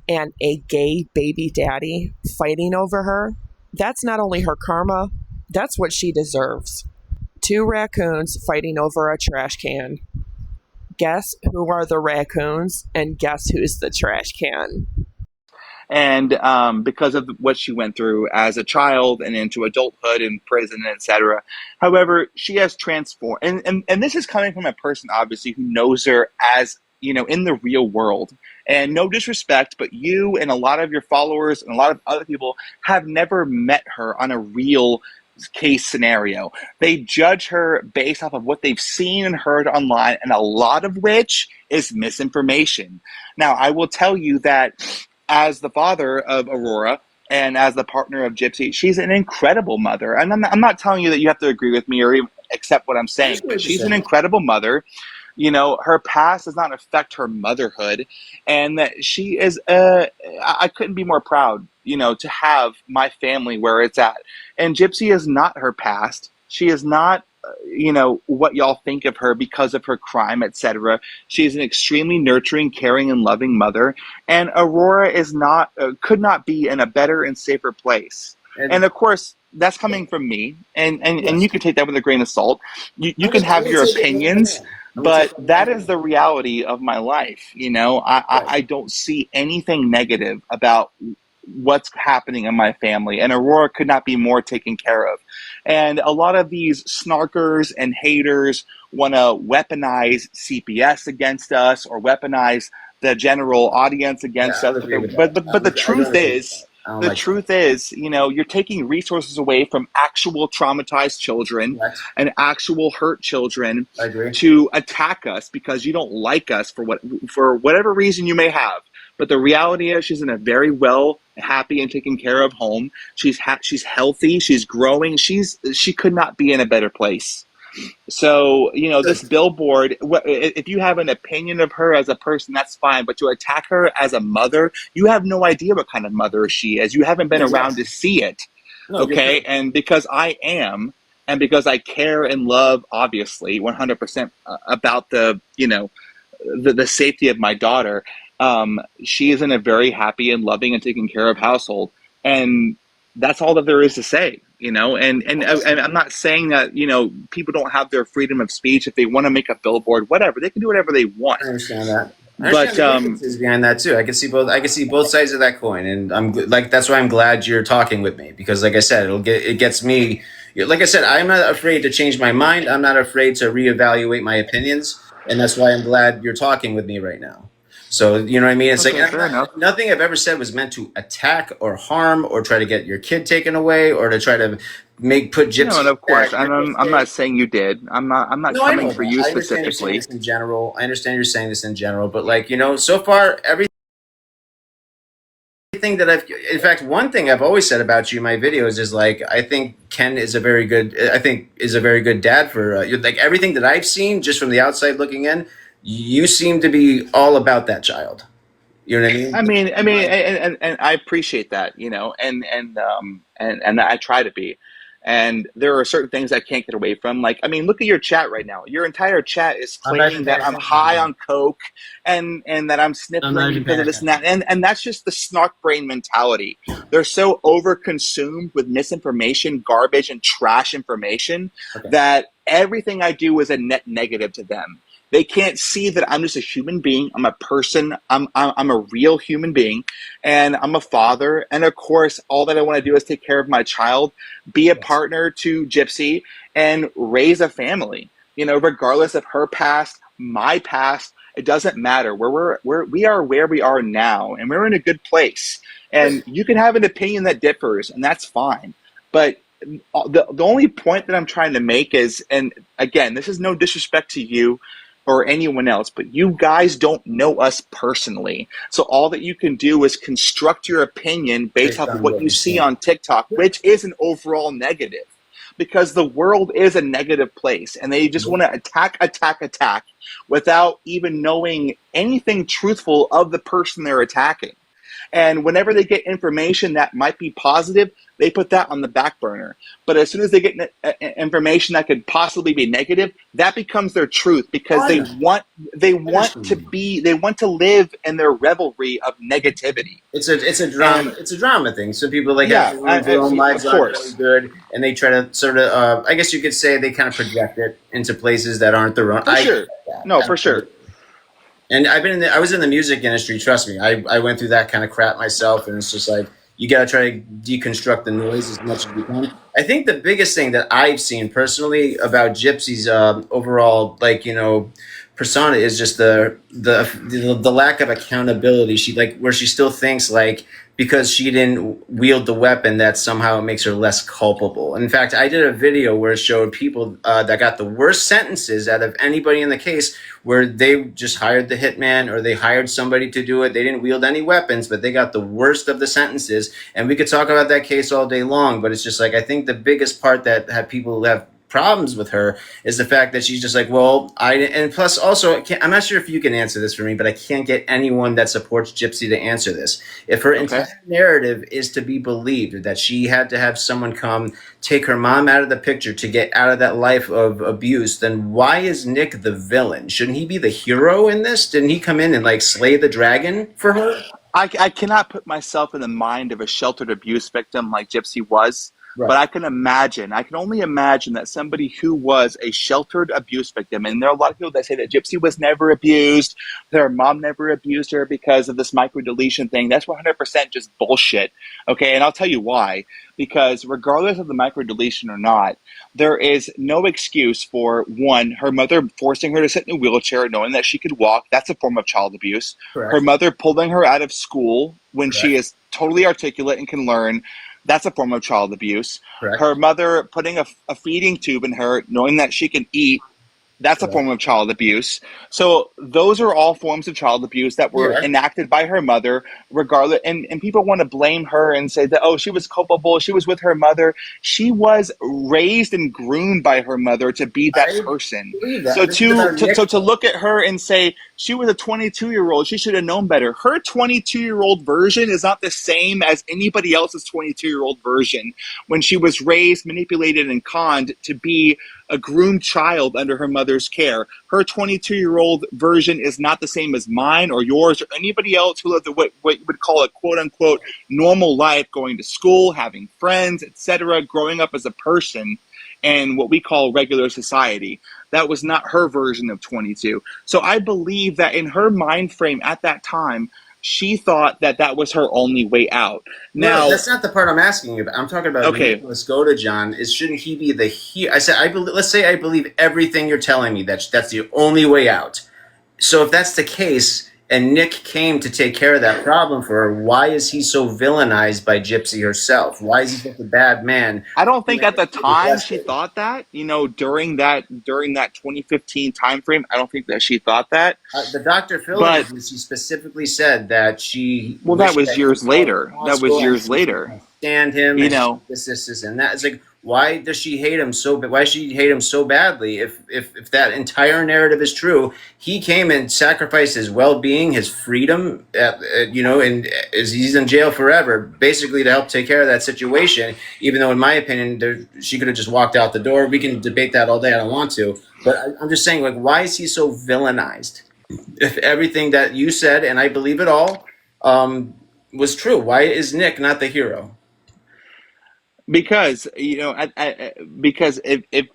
and a gay baby daddy fighting over her, that's not only her karma, that's what she deserves. 2 raccoons fighting over a trash can. Guess who are the raccoons, and guess who's the trash can? And because of what she went through as a child and into adulthood and prison, etc. However, she has transformed. And this is coming from a person, obviously, who knows her as, you know, in the real world. And no disrespect, but you and a lot of your followers and a lot of other people have never met her on a real case scenario. They judge her based off of what they've seen and heard online, and a lot of which is misinformation. Now, I will tell you that as the father of Aurora and as the partner of Gypsy, she's an incredible mother. And I'm not telling you that you have to agree with me or even accept what I'm saying, but she's an incredible mother. You know, her past does not affect her motherhood, and that she is, I couldn't be more proud, you know, to have my family where it's at. And Gypsy is not her past. She is not, you know, what y'all think of her because of her crime, etc. She is an extremely nurturing, caring, and loving mother. And Aurora is not, could not be in a better and safer place. And of course, that's coming from me, and you can take that with a grain of salt. You can have your opinions, but that is the reality of my life. You know, I don't see anything negative about what's happening in my family, and Aurora could not be more taken care of. And a lot of these snarkers and haters want to weaponize CPS against us or weaponize the general audience against us. But the truth is, you know, you're taking resources away from actual traumatized children and actual hurt children to attack us because you don't like us for whatever reason you may have. But the reality is she's in a very well, happy, and taken care of home. She's healthy. She's growing. She could not be in a better place. So, you know, this billboard, if you have an opinion of her as a person, that's fine. But to attack her as a mother, you have no idea what kind of mother she is. You haven't been around to see it. Okay? And because I am, and because I care and love, obviously, 100% about the, you know, the safety of my daughter, she is in a very happy and loving and taken care of household. And that's all that there is to say, you know, and I'm not saying that, you know, people don't have their freedom of speech. If they want to make a billboard, whatever, they can do whatever they want. I understand that. But behind that too, I can see both sides of that coin, and that's why I'm glad you're talking with me, because like I said, it gets me. Like I said, I'm not afraid to change my mind. I'm not afraid to reevaluate my opinions. and that's why I'm glad you're talking with me right now. So you know what I mean? It's Okay, like fair enough. nothing I've ever said was meant to attack or harm or try to get your kid taken away or to try to put Gypsy. No, and of course, back. I'm not saying you did. I'm not No, I coming know for that. you I understand you're saying specifically. this in general. I understand you're saying this in general, but like, you know, so far everything that in fact, one thing I've always said about you in my videos is like, I think Ken is a very good dad for like everything that I've seen just from the outside looking in. You seem to be all about that child. You know what I mean? And I appreciate that, you know, and I try to be. And there are certain things I can't get away from. Like, I mean, look at your chat right now. Your entire chat is I'm not even claiming paying that I'm attention. high on coke and that I'm I'm not sniffling even because paying of this and that. And that's just the snark brain mentality. They're so overconsumed with misinformation, garbage, and trash information Okay. that everything I do is a net negative to them. They can't see that I'm just a human being. I'm a person. I'm a real human being, and I'm a father. And of course, all that I want to do is take care of my child, be a partner to Gypsy, and raise a family. You know, regardless of her past, my past, it doesn't matter. We are where we are now, and we're in a good place. And you can have an opinion that differs, and that's fine. But the only point that I'm trying to make is, and again, this is no disrespect to you or anyone else, but you guys don't know us personally. So all that you can do is construct your opinion based off of what you see on TikTok, which is an overall negative. Because the world is a negative place and they just want to attack without even knowing anything truthful of the person they're attacking. And whenever they get information that might be positive, they put that on the back burner. But as soon as they get information that could possibly be negative, that becomes their truth because they want to live in their revelry of negativity. It's a drama. It's a drama thing. So people like Yeah, have to live their own lives of aren't course. really good, and they try to sort of. I guess you could say they kind of project it into places that aren't their own. For sure. No, for sure. And I was in the music industry. Trust me, I went through that kind of crap myself, and it's just like you got to try to deconstruct the noise as much as you can. I think the biggest thing that I've seen personally about Gypsy's overall, like, you know, persona is just the lack of accountability. She like where she still thinks like because she didn't wield the weapon that somehow it makes her less culpable. In fact, I did a video where it showed people that got the worst sentences out of anybody in the case where they just hired the hitman or they hired somebody to do it. They didn't wield any weapons, but they got the worst of the sentences. And we could talk about that case all day long, but it's just like I think the biggest part that had people have problems with her is the fact that she's just like, well, and plus also, I'm not sure if you can answer this for me, but I can't get anyone that supports Gypsy to answer this. If her entire narrative is to be believed that she had to have someone come take her mom out of the picture to get out of that life of abuse, then why is Nick the villain? Shouldn't he be the hero in this? Didn't he come in and like slay the dragon for her? I cannot put myself in the mind of a sheltered abuse victim like Gypsy was. Right. But I can only imagine that somebody who was a sheltered abuse victim, and there are a lot of people that say that Gypsy was never abused, her mom never abused her because of this microdeletion thing. That's 100% just bullshit. Okay, and I'll tell you why. Because regardless of the microdeletion or not, there is no excuse for, one, her mother forcing her to sit in a wheelchair knowing that she could walk. That's a form of child abuse. Correct. Her mother pulling her out of school when she is totally articulate and can learn. That's a form of child abuse. Correct. Her mother putting a feeding tube in her, knowing that she can eat, that's a form of child abuse. So those are all forms of child abuse that were enacted by her mother, regardless. And people want to blame her and say that, oh, she was culpable. She was with her mother. She was raised and groomed by her mother to be that person. So to look at her and say she was a 22-year-old, she should have known better. Her 22-year-old version is not the same as anybody else's 22-year-old version when she was raised, manipulated, and conned to be a groomed child under her mother's care. Her 22-year-old version is not the same as mine or yours or anybody else who lived what you would call a quote-unquote normal life, going to school, having friends, etc., growing up as a person in what we call regular society. That was not her version of 22. So I believe that in her mind frame at that time, she thought that was her only way out. No, Now, that's not the part I'm asking you about. I'm talking about okay. Nicholas John. Shouldn't he be the hero? I said, let's say I believe everything you're telling me. That's the only way out. So if that's the case, and Nick came to take care of that problem for her, why is he so villainized by Gypsy herself? Why is he such a bad man? I don't think at the time she thought that. During that 2015 time frame, I don't think that she thought that. The Dr. Phil interviews, he specifically said that she. Well, that was years later. That was years later. Stand him, this, and that. It's like, why does she hate him so? Why does she hate him so badly? If that entire narrative is true, he came and sacrificed his well-being, his freedom, and he's in jail forever, basically to help take care of that situation. Even though, in my opinion, she could have just walked out the door. We can debate that all day. I don't want to, but I'm just saying, like, why is he so villainized? If everything that you said, and I believe it all, was true, why is Nick not the hero? Because because if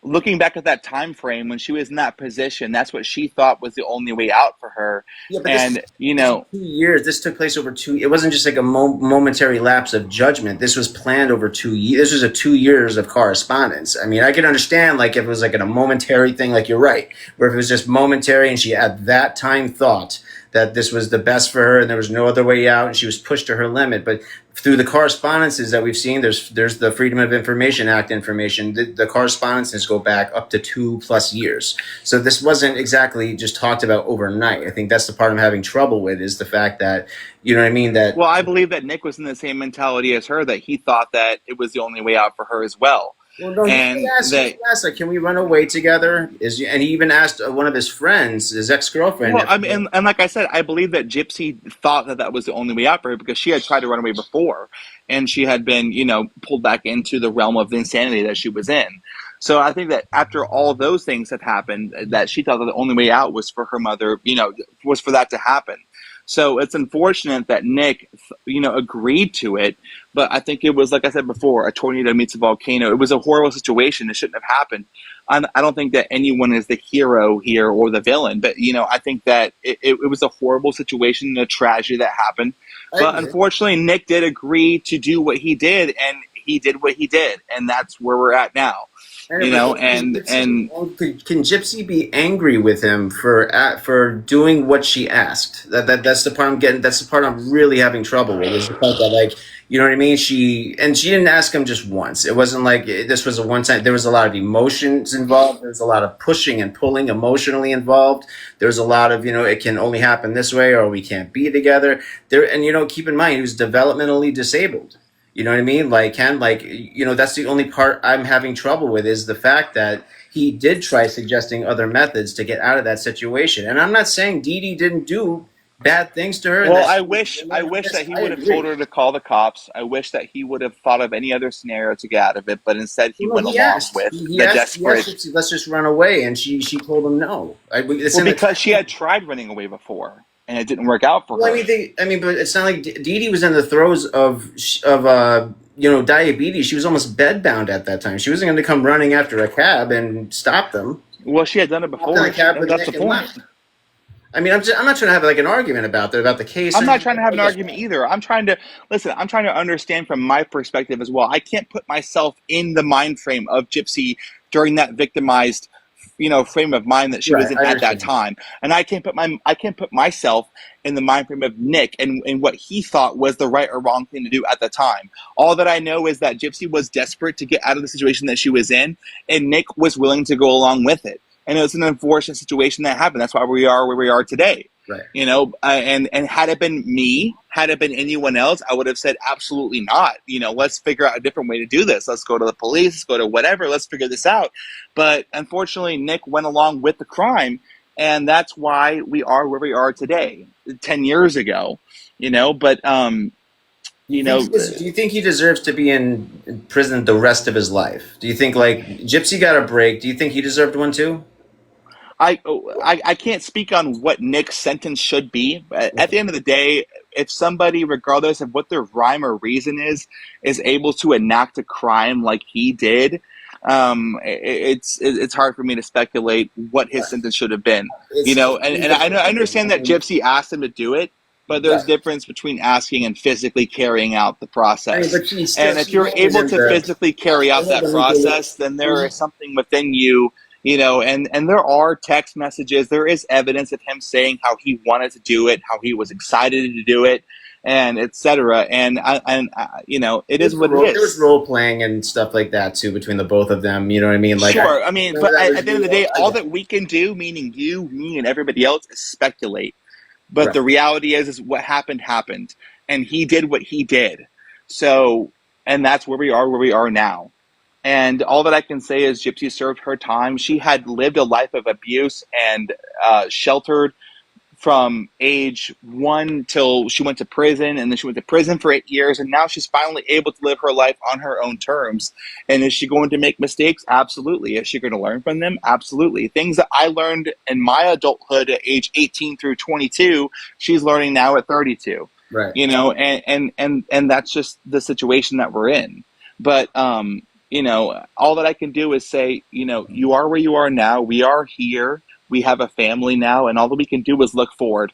looking back at that time frame when she was in that position, that's what she thought was the only way out for her. Yeah, but and 2 years. This took place over 2. It wasn't just like a momentary lapse of judgment. This was planned over 2 years. This was 2 years of correspondence. I mean, I could understand like if it was like a momentary thing, like you're right, where if it was just momentary and she at that time thought that this was the best for her and there was no other way out and she was pushed to her limit. But through the correspondences that we've seen, there's the Freedom of Information Act information. The correspondences go back up to 2+ years. So this wasn't exactly just talked about overnight. I think that's the part I'm having trouble with, is the fact that, you know what I mean? Well, I believe that Nick was in the same mentality as her, that he thought that it was the only way out for her as well. Well, no, he asked, like, can we run away together? And he even asked one of his friends, his ex-girlfriend. Well, I mean, and like I said, I believe that Gypsy thought that was the only way out for her because she had tried to run away before, and she had been, pulled back into the realm of insanity that she was in. So I think that after all those things have happened, that she thought that the only way out was for her mother, was for that to happen. So it's unfortunate that Nick, agreed to it. But I think it was, like I said before, a tornado meets a volcano. It was a horrible situation. It shouldn't have happened. I don't think that anyone is the hero here or the villain. But, I think that it was a horrible situation, a tragedy that happened. But unfortunately, Nick did agree to do what he did, and he did what he did. And that's where we're at now. Can Gypsy be angry with him for doing what she asked? That's the part I'm getting. That's the part I'm really having trouble with. Is the part that, like, you know what I mean? She didn't ask him just once. It wasn't like this was a one time. There was a lot of emotions involved. There was a lot of pushing and pulling emotionally involved. There's a lot of, it can only happen this way, or we can't be together. Keep in mind, he was developmentally disabled. You know what I mean? That's the only part I'm having trouble with, is the fact that he did try suggesting other methods to get out of that situation. And I'm not saying Dee Dee didn't do bad things to her. Well, I wish that he would have told her to call the cops. I wish that he would have thought of any other scenario to get out of it, but instead he went along with the desperate. Let's just run away, and she told him no. Because she had tried running away before, and it didn't work out for her. But it's not like Dee Dee was in the throes of diabetes. She was almost bedbound at that time. She wasn't going to come running after a cab and stop them. Well, she had done it before. That's the point. I'm not trying to have like an argument about the case. I'm not trying to have an argument either. I'm trying to understand from my perspective as well. I can't put myself in the mind frame of Gypsy during that victimized, frame of mind that she was in at that time. And I can't put myself in the mind frame of Nick and what he thought was the right or wrong thing to do at the time. All that I know is that Gypsy was desperate to get out of the situation that she was in, and Nick was willing to go along with it. And it was an unfortunate situation that happened. That's why we are where we are today. Right. And had it been me, had it been anyone else, I would have said absolutely not. Let's figure out a different way to do this. Let's go to the police, let's go to whatever, let's figure this out. But unfortunately, Nick went along with the crime, and that's why we are where we are today, 10 years ago. Do you think he deserves to be in prison the rest of his life? Do you think, like, Gypsy got a break? Do you think he deserved one too? I can't speak on what Nick's sentence should be. At the end of the day, if somebody, regardless of what their rhyme or reason is able to enact a crime like he did, it's hard for me to speculate what his sentence should have been. And I understand that Gypsy asked him to do it. but there's a difference between asking and physically carrying out the process. But And if you're able to physically carry out that process, then there is something within you, and there are text messages. There is evidence of him saying how he wanted to do it, how he was excited to do it, and etc. And it is what it is. There was role playing and stuff like that too between the both of them. You know what I mean? Like, sure. But at the end of the day, all that we can do, meaning you, me, and everybody else, is speculate. But the reality is what happened, and he did what he did. So, and that's where we are now. And all that I can say is Gypsy served her time. She had lived a life of abuse and sheltered from age 1 till she went to prison, and then she went to prison for 8 years, and now she's finally able to live her life on her own terms. And is she going to make mistakes? Absolutely. Is she going to learn from them? Absolutely. Things that I learned in my adulthood at age 18 through 22, she's learning now at 32. Right. And that's just the situation that we're in. But all that I can do is say, you are where you are now. We are here. We have a family now, and all that we can do is look forward,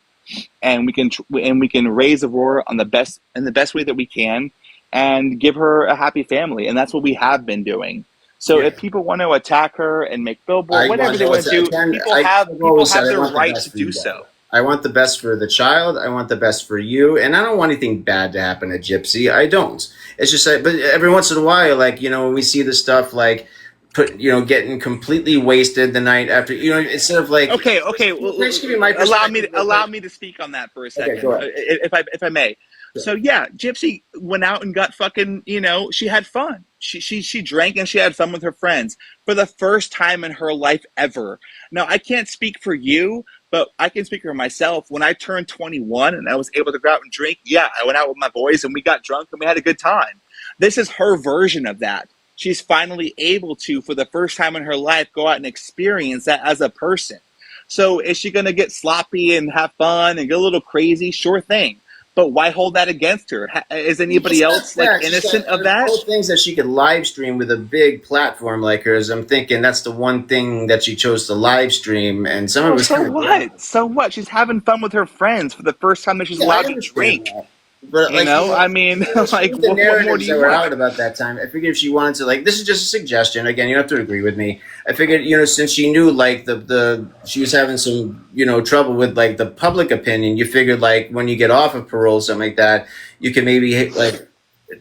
and we can raise Aurora in the best way that we can, and give her a happy family, and that's what we have been doing. So if people want to attack her and make billboards, whatever they want to do, people have the right to do so. I want the best for the child. I want the best for you, and I don't want anything bad to happen to Gypsy. I don't. It's just like, but every once in a while, like when we see the stuff like. Getting completely wasted the night after, instead of like. Okay. Well, allow me to speak on that for a second, if I may. Sure. So yeah, Gypsy went out and got fucking. She had fun. She drank and she had fun with her friends for the first time in her life ever. Now I can't speak for you, but I can speak for myself. When I turned 21 and I was able to go out and drink, yeah, I went out with my boys and we got drunk and we had a good time. This is her version of that. She's finally able to, for the first time in her life, go out and experience that as a person. So is she going to get sloppy and have fun and get a little crazy? Sure thing. But why hold that against her? Is anybody else innocent of that? All things that she could live stream with a big platform like hers. I'm thinking that's the one thing that she chose to live stream. And some of it. So what? She's having fun with her friends for the first time that she's allowed to drink. But like, the narratives that were out about that time, I figured if she wanted to, this is just a suggestion. Again, you don't have to agree with me. I figured, since she knew she was having some, trouble with the public opinion, you figured when you get off of parole, something like that, you can maybe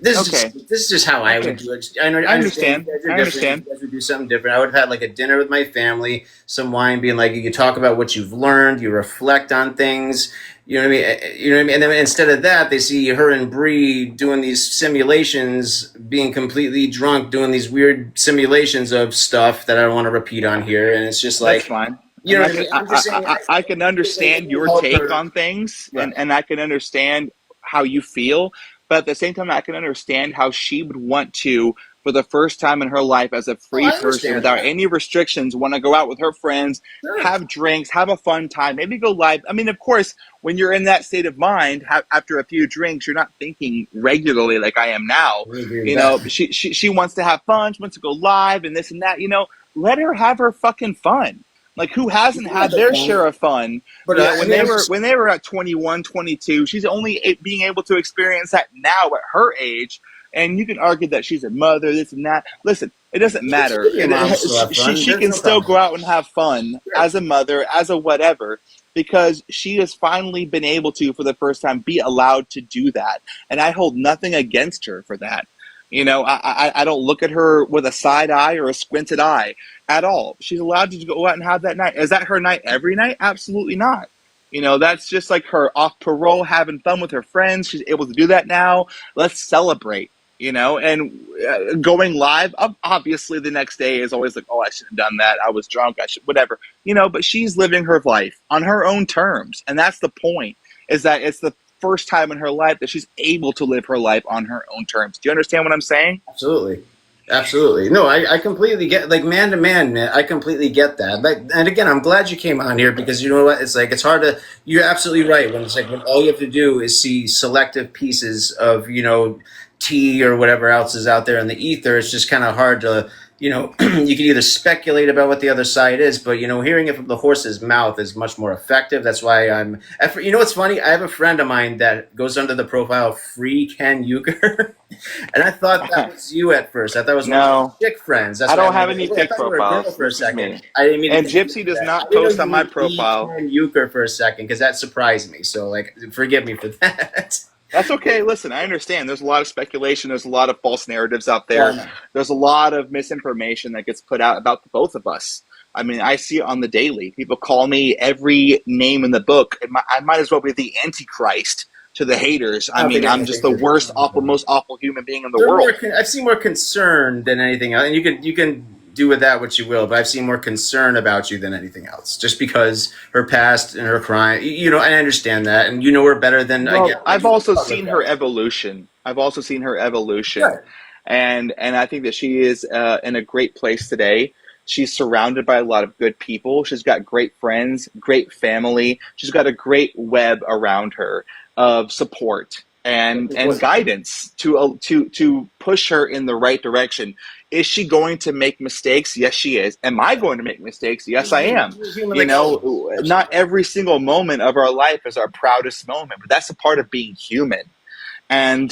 this is just how I would do it. I understand. You guys would do something different. I would have had a dinner with my family, some wine, being you talk about what you've learned, you reflect on things. You know what I mean? And then instead of that, they see her and Bree doing these simulations, being completely drunk, doing these weird simulations of stuff that I don't want to repeat on here. And it's just that's fine. I can understand your take on things, right. and I can understand how you feel. But at the same time, I can understand how she would want to, for the first time in her life as a free person, without any restrictions, want to go out with her friends, have drinks, have a fun time, maybe go live. I mean, of course, when you're in that state of mind, after a few drinks, you're not thinking regularly like I am now. She wants to have fun, she wants to go live and this and that. Let her have her fucking fun. Who hasn't had their share of fun? But when they were at 21, 22, she's only being able to experience that now at her age. And you can argue that she's a mother, this and that. Listen, it doesn't matter. She can still go out and have fun as a mother, as a whatever, because she has finally been able to, for the first time, be allowed to do that. And I hold nothing against her for that. I don't look at her with a side eye or a squinted eye at all. She's allowed to go out and have that night. Is that her night every night? Absolutely not. That's just her off parole, having fun with her friends. She's able to do that now. Let's celebrate. And going live, obviously the next day is always oh, I shouldn't have done that. I was drunk. I should, whatever, but she's living her life on her own terms. And that's the point, is that it's the first time in her life that she's able to live her life on her own terms. Do you understand what I'm saying? Absolutely. No, I completely get, man to man, I completely get that. And again, I'm glad you came on here, because you know what? It's hard to, you're absolutely right. When it's when all you have to do is see selective pieces of, tea or whatever else is out there in the ether, it's just kind of hard to you know, you can either speculate about what the other side is, but, you know, hearing it from the horse's mouth is much more effective. That's why you know what's funny? I have a friend of mine that goes under the profile Free Ken Euchre. And I thought that was you at first. I thought it was one of your chick friends. That's I why don't I'm have like, any "Oh, I chick thought you were a girl profiles. for a This is second." me. I didn't mean And to Gypsy does that. not I didn't post know on you my were profile. Free Ken Euchre for a second because that surprised me. So, like, forgive me for that. That's okay. Listen, I understand. There's a lot of speculation. There's a lot of false narratives out there. There's a lot of misinformation that gets put out about the both of us. I mean, I see it on the daily. People call me every name in the book. I might as well be the Antichrist to the haters. I mean, I'm just the worst, awful, most awful human being in the world. I've seen more concern than anything else, and you can do with that what you will. But I've seen more concern about you than anything else, just because her past and her crime. You know, I understand that, and you know her better than I get. I've also seen her evolution. Right. And I think that she is in a great place today. She's surrounded by a lot of good people. She's got great friends, great family. She's got a great web around her of support and guidance to push her in the right direction. Is she going to make mistakes? Yes, she is. Am I going to make mistakes? Yes, I am. You know, not every single moment of our life is our proudest moment, but that's a part of being human. And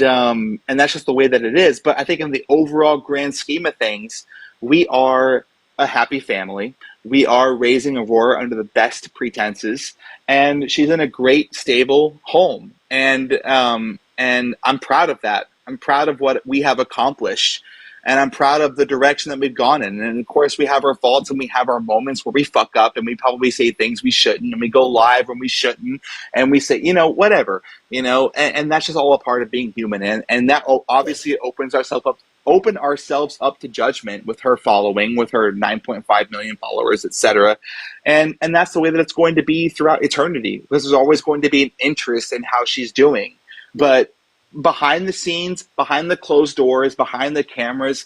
that's just the way that it is. But I think in the overall grand scheme of things, we are a happy family. We are raising Aurora under the best pretenses, and she's in a great, stable home. And I'm proud of that. I'm proud of what we have accomplished. And I'm proud of the direction that we've gone in. And of course, we have our faults and we have our moments where we fuck up and we probably say things we shouldn't, and we go live when we shouldn't, and we say, you know, whatever, you know, and that's just all a part of being human. And that obviously open ourselves up to judgment with her following, with her 9.5 million followers, etc. And that's the way that it's going to be throughout eternity, because there's always going to be an interest in how she's doing. But behind the scenes, behind the closed doors, behind the cameras,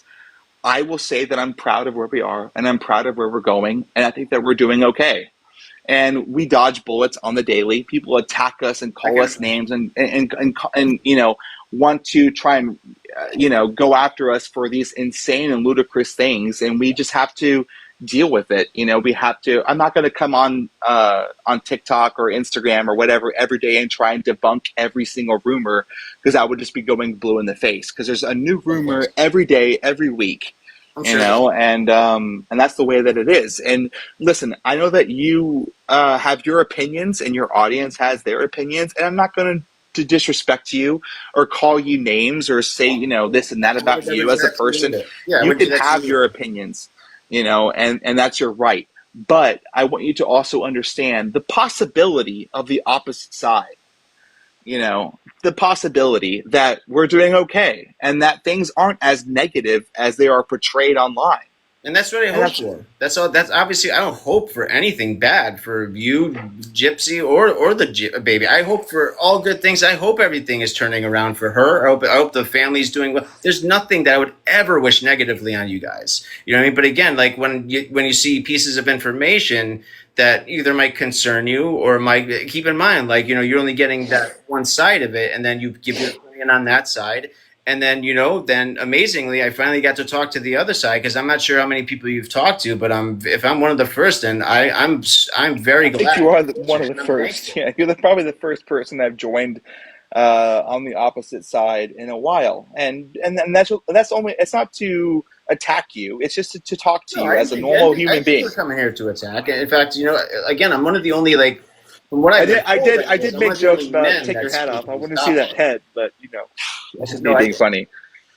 I will say that I'm proud of where we are and I'm proud of where we're going. And I think that we're doing okay. And we dodge bullets on the daily. People attack us and call us names and you know, want to try and, you know, go after us for these insane and ludicrous things. And we just have to deal with it. You know, we have to. I'm not going to come on TikTok or Instagram or whatever every day and try and debunk every single rumor, because I would just be going blue in the face, because there's a new rumor every day, every week. You know, and that's the way that it is. And listen, I know that you have your opinions and your audience has their opinions, and I'm not going to disrespect you or call you names or say, you know, this and that about you as a person. You can have your opinions, you know, and that's your right. But I want you to also understand the possibility of the opposite side. You know, the possibility that we're doing okay and that things aren't as negative as they are portrayed online. And that's what I hope for. That's all. That's obviously, I don't hope for anything bad for you, Gypsy, or the baby. I hope for all good things. I hope everything is turning around for her. I hope the family's doing well. There's nothing that I would ever wish negatively on you guys. You know what I mean? But again, like when you see pieces of information that either might concern you or might, keep in mind, like, you know, you're only getting that one side of it, and then you give your opinion on that side. And then, you know, then amazingly, I finally got to talk to the other side, because I'm not sure how many people you've talked to, but if I'm one of the first, then I'm very glad. I think you are one of the first. Yeah, you're probably the first person I've joined on the opposite side in a while, and that's only, it's not to attack you, it's just to talk to you as a normal human being. We're coming here to attack. In fact, you know, again, I'm one of the only, like, from what I did make jokes about take your hat off. I want to see that head, but you know, that's just me being funny.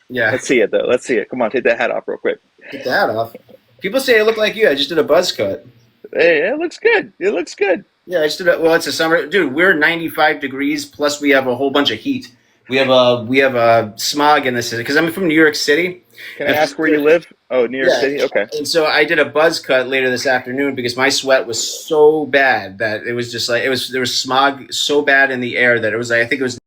Yeah, let's see it though. Let's see it. Come on, take that hat off real quick. Take the hat off. People say I look like you. I just did a buzz cut. Hey, it looks good. It looks good. Yeah, I just did well, it's a summer, dude. We're 95 degrees plus we have a whole bunch of heat. We have a smog in the city, because I'm from New York City. Can I ask where you live? Oh, New York City. Okay. And so I did a buzz cut later this afternoon because my sweat was so bad that it was just like there was smog so bad in the air that it was like, I think it was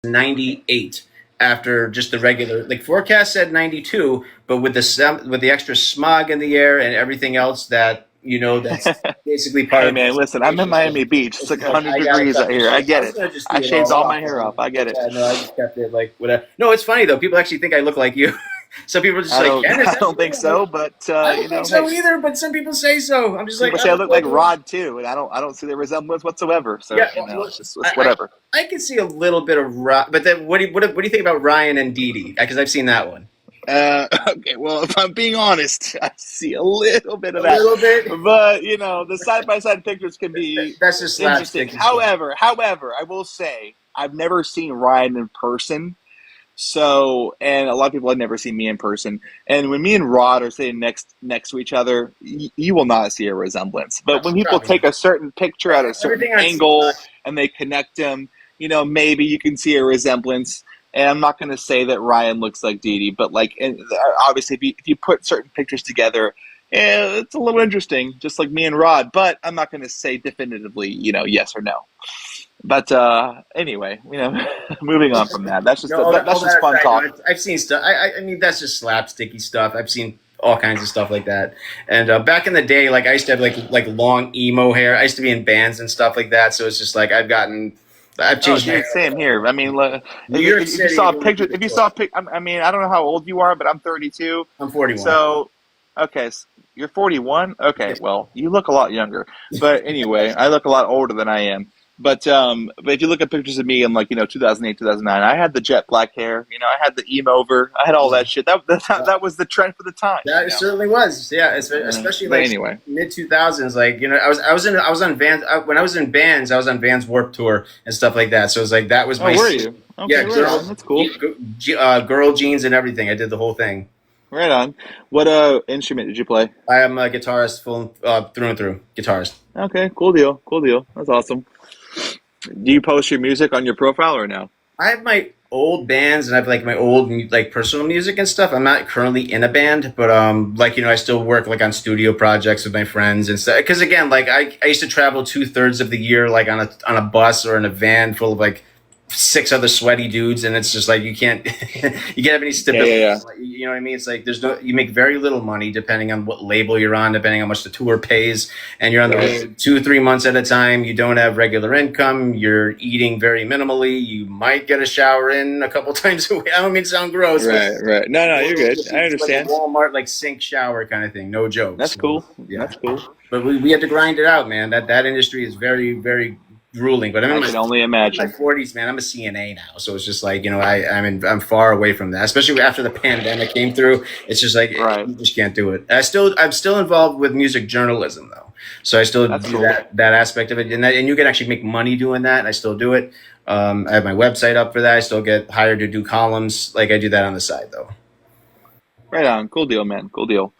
98 after just the regular, like, forecast said 92, but with the extra smog in the air and everything else that, you know, that's basically part of. Hey man, listen, I'm in Miami Beach. It's like 100 degrees out here. I get it. I shaved all my hair off. I get it. Yeah, no, I just kept it like whatever. No, it's funny though. People actually think I look like you. Some people are just I like, don't, Ken, is I that don't think real? so, but I you don't know, think so hey, either, but some people say so. I'm just like, people say I look like Rod too, and I don't see the resemblance whatsoever. So Yeah, you know, well, it's whatever. I can see a little bit of Ryan, but then what do you think about Ryan and Dee Dee? Because I've seen that one Okay, well, if I'm being honest, I see a little bit of a that, little bit. but you know, the side by side pictures can be That's just interesting. slapstick. However, I will say I've never seen Ryan in person. So, and a lot of people have never seen me in person. And when me and Rod are sitting next to each other, you will not see a resemblance. But when people Probably take a certain picture at a certain everything on angle and they connect them, you know, maybe you can see a resemblance. And I'm not going to say that Ryan looks like Dee Dee, but like, and obviously, if you put certain pictures together, it's a little interesting, just like me and Rod. But I'm not going to say definitively, you know, yes or no. But anyway, you know, moving on from that. That's just No, that's just fun aside, talk. I've seen stuff. I mean, that's just slapsticky stuff. I've seen all kinds of stuff like that. And back in the day, like I used to have like long emo hair. I used to be in bands and stuff like that. So it's just like I've Oh, changed my dude, hair. same here. I mean, New York if you City. saw pictures, if you saw I mean, I don't know how old you are, but I'm 32. I'm 41. So, okay, you're 41. Okay, well, you look a lot younger. But anyway, I look a lot older than I am. But if you look at pictures of me in like 2008, 2009, I had the jet black hair. You know, I had the emo over. I had all that shit. That was the trend for the time. That it certainly was, yeah. Especially But like anyway, mid 2000s, like I was on Vans when I was in bands. I was on Vans Warped Tour and stuff like that. So it was like that was my were you? Okay, right on. That's cool. Girl jeans and everything. I did the whole thing. Right on. What instrument did you play? I am a guitarist, full through and through guitarist. Okay, cool deal. Cool deal. That's awesome. Do you post your music on your profile or no? I have my old bands and I have like my old like personal music and stuff. I'm not currently in a band, but I still work like on studio projects with my friends and stuff. Because again, like I used to travel 2/3 of the year like on a bus or in a van full of like 6 other sweaty dudes, and it's just like you can't have any stability. Yeah. You know what I mean? It's like you make very little money depending on what label you're on, depending on how much the tour pays, and you're on the road 2-3 months at a time. You don't have regular income. You're eating very minimally. You might get a shower in a couple times a week. I don't mean to sound gross. Right. No, you're good. I understand. Like a Walmart like sink shower kind of thing. No jokes. That's cool. Yeah. That's cool. But we had to grind it out, man. That industry is very, very grueling. But I can only imagine. In my 40s, man. I'm a CNA now, so it's just like I'm far away from that. Especially after the pandemic came through, it's just like you just can't do it. I'm still involved with music journalism though, so I still do that aspect of it, and you can actually make money doing that. And I still do it. I have my website up for that. I still get hired to do columns. Like I do that on the side though. Right on. Cool deal, man. Cool deal.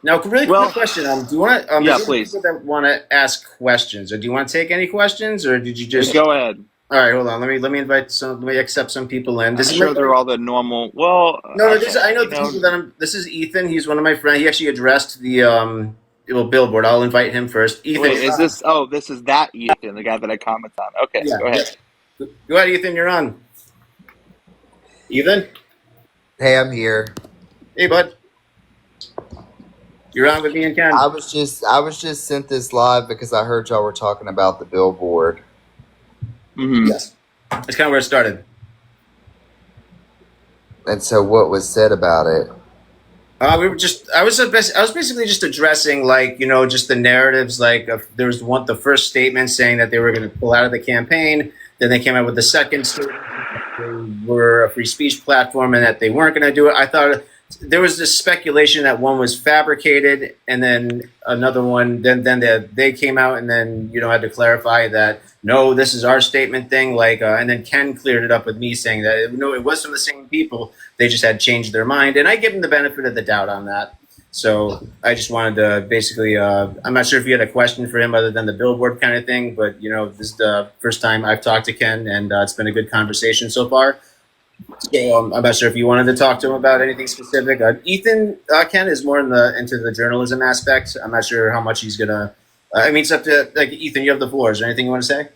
Now, really quick question. Do you want to? Yeah, please. People that want to ask questions, or do you want to take any questions, or did you just go ahead? All right, hold on. Let me invite some. Let me accept some people in. This is they're all the normal. Well, no. I know the people that this is Ethan. He's one of my friends. He actually addressed the billboard. I'll invite him first. Ethan, wait, is this? Oh, this is that Ethan, the guy that I comment on. Okay, yeah, go ahead. Yeah. Go ahead, Ethan. You're on. Ethan. Hey, I'm here. Hey, bud. You're on with me and Ken. I was just sent this live because I heard y'all were talking about the billboard. Mm-hmm. Yes, that's kind of where it started. And so, what was said about it? I was basically just addressing just the narratives. Like there was the first statement saying that they were going to pull out of the campaign. Then they came out with the second statement that they were a free speech platform and that they weren't going to do it. I thought there was this speculation that one was fabricated, and then another one. Then they came out and then had to clarify that no, this is our statement thing. And then Ken cleared it up with me saying that no, it was from the same people. They just had changed their mind, and I give them the benefit of the doubt on that. So I just wanted to basically. I'm not sure if you had a question for him other than the billboard kind of thing, but this is the first time I've talked to Ken, and it's been a good conversation so far. So I'm not sure if you wanted to talk to him about anything specific. Ethan, Ken is more into the journalism aspect. I'm not sure how much he's gonna. It's up to Ethan. You have the floor. Is there anything you want to say?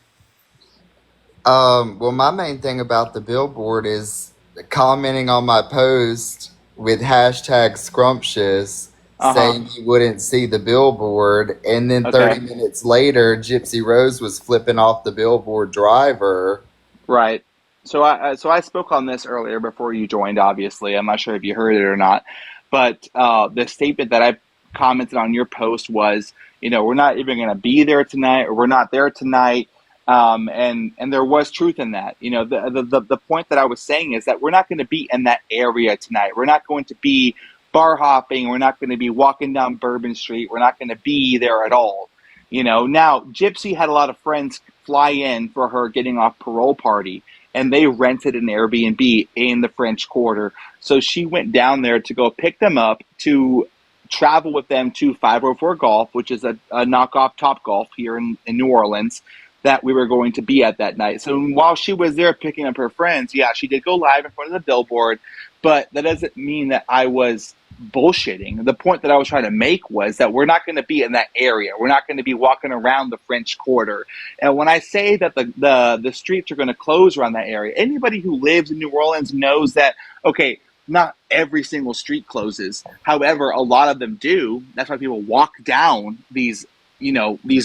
Well, my main thing about the billboard is commenting on my post with hashtag scrumptious, saying you wouldn't see the billboard, and then 30 minutes later, Gypsy Rose was flipping off the billboard driver. Right. So I spoke on this earlier before you joined. Obviously, I'm not sure if you heard it or not, but the statement that I commented on your post was, we're not even going to be there tonight, or we're not there tonight. And there was truth in that. The point that I was saying is that we're not going to be in that area tonight. We're not going to be bar hopping. We're not going to be walking down Bourbon Street. We're not going to be there at all. Now Gypsy had a lot of friends fly in for her getting off parole party, and they rented an Airbnb in the French Quarter. So she went down there to go pick them up, to travel with them to 504 Golf, which is a knockoff Top Golf here in New Orleans, that we were going to be at that night. So while she was there picking up her friends, yeah, she did go live in front of the billboard, but that doesn't mean that I was bullshitting. The point that I was trying to make was that we're not going to be in that area. We're not going to be walking around the French Quarter. And when I say that the streets are going to close around that area, anybody who lives in New Orleans knows that, okay, not every single street closes. However, a lot of them do. That's why people walk down these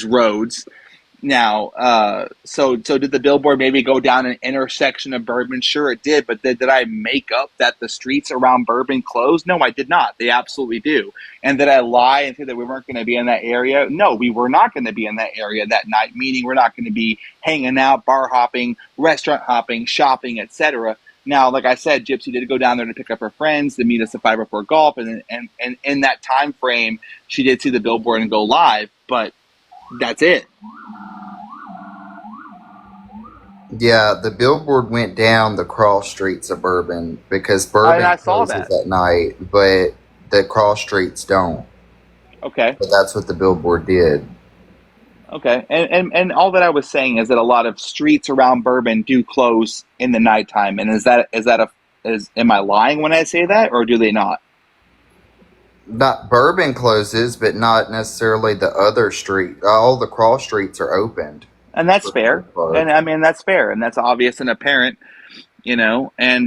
roads. Now, so did the billboard maybe go down an intersection of Bourbon? Sure, it did. But did I make up that the streets around Bourbon closed? No, I did not. They absolutely do. And did I lie and say that we weren't going to be in that area? No, we were not going to be in that area that night, meaning we're not going to be hanging out, bar hopping, restaurant hopping, shopping, etc. Now, like I said, Gypsy did go down there to pick up her friends to meet us at 504 Golf. And in that time frame, she did see the billboard and go live. But that's it. Yeah, the billboard went down the cross streets of Bourbon because Bourbon closes at night, but the cross streets don't. Okay. But that's what the billboard did. Okay. And all that I was saying is that a lot of streets around Bourbon do close in the nighttime. And am I lying when I say that, or do they not? Not Bourbon closes, but not necessarily the other street. All the cross streets are opened. And that's fair. And I mean, that's fair. And that's obvious and apparent, and,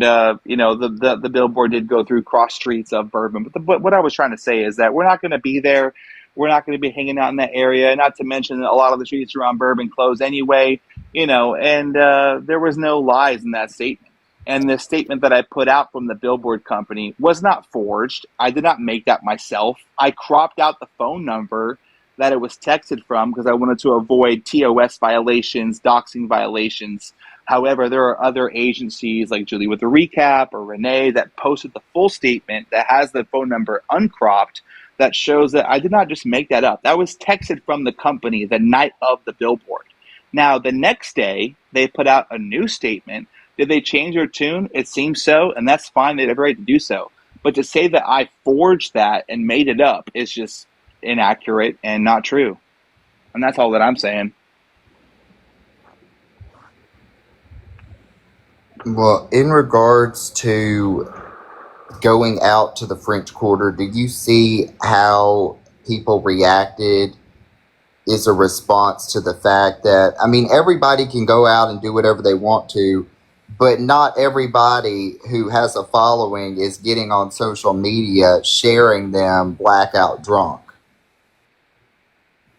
the billboard did go through cross streets of Bourbon. But what I was trying to say is that we're not going to be there. We're not going to be hanging out in that area. Not to mention that a lot of the streets around Bourbon close anyway, and there was no lies in that statement. And the statement that I put out from the billboard company was not forged. I did not make that myself. I cropped out the phone number that it was texted from because I wanted to avoid TOS violations, doxing violations. However, there are other agencies like Julie with the Recap or Renee that posted the full statement that has the phone number uncropped that shows that I did not just make that up. That was texted from the company the night of the billboard. Now, the next day, they put out a new statement. Did they change their tune? It seems so, and that's fine. They have every right to do so. But to say that I forged that and made it up is just inaccurate and not true. And that's all that I'm saying. Well, in regards to going out to the French Quarter, did you see how people reacted as a response to the fact that, I mean, everybody can go out and do whatever they want to, but not everybody who has a following is getting on social media sharing them blackout drunk.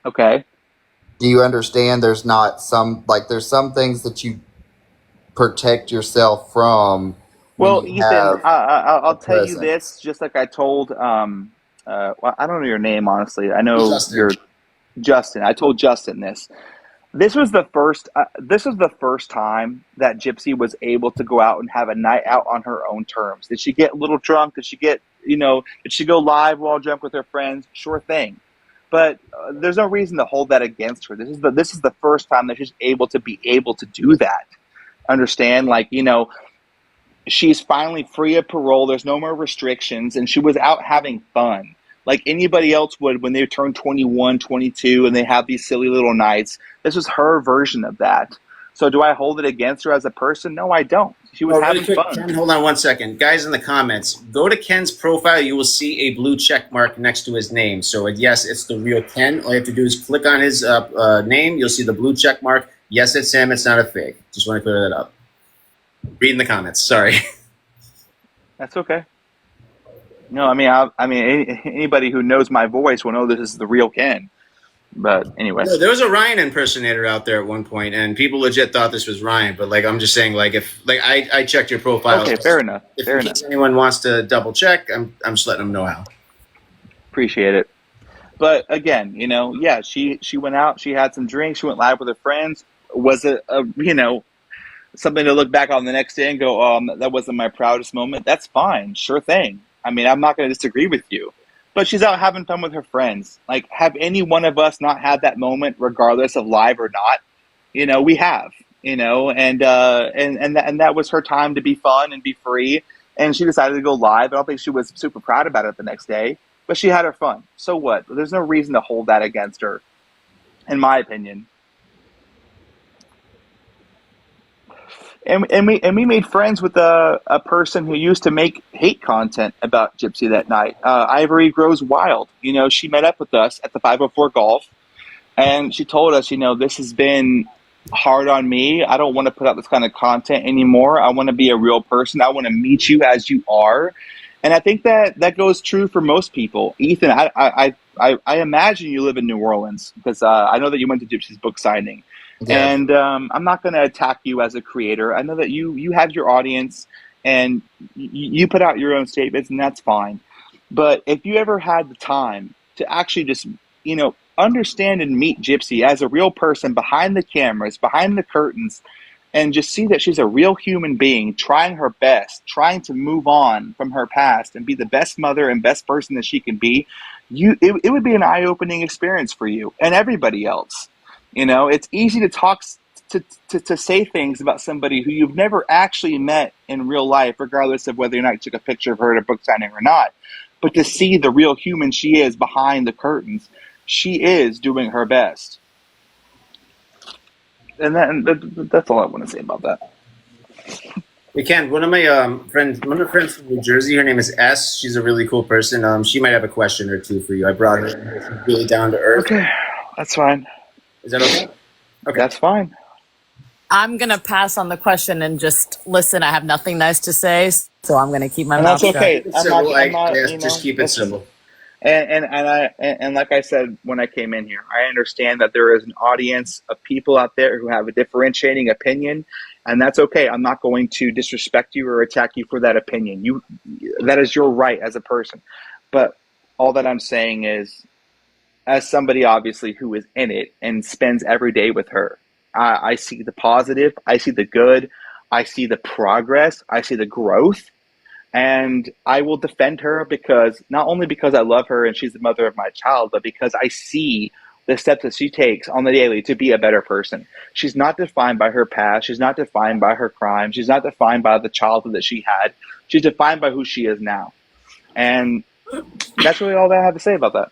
Okay. Do you understand there's some things that you protect yourself from? Well, Ethan, I'll tell you this, just like I told, well, I don't know your name, honestly. I know you're Justyn. I told Justyn this. This was the first time that Gypsy was able to go out and have a night out on her own terms. Did she get a little drunk? Did she did she go live while drunk with her friends? Sure thing. But there's no reason to hold that against her. This is the first time that she's able to do that. Understand? She's finally free of parole. There's no more restrictions, and she was out having fun like anybody else would when they turn 21, 22, and they have these silly little nights. This was her version of that. So do I hold it against her as a person? No, I don't. She was having fun. Ken, hold on one second. Guys in the comments, go to Ken's profile. You will see a blue check mark next to his name. So, yes, it's the real Ken. All you have to do is click on his name. You'll see the blue check mark. Yes, it's him. It's not a fake. Just want to clear that up. Read in the comments. Sorry. That's okay. No, I mean, anybody who knows my voice will know this is the real Ken. But anyway. No, there was a Ryan impersonator out there at one point, and people legit thought this was Ryan. But like, I'm just saying, like, if like I checked your profile. Okay, fair enough. If in case anyone wants to double check, I'm just letting them know how. Appreciate it. But again, you know, yeah, she went out, she had some drinks, she went live with her friends. Was it you know, something to look back on the next day and go, that wasn't my proudest moment? That's fine, sure thing. I mean, I'm not going to disagree with you. But she's out having fun with her friends. Like, have any one of us not had that moment, regardless of live or not? You know, we have. You know, and that was her time to be fun and be free. And she decided to go live. I don't think she was super proud about it the next day, but she had her fun. So what? There's no reason to hold that against her, in my opinion. And we made friends with a person who used to make hate content about Gypsy that night. Ivory Grows Wild. You know, she met up with us at the 504 Golf, and she told us, you know, this has been hard on me. I don't want to put out this kind of content anymore. I want to be a real person. I want to meet you as you are. And I think that goes true for most people. Ethan, I imagine you live in New Orleans, because I know that you went to Gypsy's book signing. Yeah. And I'm not going to attack you as a creator. I know that you have your audience, and you put out your own statements, and that's fine. But if you ever had the time to actually just, you know, understand and meet Gypsy as a real person behind the cameras, behind the curtains, and just see that she's a real human being trying her best, trying to move on from her past and be the best mother and best person that she can be, it would be an eye-opening experience for you and everybody else. You know, it's easy to talk, to say things about somebody who you've never actually met in real life, regardless of whether or not you took a picture of her at a book signing or not. But to see the real human she is behind the curtains, she is doing her best. And that's all I want to say about that. We can. One of my friends from New Jersey, her name is S. She's a really cool person. She might have a question or two for you. I brought her in. She's really down to earth. Okay, that's fine. Is that okay? Okay, that's fine. I'm going to pass on the question and just listen. I have nothing nice to say, so I'm going to keep my mouth shut. That's okay. I'm not, just keep it simple. And like I said when I came in here, I understand that there is an audience of people out there who have a differentiating opinion, and that's okay. I'm not going to disrespect you or attack you for that opinion. That is your right as a person. But all that I'm saying is, as somebody obviously who is in it and spends every day with her, I see the positive, I see the good, I see the progress, I see the growth. And I will defend her, because not only because I love her and she's the mother of my child, but because I see the steps that she takes on the daily to be a better person. She's not defined by her past. She's not defined by her crime. She's not defined by the childhood that she had. She's defined by who she is now. And that's really all that I have to say about that.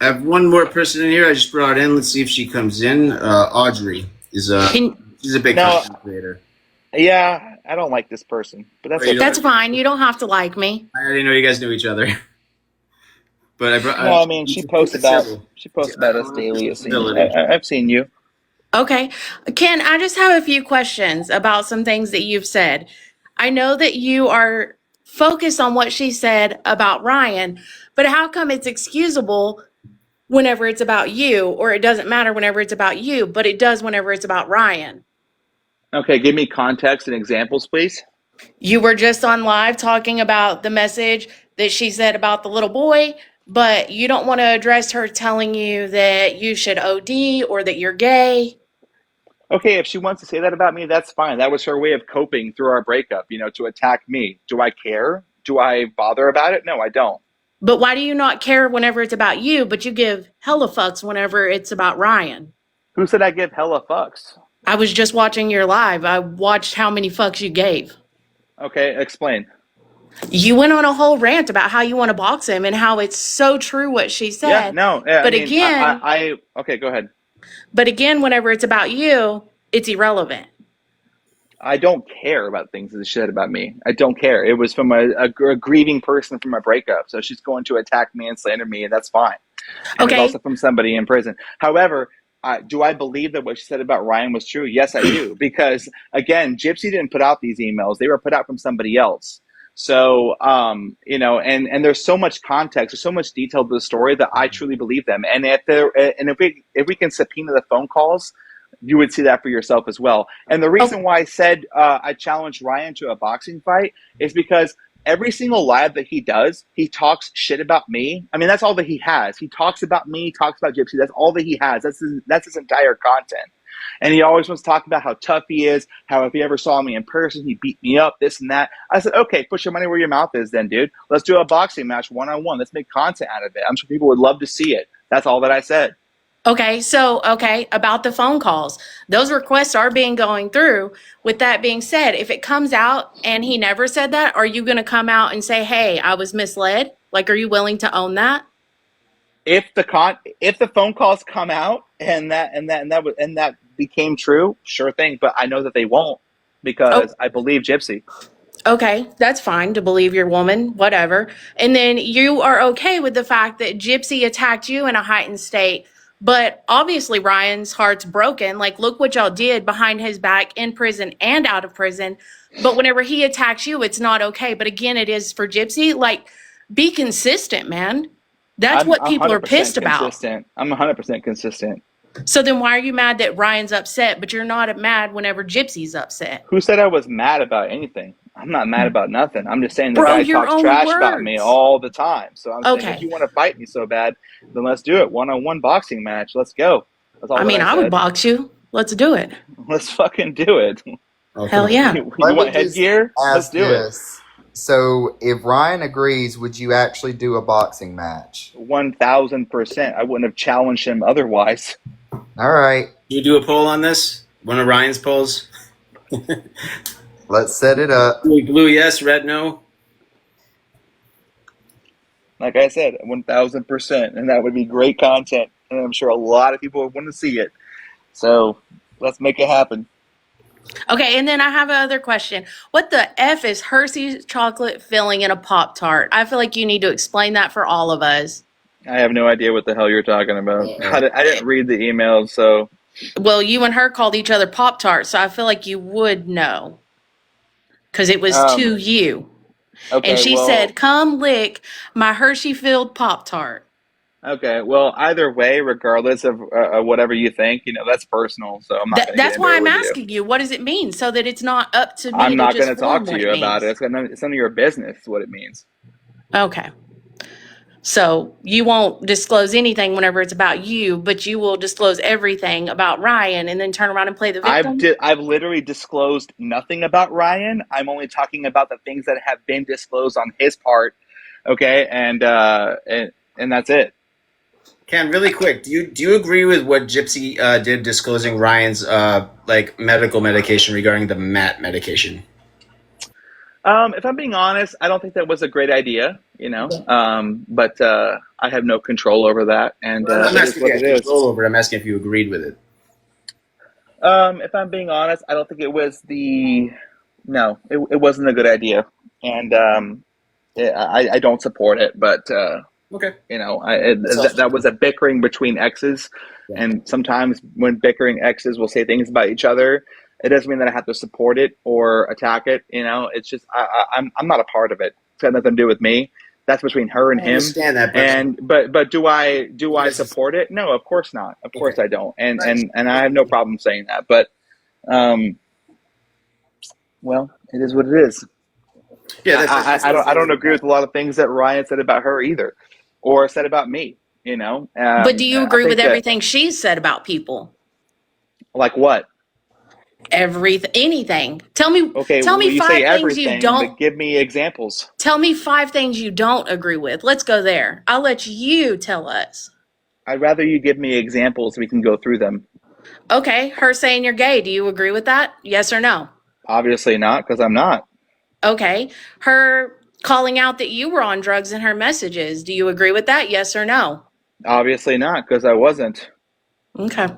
I have one more person in here. I just brought in. Let's see if she comes in. Audrey is she's a big content creator. Yeah, I don't like this person, but that's okay. That's fine. You don't have to like me. I already know you guys knew each other. But I mean, she posts about us daily. I've seen you. Okay. Ken, I just have a few questions about some things that you've said. I know that you are focused on what she said about Ryan, but how come it's excusable whenever it's about you, or it doesn't matter whenever it's about you, but it does whenever it's about Ryan? Okay, give me context and examples, please. You were just on live talking about the message that she said about the little boy, but you don't want to address her telling you that you should OD or that you're gay. Okay, if she wants to say that about me, that's fine. That was her way of coping through our breakup, to attack me. Do I care? Do I bother about it? No, I don't. But why do you not care whenever it's about you, but you give hella fucks whenever it's about Ryan? Who said I give hella fucks? I was just watching your live. I watched how many fucks you gave. Okay, explain. You went on a whole rant about how you want to box him and how it's so true what she said. Yeah, no. Yeah, but again, okay, go ahead. But again, whenever it's about you, it's irrelevant. I don't care about things that she said about me. I don't care. It was from a grieving person from a breakup. So she's going to attack me and slander me, and that's fine. And okay. It's also from somebody in prison. However, do I believe that what she said about Ryan was true? Yes, I do. Because, again, Gypsy didn't put out these emails. They were put out from somebody else. So, and there's so much context, there's so much detail to the story that I truly believe them. And if we can subpoena the phone calls, you would see that for yourself as well. And the reason why I said I challenged Ryan to a boxing fight is because every single live that he does, he talks shit about me. I mean, that's all that he has. He talks about me, talks about Gypsy. That's all that he has. That's his entire content. And he always wants to talk about how tough he is, how if he ever saw me in person, he'd beat me up, this and that. I said, okay, put your money where your mouth is then, dude. Let's do a boxing match one-on-one. Let's make content out of it. I'm sure people would love to see it. That's all that I said. Okay, so, about the phone calls. Those requests are being going through. With that being said, if it comes out and he never said that, are you going to come out and say, hey, I was misled? Like, are you willing to own that? If the phone calls come out and that became true, sure thing. But I know that they won't because I believe Gypsy. Okay, that's fine to believe your woman, whatever. And then you are okay with the fact that Gypsy attacked you in a heightened state. But obviously Ryan's heart's broken. Like, look what y'all did behind his back in prison and out of prison. But whenever he attacks you, it's not okay. But again, it is for Gypsy. Like, be consistent, man. That's what people are pissed about. I'm 100% consistent. So then why are you mad that Ryan's upset, but you're not mad whenever Gypsy's upset? Who said I was mad about anything? I'm not mad about nothing. I'm just saying the Bro, guy your talks own trash words. about me all the time. So I'm saying Okay. if you want to fight me so bad, then let's do it. One-on-one boxing match. Let's go. That's all I mean, I would box you. Let's do it. Let's fucking do it. Okay. Hell yeah. You Let me want just headgear? Let's ask do it. this. So, if Ryan agrees, would you actually do a boxing match? 1,000%. I wouldn't have challenged him otherwise. All right. You do a poll on this? One of Ryan's polls? Let's set it up. Blue yes, red no. Like I said, 1,000%. And that would be great content. And I'm sure a lot of people would want to see it. So let's make it happen. Okay, and then I have another question. What the F is Hershey's chocolate filling in a Pop-Tart? I feel like you need to explain that for all of us. I have no idea what the hell you're talking about. I didn't read the emails, so. Well, you and her called each other Pop-Tart, so I feel like you would know. Because it was to you. Okay, and she said, come lick my Hershey-filled Pop-Tart. Okay, well, either way, regardless of whatever you think, that's personal. So I'm not. That's why I'm asking you. What does it mean? So that it's not up to me. I'm not going to talk to you about it. It's none of your business. Is what it means. Okay. So you won't disclose anything whenever it's about you, but you will disclose everything about Ryan and then turn around and play the victim? I've literally disclosed nothing about Ryan. I'm only talking about the things that have been disclosed on his part. Okay, and that's it. Cam, really quick, do you agree with what Gypsy did disclosing Ryan's medical medication regarding the MAT medication? If I'm being honest, I don't think that was a great idea, but I have no control over that, and I'm it is what it is. Control over it. I'm asking if you agreed with it. If I'm being honest, I don't think it was it wasn't a good idea, and I don't support it, but okay, that was a bickering between exes, and sometimes when bickering exes will say things about each other, it doesn't mean that I have to support it or attack it. It's just I'm not a part of it. It's got nothing to do with me. That's between her and him. I understand that, but do I support it? No, of course not. Of course I don't. And I have no problem saying that. But well, it is what it is. Yeah, I don't agree with a lot of things that Ryan said about her either, or said about me. But do you agree with everything she said about people? Like what? Anything. Tell me. Okay. Tell me 5 things you don't. But give me examples. Tell me 5 things you don't agree with. Let's go there. I'll let you tell us. I'd rather you give me examples so we can go through them. Okay. Her saying you're gay. Do you agree with that? Yes or no? Obviously not, because I'm not. Okay. Her calling out that you were on drugs in her messages. Do you agree with that? Yes or no? Obviously not, because I wasn't. Okay.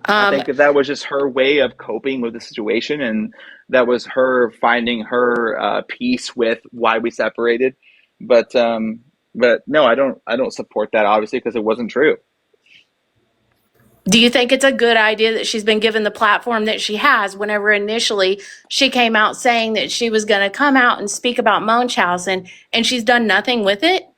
I think that was just her way of coping with the situation, and that was her finding her peace with why we separated. But no, I don't support that, obviously, because it wasn't true. Do you think it's a good idea that she's been given the platform that she has whenever initially she came out saying that she was going to come out and speak about Munchausen and she's done nothing with it?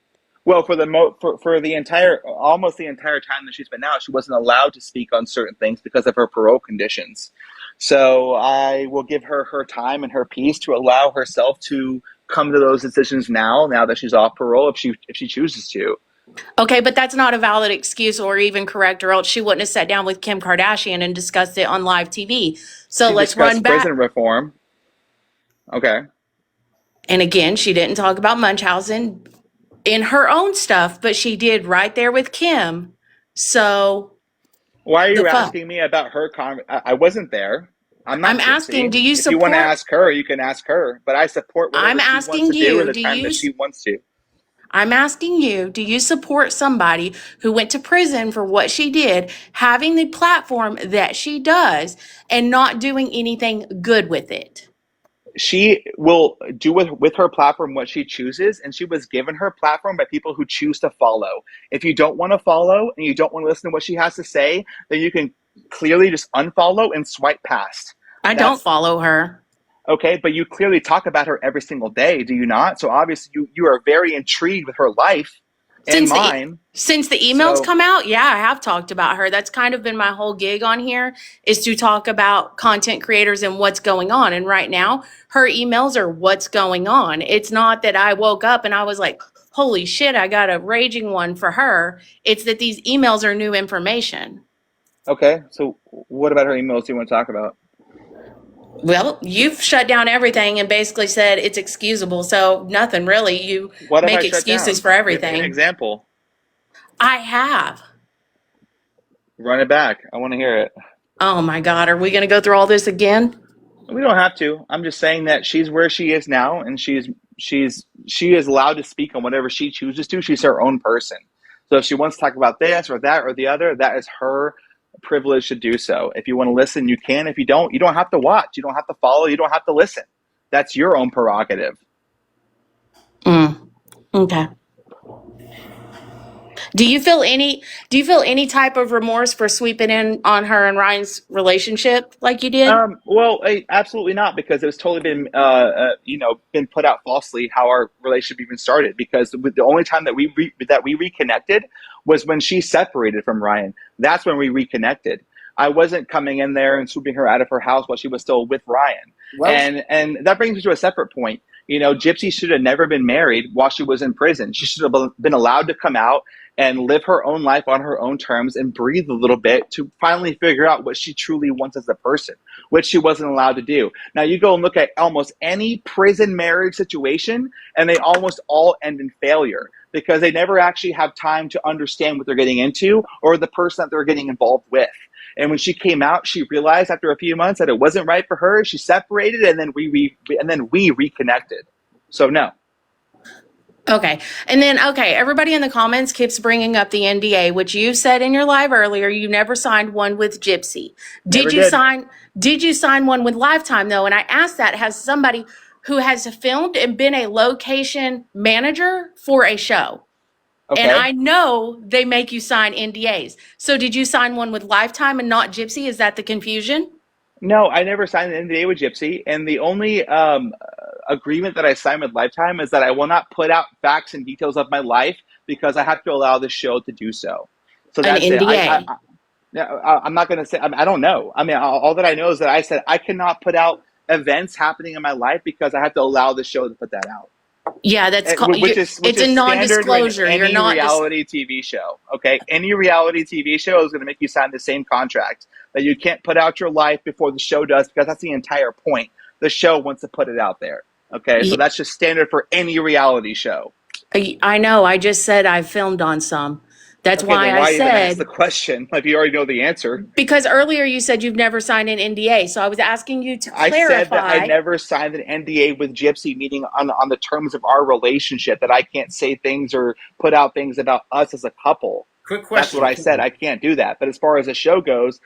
Well, for the entire almost the entire time that she's been out, she wasn't allowed to speak on certain things because of her parole conditions. So I will give her her time and her peace to allow herself to come to those decisions now that she's off parole, if she chooses to. Okay, but that's not a valid excuse or even correct, or else she wouldn't have sat down with Kim Kardashian and discussed it on live TV. So She let's discussed run back. prison reform. Okay. And again, she didn't talk about Munchausen in her own stuff, but she did right there with Kim. So Why are the you fuck? asking me about her? I wasn't there. I'm not. I'm asking, Gypsy. do you If you want to support? ask her, you can ask her. But I support whatever I'm she wants asking to do you, at the do time you that she wants to. I'm asking you, do you support somebody who went to prison for what she did, having the platform that she does, and not doing anything good with it? She will do with her platform what she chooses, and she was given her platform by people who choose to follow. If you don't want to follow and you don't want to listen to what she has to say, then you can clearly just unfollow and swipe past. I don't follow her. Okay, but you clearly talk about her every single day, do you not? So obviously you are very intrigued with her life and mine. Since the emails come out, yeah, I have talked about her. That's kind of been my whole gig on here, is to talk about content creators and what's going on. And right now, her emails are what's going on. It's not that I woke up and I was like, holy shit, I got a raging one for her. It's that these emails are new information. Okay, so what about her emails do you want to talk about? Well, you've shut down everything and basically said it's excusable. So nothing really. You What have make I shut excuses down? for everything. Give me an example. I have. Run it back. I want to hear it. Oh my God. Are we going to go through all this again? We don't have to. I'm just saying that she's where she is now, and she is allowed to speak on whatever she chooses to. She's her own person. So if she wants to talk about this or that or the other, that is her privilege to do so. If you want to listen, you can. If you don't have to watch. You don't have to follow. You don't have to listen. That's your own prerogative. Okay. Do you feel any type of remorse for sweeping in on her and Ryan's relationship like you did? Well, absolutely not, because it was totally been put out falsely how our relationship even started. Because the only time that we reconnected was when she separated from Ryan. That's when we reconnected. I wasn't coming in there and swooping her out of her house while she was still with Ryan. Well, and that brings me to a separate point. Gypsy should have never been married while she was in prison. She should have been allowed to come out and live her own life on her own terms and breathe a little bit to finally figure out what she truly wants as a person, which she wasn't allowed to do. Now, you go and look at almost any prison marriage situation, and they almost all end in failure because they never actually have time to understand what they're getting into or the person that they're getting involved with. And when she came out, she realized after a few months that it wasn't right for her. She separated, and then we reconnected. So no. Okay. And then, everybody in the comments keeps bringing up the NDA, which you said in your live earlier, you never signed one with Gypsy. Did you sign one with Lifetime though? And I asked that as somebody who has filmed and been a location manager for a show. Okay. And I know they make you sign NDAs. So did you sign one with Lifetime and not Gypsy? Is that the confusion? No, I never signed an NDA with Gypsy. And the only agreement that I signed with Lifetime is that I will not put out facts and details of my life because I have to allow the show to do so. So that's an NDA. I'm not going to say, I don't know. I mean, all that I know is that I said I cannot put out events happening in my life because I have to allow the show to put that out. Yeah, that's called. It's a non-disclosure. You're not reality TV show. Okay, any reality TV show is going to make you sign the same contract that you can't put out your life before the show does, because that's the entire point. The show wants to put it out there. Okay, so that's just standard for any reality show. I know. I just said I filmed on some. That's why I even ask the question if you already know the answer? Because earlier you said you've never signed an NDA, so I was asking you to clarify. I said that I never signed an NDA with Gypsy, meaning on the terms of our relationship, that I can't say things or put out things about us as a couple. Quick question. That's what I said. I can't do that. But as far as the show goes,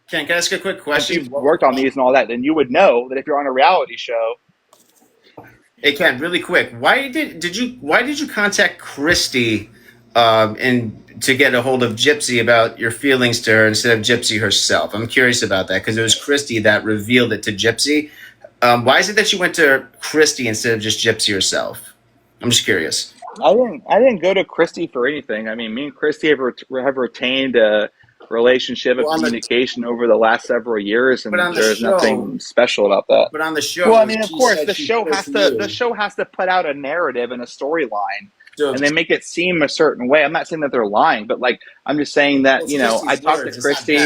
can I ask a quick question? If you've worked on these and all that, then you would know that if you're on a reality show. Hey, Ken, really quick, why did you contact Christy and to get a hold of Gypsy about your feelings to her instead of Gypsy herself. I'm curious about that because it was Christy that revealed it to Gypsy. Why is it that you went to Christy instead of just Gypsy herself? I'm just curious. I didn't go to Christy for anything. I mean, me and Christy have retained a relationship of communication over the last several years, and there's nothing special about that. But on the show, well, I mean, of course, the show has to put out a narrative and a storyline, and they make it seem a certain way. I'm not saying that they're lying, but like I'm just saying that I talked to Christy.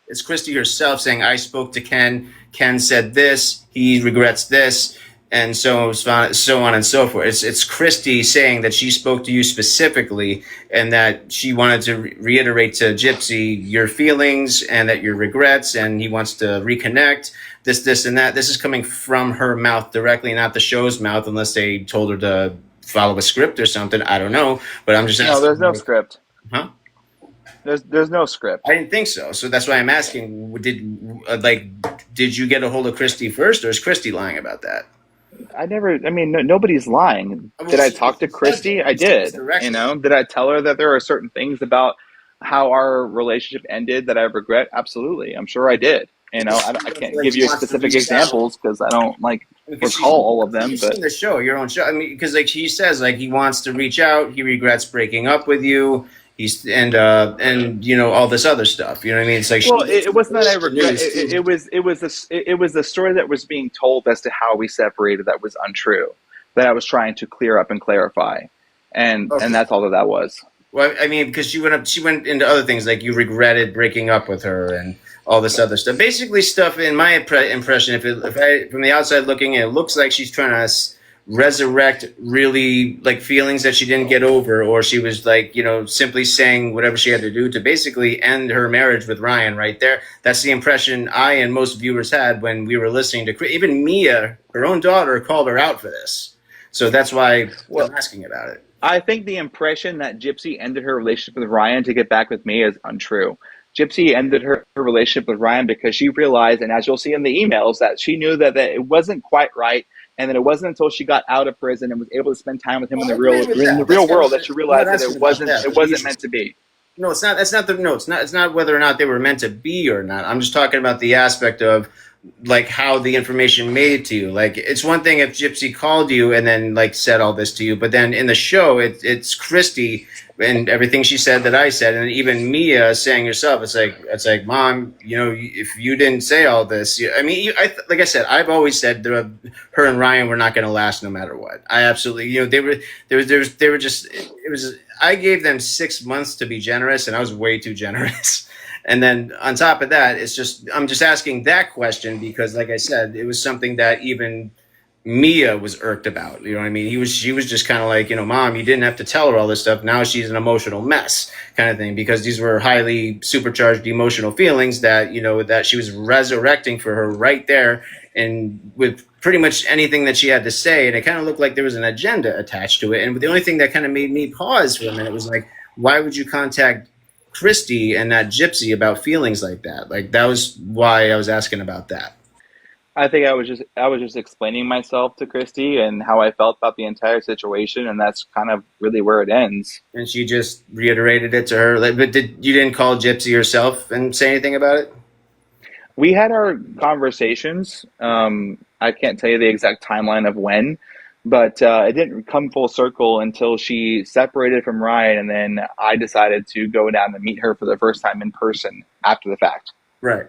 It's Christy herself saying, "I spoke to Ken. Ken said this. He regrets this." And so on and so forth. It's Christy saying that she spoke to you specifically and that she wanted to reiterate to Gypsy your feelings and that your regrets, and he wants to reconnect, this, and that. This is coming from her mouth directly, not the show's mouth, unless they told her to follow a script or something. I don't know. But I'm just asking. No, there's no script. Huh? There's no script. I didn't think so. So that's why I'm asking, did you get a hold of Christy first, or is Christy lying about that? Nobody's lying. Did I talk to Christy? I did. Did I tell her that there are certain things about how our relationship ended that I regret? Absolutely. I'm sure I did. I can't give you specific examples because I don't recall all of them. But in the show, your own show. I mean, because he says he wants to reach out. He regrets breaking up with you. He's and all this other stuff. You know what I mean? It's like, well, it was not I regret. It was the story that was being told as to how we separated that was untrue, that I was trying to clear up and clarify, and that's all that was. Well, I mean, because she went into other things like you regretted breaking up with her and all this other stuff. Basically, stuff in my impression, if I from the outside looking in, it looks like she's trying to resurrect really feelings that she didn't get over, or she was simply saying whatever she had to do to basically end her marriage with Ryan right there. That's the impression I and most viewers had when we were listening to even Mia, her own daughter, called her out for this. So that's why I'm asking about it. I think the impression that Gypsy ended her relationship with Ryan to get back with me is untrue. Gypsy ended her relationship with Ryan because she realized, and as you'll see in the emails, that she knew that it wasn't quite right. And then it wasn't until she got out of prison and was able to spend time with him in the real world that she realized that it wasn't meant to be. No, it's not. It's not whether or not they were meant to be or not. I'm just talking about the aspect of how the information made it to you. It's one thing if Gypsy called you and then said all this to you, but then in the show it's Christy and everything she said that I said, and even Mia saying herself, it's like, Mom, if you didn't say all this, I mean, like I said, I've always said her and Ryan were not going to last no matter what. I absolutely, they were just, it was, I gave them 6 months to be generous, and I was way too generous. And then on top of that, I'm just asking that question because, like I said, it was something that even Mia was irked about. You know what I mean? She was just kind of like, Mom, you didn't have to tell her all this stuff. Now she's an emotional mess kind of thing, because these were highly supercharged emotional feelings that, that she was resurrecting for her right there. And with pretty much anything that she had to say, and it kind of looked like there was an agenda attached to it. And the only thing that kind of made me pause for a minute was why would you contact Christy and not Gypsy about feelings like that? That was why I was asking about that. I think I was just explaining myself to Christy and how I felt about the entire situation, and that's kind of really where it ends. And she just reiterated it to her. But you didn't call Gypsy yourself and say anything about it? We had our conversations. I can't tell you the exact timeline of when, but it didn't come full circle until she separated from Ryan, and then I decided to go down and meet her for the first time in person after the fact. Right.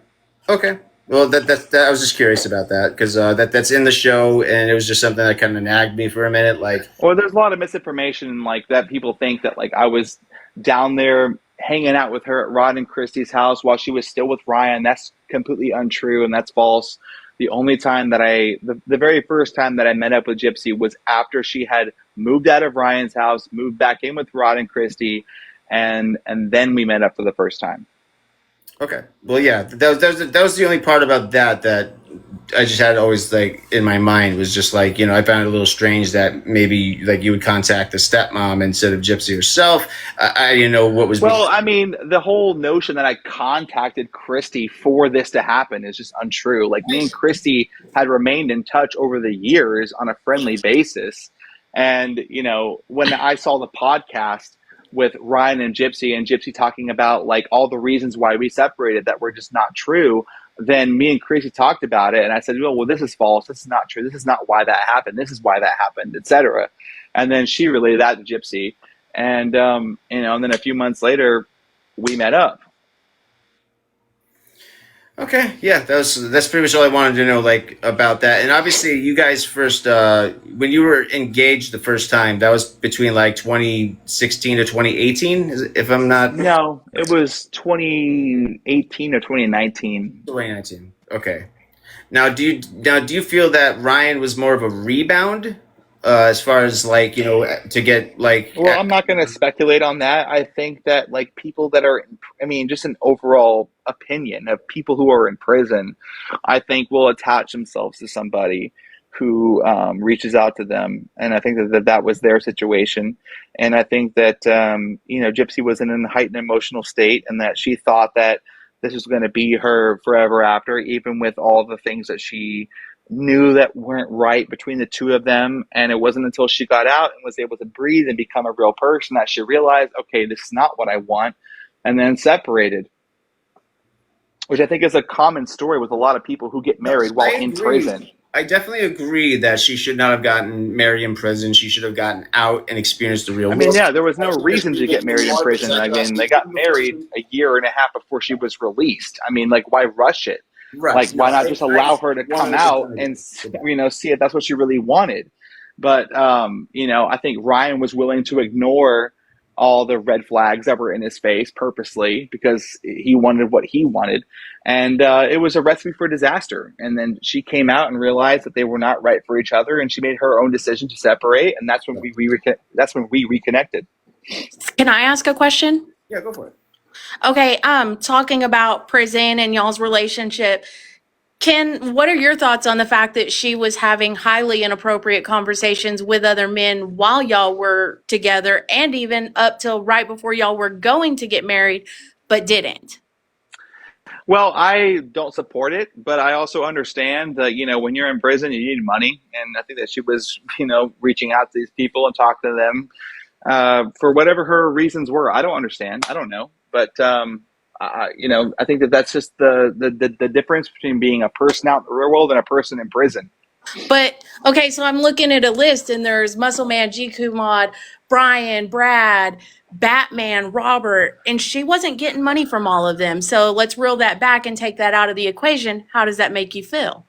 Okay. Well, that I was just curious about that because that's in the show, and it was just something that kind of nagged me for a minute. Well, there's a lot of misinformation that people think that I was down there hanging out with her at Rod and Christy's house while she was still with Ryan. That's completely untrue, and that's false. The only time that the very first time that I met up with Gypsy was after she had moved out of Ryan's house, moved back in with Rod and Christy, and then we met up for the first time. Okay. Well, yeah, that was the only part about that I just had always in my mind was just I found it a little strange that maybe you would contact the stepmom instead of Gypsy herself. I didn't know what was. Well, I mean, the whole notion that I contacted Christy for this to happen is just untrue. Me and Christy had remained in touch over the years on a friendly basis. And, when I saw the podcast, with Ryan and Gypsy talking about like all the reasons why we separated that were just not true, then me and Chrissy talked about it, and I said, well, this is false. This is not true. This is not why that happened. This is why that happened, etc. And then she related that to Gypsy, and and then a few months later, we met up. Okay, yeah, that's pretty much all I wanted to know, like, about that. And obviously, you guys first, when you were engaged the first time, that was between like 2016 to 2018, if I'm not. No, it was 2018 or 2019. 2019. Okay. Now, do you feel that Ryan was more of a rebound, as far as like to get like? Well, I'm not going to speculate on that. I think that like people that are, just an overall opinion of people who are in prison, I think will attach themselves to somebody who reaches out to them, and I think that was their situation. And I think that Gypsy was in a heightened emotional state, and that she thought that this was going to be her forever after, even with all the things that she knew that weren't right between the two of them. And it wasn't until she got out and was able to breathe and become a real person that she realized, okay, this is not what I want, and then separated, which I think is a common story with a lot of people who get married while in prison. I definitely agree that she should not have gotten married in prison. She should have gotten out and experienced the real world. Yeah, there was no reason to get married in prison. Again, they got married a year and a half before she was released. like, why rush it? Right. Like, why not just allow her to come out and see if that's what she really wanted? But I think Ryan was willing to ignore all the red flags that were in his face purposely because he wanted what he wanted, and it was a recipe for disaster. And then she came out and realized that they were not right for each other, and she made her own decision to separate, and that's when we reconnected. Can I ask a question? Yeah, go for it. Okay, talking about prison and y'all's relationship, what are your thoughts on the fact that she was having highly inappropriate conversations with other men while y'all were together, and even up till right before y'all were going to get married, but didn't? Well, I don't support it, but I also understand that, when you're in prison, you need money. And I think that she was, reaching out to these people and talking to them for whatever her reasons were. I don't understand. I don't know. But, I think that's just the difference between being a person out in the real world and a person in prison. But, okay, so I'm looking at a list, and there's Muscle Man, G Kumad, Brian, Brad, Batman, Robert, and she wasn't getting money from all of them. So let's reel that back and take that out of the equation. How does that make you feel?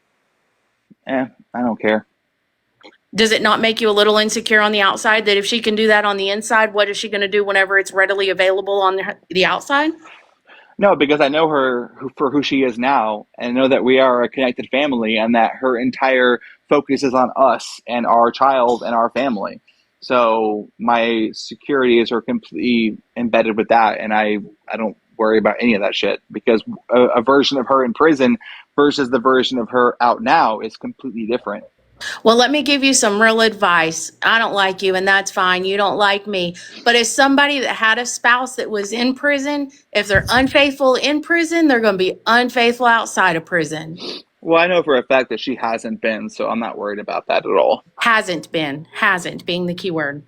I don't care. Does it not make you a little insecure on the outside that if she can do that on the inside, what is she going to do whenever it's readily available on the outside? No, because I know her for who she is now, and know that we are a connected family, and that her entire focus is on us and our child and our family. So my securities are completely embedded with that, and I don't worry about any of that shit, because a version of her in prison versus the version of her out now is completely different. Well, let me give you some real advice. I don't like you, and that's fine. You don't like me. But as somebody that had a spouse that was in prison, if they're unfaithful in prison, they're going to be unfaithful outside of prison. Well, I know for a fact that she hasn't been, so I'm not worried about that at all. Hasn't been being the key word.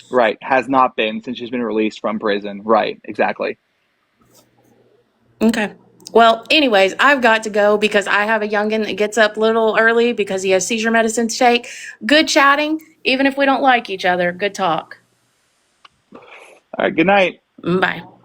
Right. Has not been since she's been released from prison. Right. Exactly. Okay. Well, anyways, I've got to go because I have a youngin' that gets up a little early because he has seizure medicine to take. Good chatting, even if we don't like each other. Good talk. All right. Good night. Bye. All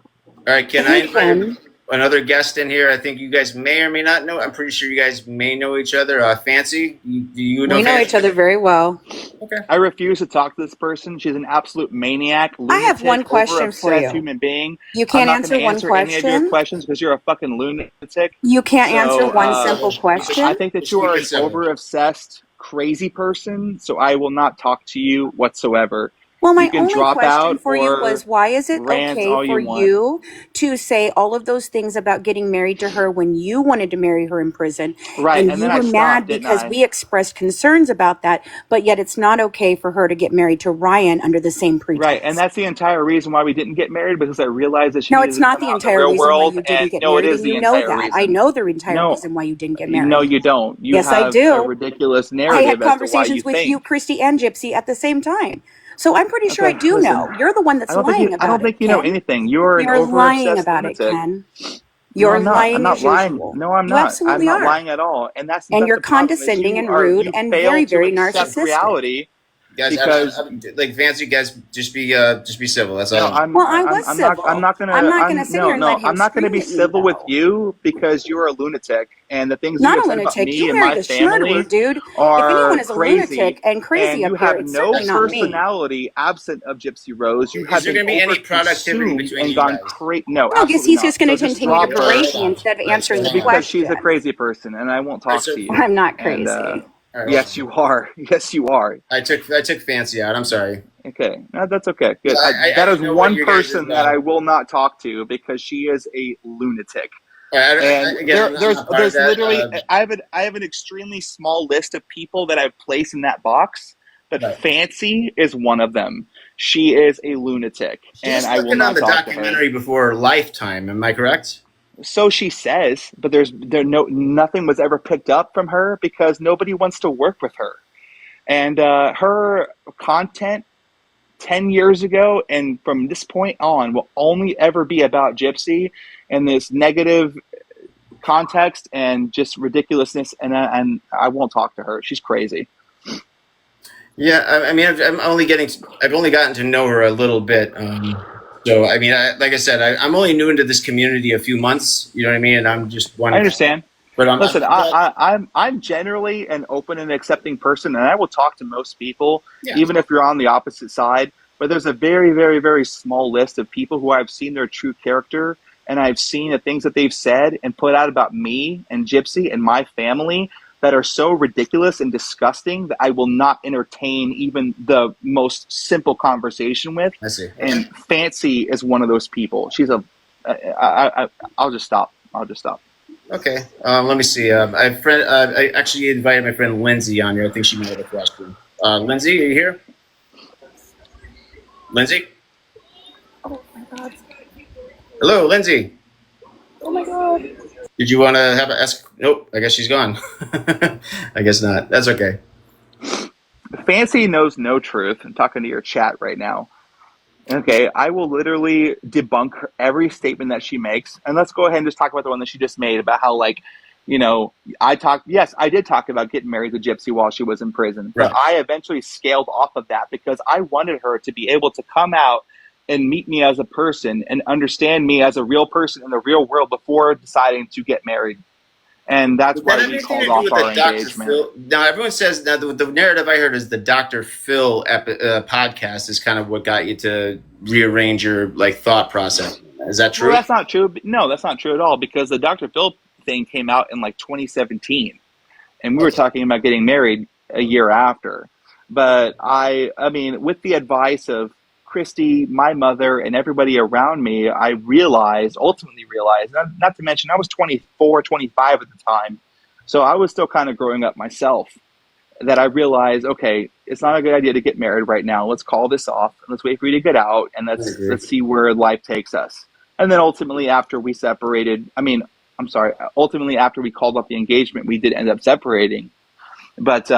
right. Can I invite another guest in here? I think you guys may or may not know. I'm pretty sure you guys may know each other. Fancy? Do you know? We know each other very well. Okay. I refuse to talk to this person. She's an absolute maniac. I have one question for you. Human being. You can't answer one question. Any of your questions because you're a fucking lunatic. You can't answer one simple question. I think that you are an over-obsessed, crazy person. So I will not talk to you whatsoever. Well, my only question for you was, why is it okay for you to say all of those things about getting married to her when you wanted to marry her in prison? Right. And you were mad because we expressed concerns about that, but yet it's not okay for her to get married to Ryan under the same pretense. Right. And that's the entire reason why we didn't get married, because I realized that she No, it's not the entire reason why you didn't get married. No, it is you know that. I know the entire reason why you didn't get married. No, you don't. You yes, have I do. A ridiculous narrative. I had conversations with you, Christy, and Gypsy at the same time. So I'm pretty sure I do know. You're the one that's lying about it. I don't think you know anything. You're an You're lying over-obsessed about it, lunatic. Ken. No, You're I'm not. I'm lying not as lying. usual. No, I'm You not. absolutely I'm not are. lying at all. And that's And you're the problem is condescending and rude you and fail very, to very accept narcissistic. reality. Guys, Because like fancy guys, just be civil. That's no, all. I'm not gonna sit here and let him I'm not gonna be scream at me, civil with though. you because you're a lunatic and the things Not you a have said about lunatic. me You and married my a schmurderer, family dude. If are anyone is a crazy. lunatic and crazy And you up here, have it's no certainly not me. personality absent of Gypsy Rose. You Is have there been going to be any productivity over-consumed between and you gone guys? crazy. No, Well, I guess absolutely he's just not. going So to just continue to drop her. berate me instead of answering the Because she's a question. crazy person and I won't talk to you. I'm not And crazy. yes, you are. Yes, you are. I took fancy out. I'm sorry. Okay, no, that's okay. Good. I That is know what one your guys' person that I will not talk to because she is a lunatic. And again, I'm not part of there's that, literally I have an extremely small list of people that I've placed in that box, but Right. Fancy is one of them. She is a lunatic, and I will working not on the talk to her. documentary before Lifetime. Am I correct? So she says, but nothing was ever picked up from her because nobody wants to work with her. And her content 10 years ago and from this point on will only ever be about Gypsy and this negative context and just ridiculousness. And I won't talk to her. She's crazy. Yeah, I mean, I've only gotten to know her a little bit. So, I mean, like I said, I'm only new into this community a few months. You know what I mean? And I'm just one. I understand. But listen, I'm generally an open and accepting person, and I will talk to most people, even if you're on the opposite side. But there's a very, very, very small list of people who I've seen their true character, and I've seen the things that they've said and put out about me and Gypsy and my family that are so ridiculous and disgusting that I will not entertain even the most simple conversation with. I see. And Fancy is one of those people. She's I'll just stop. Okay. Let me see. I actually invited my friend Lindsay on here. I think she might have a question. Lindsay, are you here? Lindsay? Oh my God. Hello, Lindsay. Oh my God. Did you want to have a ask? Nope. I guess she's gone. I guess not. That's okay. Fancy knows no truth. I'm talking to your chat right now. Okay, I will literally debunk every statement that she makes. And let's go ahead and just talk about the one that she just made about how, like, you know, I did talk about getting married to Gypsy while she was in prison. But Right. I eventually scaled off of that because I wanted her to be able to come out and meet me as a person and understand me as a real person in the real world before deciding to get married. And that's why we called off our engagement. Now, everyone says that the narrative I heard is the Dr. Phil podcast is kind of what got you to rearrange your thought process. Is that true? Well, that's not true. No, that's not true at all because the Dr. Phil thing came out in 2017, and we were talking about getting married a year after. But I mean, with the advice of Christy, my mother, and everybody around me, I ultimately realized, not to mention I was 24, 25 at the time, so I was still kind of growing up myself, that I realized, okay, it's not a good idea to get married right now. Let's call this off. Let's wait for you to get out, and let's see where life takes us. And then ultimately after we separated, ultimately after we called off the engagement, we did end up separating. But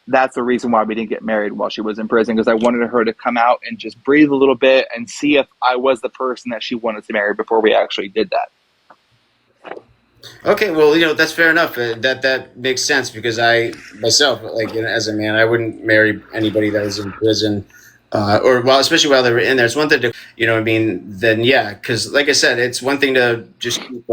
that's the reason why we didn't get married while she was in prison, because I wanted her to come out and just breathe a little bit and see if I was the person that she wanted to marry before we actually did that. Okay, well, that's fair enough. That makes sense because I myself, as a man, I wouldn't marry anybody that is in prison, especially while they were in there. It's one thing to, then yeah, because like I said, it's one thing to just keep,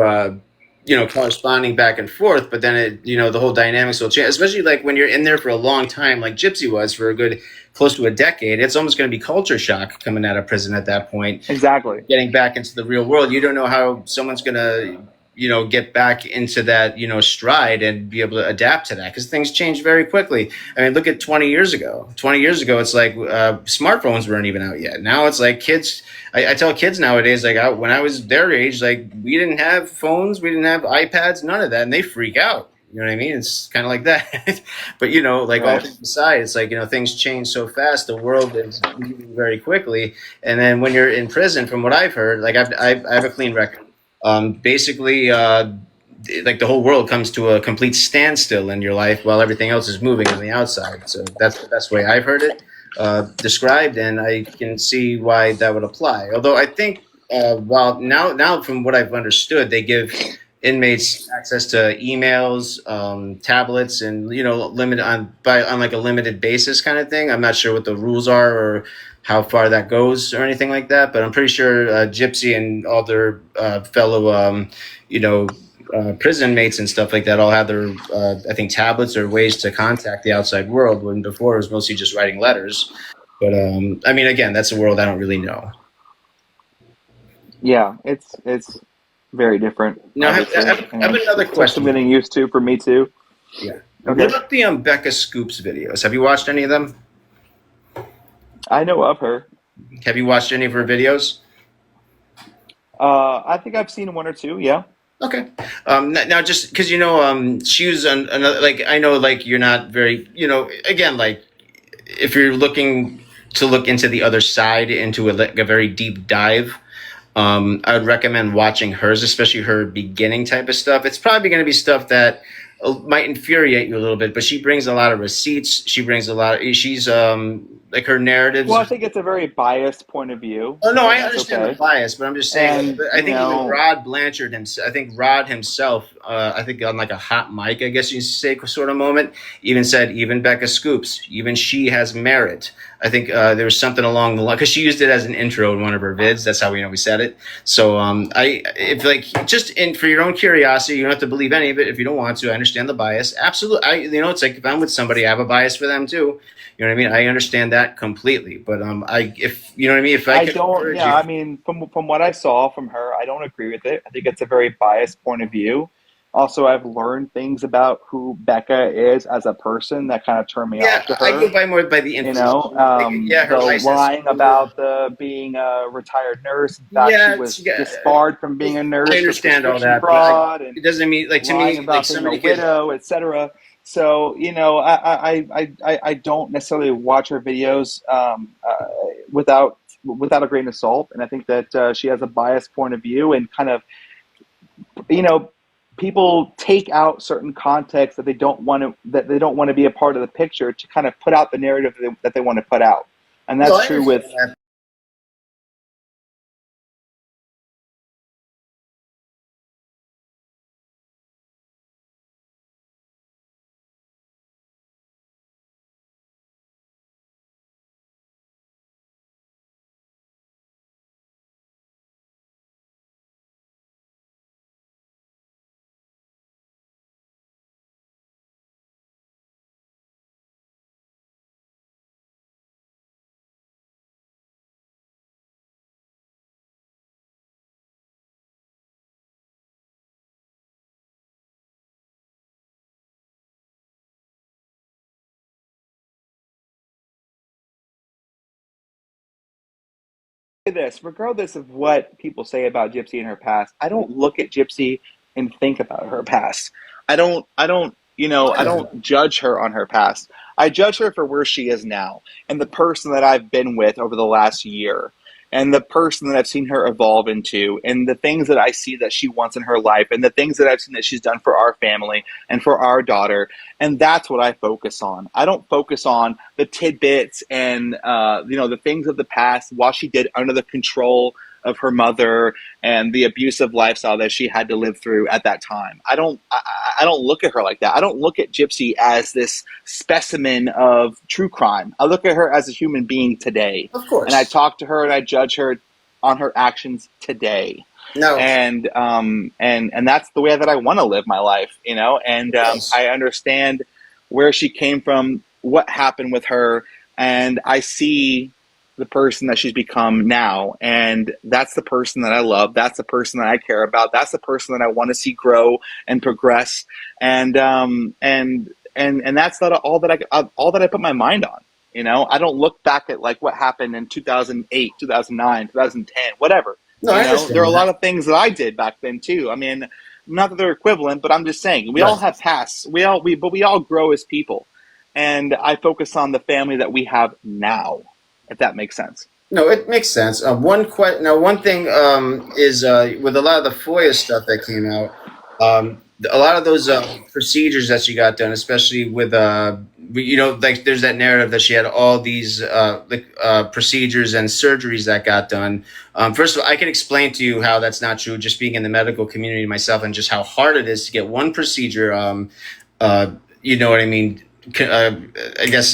corresponding back and forth, but then the whole dynamics will change, especially when you're in there for a long time, like Gypsy was for a good close to a decade. It's almost going to be culture shock coming out of prison at that point. Exactly. Getting back into the real world, you don't know how someone's going to get back into that, stride and be able to adapt to that because things change very quickly. I mean, look at 20 years ago. 20 years ago, it's like smartphones weren't even out yet. Now it's like kids. I tell kids nowadays, when I was their age, we didn't have phones, we didn't have iPads, none of that, and they freak out. You know what I mean? It's kind of like that. But, Right. All things aside, it's things change so fast. The world is moving very quickly. And then when you're in prison, from what I've heard, I have a clean record. Basically, the whole world comes to a complete standstill in your life while everything else is moving on the outside. So that's the best way I've heard it. described, and I can see why that would apply. Although I think, while now from what I've understood, they give inmates access to emails, tablets, and limit on like a limited basis kind of thing. I'm not sure what the rules are or how far that goes or anything like that, but I'm pretty sure Gypsy and all their fellow prison mates and stuff like that all have their I think tablets or ways to contact the outside world, when before it was mostly just writing letters. But I mean, again, that's a world I don't really know. Yeah, it's very different. Now, I have another question. Something getting used to for me too. Yeah. Okay. What about the Becca Scoops videos? Have you watched any of them? I know of her. Have you watched any of her videos? I think I've seen one or two. Yeah. Okay. Now, just because she was another, like, I know, like, you're not very, again, like, if you're looking to look into the other side, into a very deep dive, I would recommend watching hers, especially her beginning type of stuff. It's probably going to be stuff that might infuriate you a little bit, but she brings a lot of receipts. She brings a lot of, she's like, her narratives. Well, I think it's a very biased point of view. Oh no, I understand the bias, but I'm just saying. And, I think even Rod Blanchard, and I think Rod himself, I think on like a hot mic, I guess you say, sort of moment, even said, even Becca Scoops, even she has merit. I think there was something along the line, because she used it as an intro in one of her vids. That's how we said it. So if like, just for your own curiosity, you don't have to believe any of it if you don't want to. I understand the bias. Absolutely. It's like, if I'm with somebody, I have a bias for them too. You know what I mean? I understand that completely. But if you know what I mean, if I don't, yeah, I mean, from what I saw from her, I don't agree with it. I think it's a very biased point of view. Also, I've learned things about who Becca is as a person that kind of turn me off to her. I go by more by the information. The lying about being a retired nurse. In fact, she was disbarred from being a nurse. I understand all that. Fraud, and it doesn't mean, like, to me, about like, being somebody a widow, etc. So, I don't necessarily watch her videos without a grain of salt, and I think that she has a biased point of view, and kind of, people take out certain context that they don't want to be a part of the picture to kind of put out the narrative that they want to put out, and that's true with. This, regardless of what people say about Gypsy in her past, I don't look at Gypsy and think about her past. I don't judge her on her past. I judge her for where she is now, and the person that I've been with over the last year, and the person that I've seen her evolve into, and the things that I see that she wants in her life, and the things that I've seen that she's done for our family and for our daughter. And that's what I focus on. I don't focus on the tidbits and, the things of the past, what she did under the control of her mother and the abusive lifestyle that she had to live through at that time. I don't look at her like that. I don't look at Gypsy as this specimen of true crime. I look at her as a human being today. Of course. And I talk to her and I judge her on her actions today. No. And that's the way that I want to live my life, and I understand where she came from, what happened with her, and I see the person that she's become now, and that's the person that I love. That's the person that I care about. That's the person that I want to see grow and progress. And that's not all that I put my mind on. I don't look back at like what happened in 2008, 2009, 2010, whatever. No, I understand there are a lot of things that I did back then too. I mean, not that they're equivalent, but I'm just saying we all have pasts. We all grow as people, and I focus on the family that we have now. If that makes sense. No, it makes sense. One thing is with a lot of the FOIA stuff that came out, a lot of those procedures that you got done, especially with like there's that narrative that she had all these procedures and surgeries that got done. First of all, I can explain to you how that's not true, just being in the medical community myself, and just how hard it is to get one procedure. You know what I mean? I guess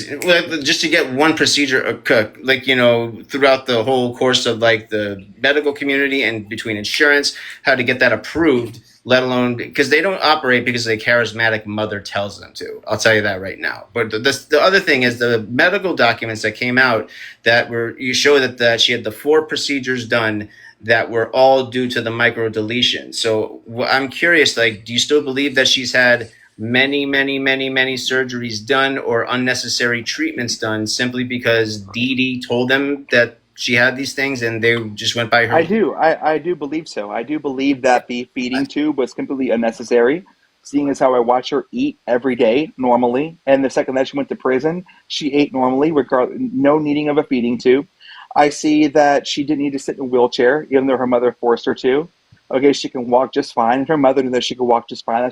just to get one procedure like, throughout the whole course of like the medical community and between insurance, how to get that approved, let alone because they don't operate because the charismatic mother tells them to. I'll tell you that right now. But the other thing is the medical documents that came out that you show that she had the 4 procedures done that were all due to the micro deletion. So I'm curious, like, do you still believe that she's had many surgeries done or unnecessary treatments done simply because Dee Dee told them that she had these things and they just went by her? I do believe so. I do believe that the feeding tube was completely unnecessary, seeing as how I watch her eat every day normally. And the second that she went to prison, she ate normally, no needing of a feeding tube. I see that she didn't need to sit in a wheelchair, even though her mother forced her to. Okay, she can walk just fine, and her mother knew that she could walk just fine.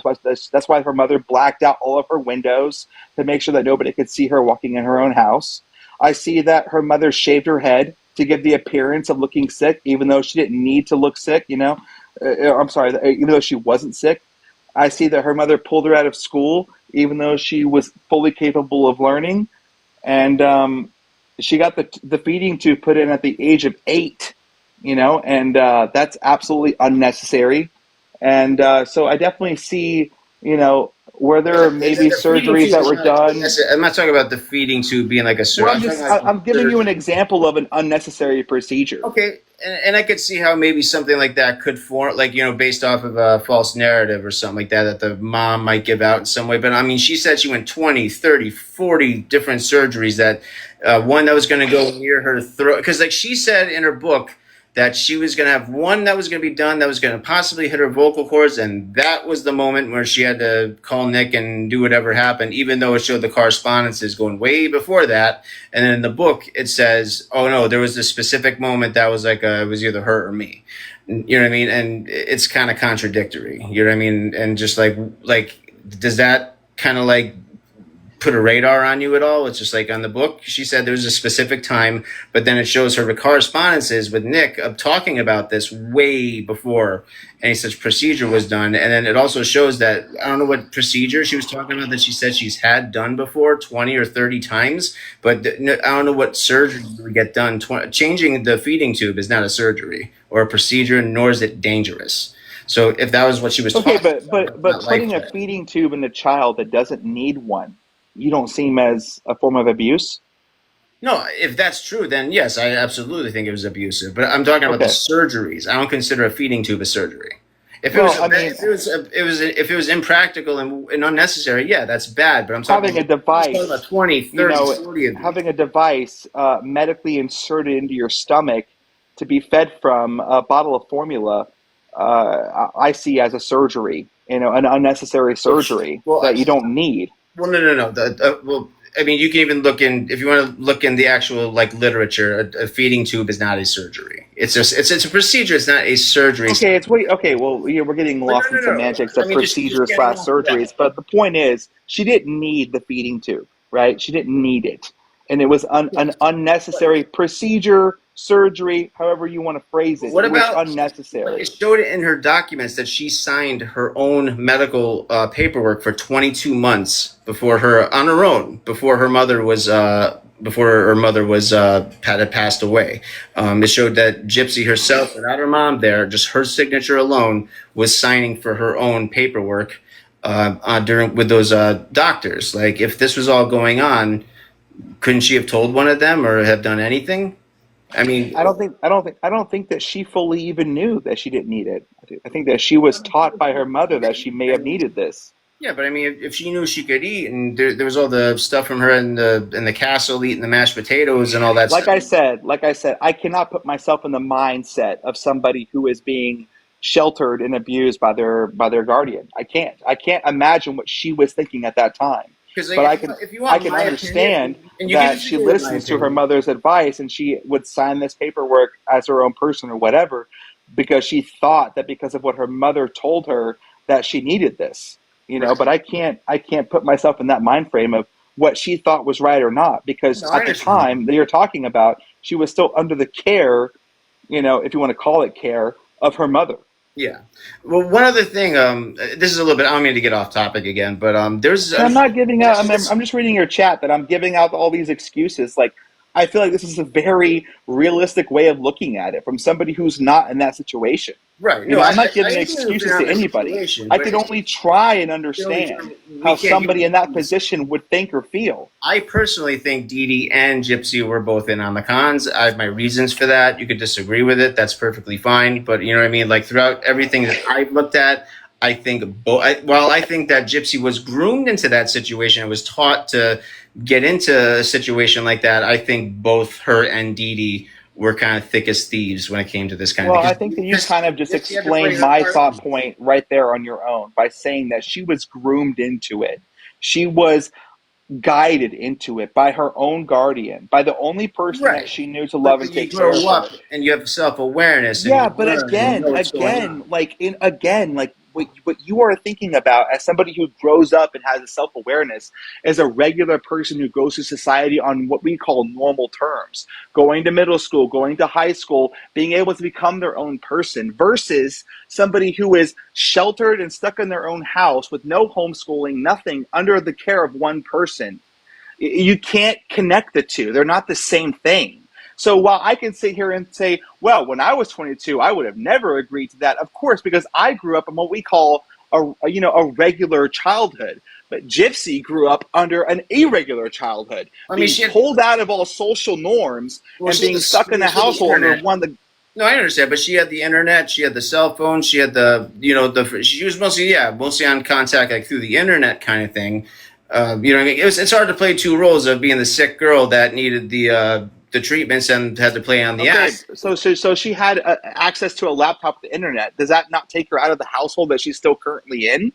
That's why her mother blacked out all of her windows to make sure that nobody could see her walking in her own house. I see that her mother shaved her head to give the appearance of looking sick, even though she didn't need to look sick, even though she wasn't sick. I see that her mother pulled her out of school, even though she was fully capable of learning. And she got the feeding tube put in at the age of 8. And that's absolutely unnecessary. And so I definitely see, where there are maybe surgeries that were done. I'm not talking about the feeding tube being like a surgery. Well, I'm giving you an example of an unnecessary procedure. Okay, and I could see how maybe something like that could form, like, based off of a false narrative or something like that the mom might give out in some way. But I mean, she said she went 20, 30, 40 different surgeries that one that was going to go near her throat. Because like she said in her book, that she was going to have one that was going to be done that was going to possibly hit her vocal cords, and that was the moment where she had to call Nick and do whatever happened, even though it showed the correspondences going way before that. And then in the book, it says, oh no, there was this specific moment that was like, it was either her or me. You know what I mean? And it's kind of contradictory. You know what I mean? And just like, does that kind of like put a radar on you at all? It's just like on the book, she said there was a specific time, but then it shows her correspondences with Nick of talking about this way before any such procedure was done. And then it also shows that, I don't know what procedure she was talking about that she said she's had done before 20 or 30 times, but I don't know what surgery would get done. Changing the feeding tube is not a surgery or a procedure, nor is it dangerous. So if that was what she was talking about. But putting a feeding tube in a child that doesn't need one, you don't seem as a form of abuse? No, if that's true, then yes, I absolutely think it was abusive. But I'm talking about the surgeries. I don't consider a feeding tube a surgery. If it was impractical and unnecessary, yeah, that's bad. But I'm talking having a device, about 20, 30, 40 of having a device medically inserted into your stomach to be fed from a bottle of formula, I see as a surgery, an unnecessary surgery that you don't need. Well, no. Well, I mean, you can even look in, if you want to look in the actual literature, a feeding tube is not a surgery. It's a procedure. It's not a surgery. Okay. Well, we're getting lost in semantics of procedures / surgeries. But the point is, she didn't need the feeding tube, right? She didn't need it, and it was an unnecessary procedure, surgery, however you want to phrase it. What about unnecessary? It showed it in her documents that she signed her own medical paperwork for 22 months before her mother was had passed away. It showed that Gypsy herself, without her mom there, just her signature alone, was signing for her own paperwork with those doctors. Like, if this was all going on, couldn't she have told one of them or have done anything? I mean, I don't think that she fully even knew that she didn't need it. I think that she was taught by her mother that she may have needed this. Yeah, but I mean, if she knew she could eat, and there was all the stuff from her in the castle eating the mashed potatoes and all that. Like I said, I cannot put myself in the mindset of somebody who is being sheltered and abused by their guardian. I can't imagine what she was thinking at that time. But I can understand that she listens to her mother's advice and she would sign this paperwork as her own person or whatever, because she thought that because of what her mother told her that she needed this, But I can't put myself in that mind frame of what she thought was right or not, because No, I at the understand. time that you're talking about, she was still under the care, if you want to call it care, of her mother. Yeah. Well, one other thing. This is a little bit. I don't mean to get off topic again, but there's. And I'm not giving out. I'm just reading your chat that I'm giving out all these excuses. Like, I feel like this is a very realistic way of looking at it from somebody who's not in that situation. Right. You No, know, I'm not I giving agree with excuses you on to the anybody. situation, I but can only try and understand how somebody in that position would think or feel. I personally think Dee Dee and Gypsy were both in on the cons. I have my reasons for that. You could disagree with it. That's perfectly fine. But you know what I mean? Like throughout everything that I've looked at, I think I think that Gypsy was groomed into that situation and was taught to get into a situation like that. I think both her and Dee Dee were kind of thick as thieves when it came to this kind of Well, thing. I think that you kind of just explained my thought point right there on your own by saying that she was groomed into it. She was guided into it by her own guardian, by the only person that she knew to love and take care of her. And you have self-awareness. Yeah, and but what you are thinking about as somebody who grows up and has a self-awareness is a regular person who goes to society on what we call normal terms, going to middle school, going to high school, being able to become their own person, versus somebody who is sheltered and stuck in their own house with no homeschooling, nothing, under the care of one person. You can't connect the two. They're not the same thing. So while I can sit here and say, well, when I was 22, I would have never agreed to that, of course, because I grew up in what we call a regular childhood. But Gypsy grew up under an irregular childhood, being pulled out of all social norms and being stuck in a household under one of the. No, I understand, but she had the internet, she had the cell phone, she had she was mostly on contact like through the internet kind of thing. You know what I mean? It's hard to play two roles of being the sick girl that needed the treatments and had to play on the act. So she had access to a laptop, the internet. Does that not take her out of the household that she's still currently in?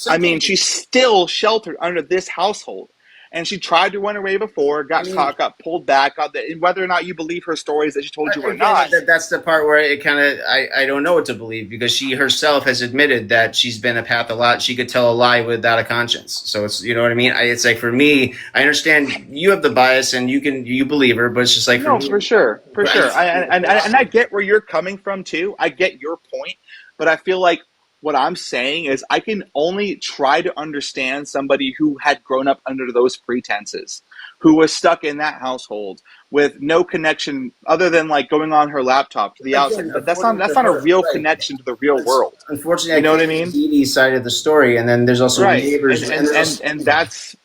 I mean, she's still sheltered under this household. And she tried to run away before, got caught, got pulled back. Whether or not you believe her stories that she told you or not. That's the part where it kind of, I don't know what to believe, because she herself has admitted that she's been a pathologist. She could tell a lie without a conscience. So it's, you know what I mean? It's like, for me, I understand you have the bias and you believe her, but it's just like, for sure. And I get where you're coming from too. I get your point, but I feel like what I'm saying is I can only try to understand somebody who had grown up under those pretenses, who was stuck in that household with no connection other than like going on her laptop to the outside. But that's not a real connection to the real world. Unfortunately, you know what I mean? Dee Dee side of the story, and then there's also neighbors, and that's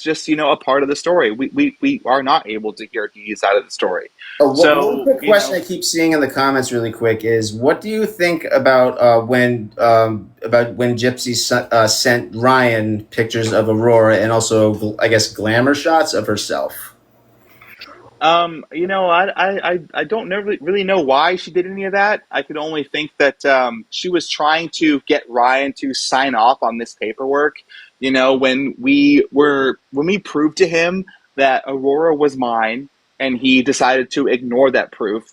just a part of the story. We are not able to hear Dee Dee's side of the story. One quick question I keep seeing in the comments really quick is, what do you think about when Gypsy sent Ryan pictures of Aurora and also, I guess, glamour shots of herself? I don't really know why she did any of that. I could only think that she was trying to get Ryan to sign off on this paperwork. When we proved to him that Aurora was mine, and he decided to ignore that proof.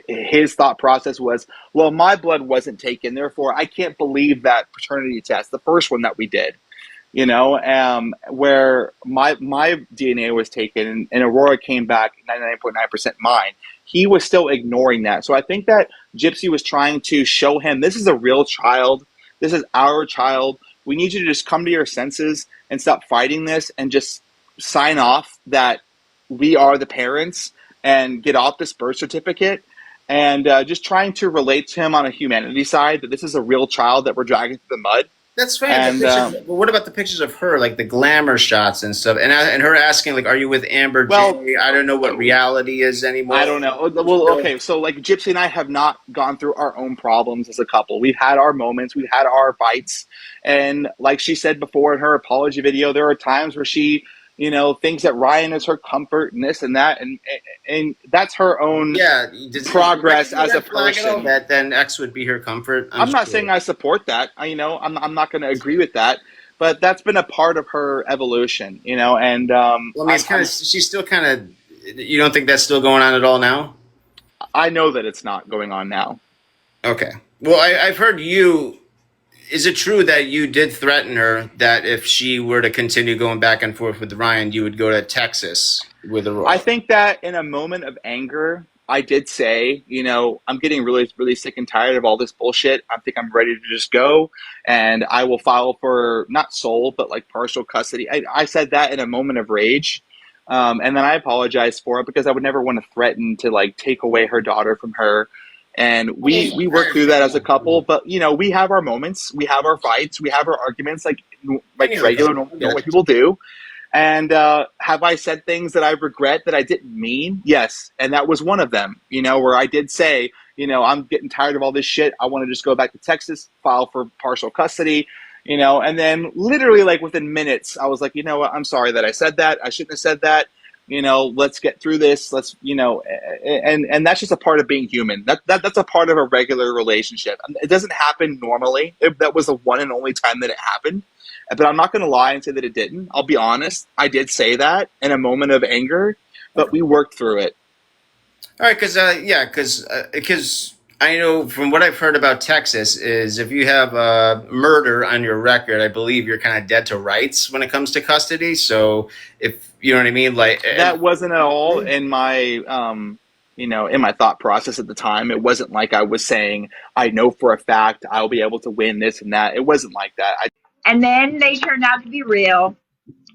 His thought process was, well, my blood wasn't taken, therefore I can't believe that paternity test, the first one that we did. Where my DNA was taken and Aurora came back 99.9% mine. He was still ignoring that. So I think that Gypsy was trying to show him, this is a real child. This is our child. We need you to just come to your senses and stop fighting this and just sign off that we are the parents and get off this birth certificate, and just trying to relate to him on a humanity side, that this is a real child that we're dragging through the mud. That's fine. But what about the pictures of her, like the glamour shots and stuff, and her asking, like, are you with Amber J? I don't know what reality is anymore. I don't know. Well, okay, so like Gypsy and I have not gone through our own problems as a couple. We've had our moments, we've had our fights, and like she said before in her apology video, there are times where she thinks that Ryan is her comfort and this and that, and that's her own progress as a person. That then X would be her comfort. I'm not saying I support that. I'm not going to agree with that, but that's been a part of her evolution. And she's still kind of. You don't think that's still going on at all now? I know that it's not going on now. Okay. Well, I've heard you. is it true that you did threaten her that if she were to continue going back and forth with Ryan, you would go to Texas with Aurora? I think that in a moment of anger, I did say, I'm getting really, really sick and tired of all this bullshit. I think I'm ready to just go, and I will file for not sole, but like partial custody. I said that in a moment of rage. And then I apologized for it because I would never want to threaten to like take away her daughter from her. And we worked through that as a couple, but we have our moments, we have our fights, we have our arguments, like regular normal people do. And have I said things that I regret that I didn't mean? Yes, and that was one of them. Where I did say, I'm getting tired of all this shit. I want to just go back to Texas, file for partial custody. And then literally like within minutes, I was like, what? I'm sorry that I said that. I shouldn't have said that. Let's get through this. Let's, and that's just a part of being human. That's a part of a regular relationship. It doesn't happen normally. That was the one and only time that it happened. But I'm not going to lie and say that it didn't. I'll be honest. I did say that in a moment of anger, but we worked through it. All right. Because I know from what I've heard about Texas is if you have murder on your record, I believe you're kind of dead to rights when it comes to custody. So if you know what I mean, like that wasn't at all in my, in my thought process at the time. It wasn't like I was saying, I know for a fact I'll be able to win this and that. It wasn't like that. And then they turned out to be real.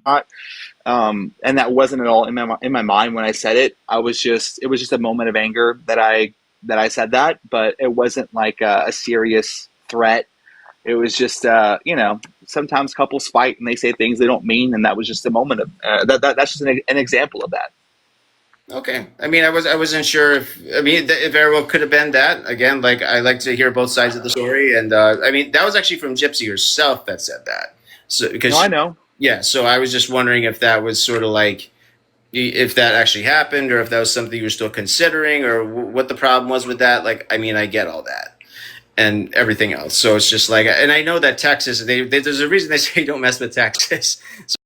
And that wasn't at all in my mind when I said it. It was just a moment of anger that I said that, but it wasn't like a serious threat. It was just, sometimes couples fight and they say things they don't mean, and that was just a moment of that's just an example of that. Okay. I mean, I wasn't sure if it very well could have been that. Again, like I like to hear both sides of the story, and that was actually from Gypsy herself that said that. So because I know. Yeah. So I was just wondering if that was sort of like if that actually happened, or if that was something you were still considering, or what the problem was with that. Like, I mean, I get all that and everything else. So it's just like, and I know that Texas, there's a reason they say don't mess with Texas. So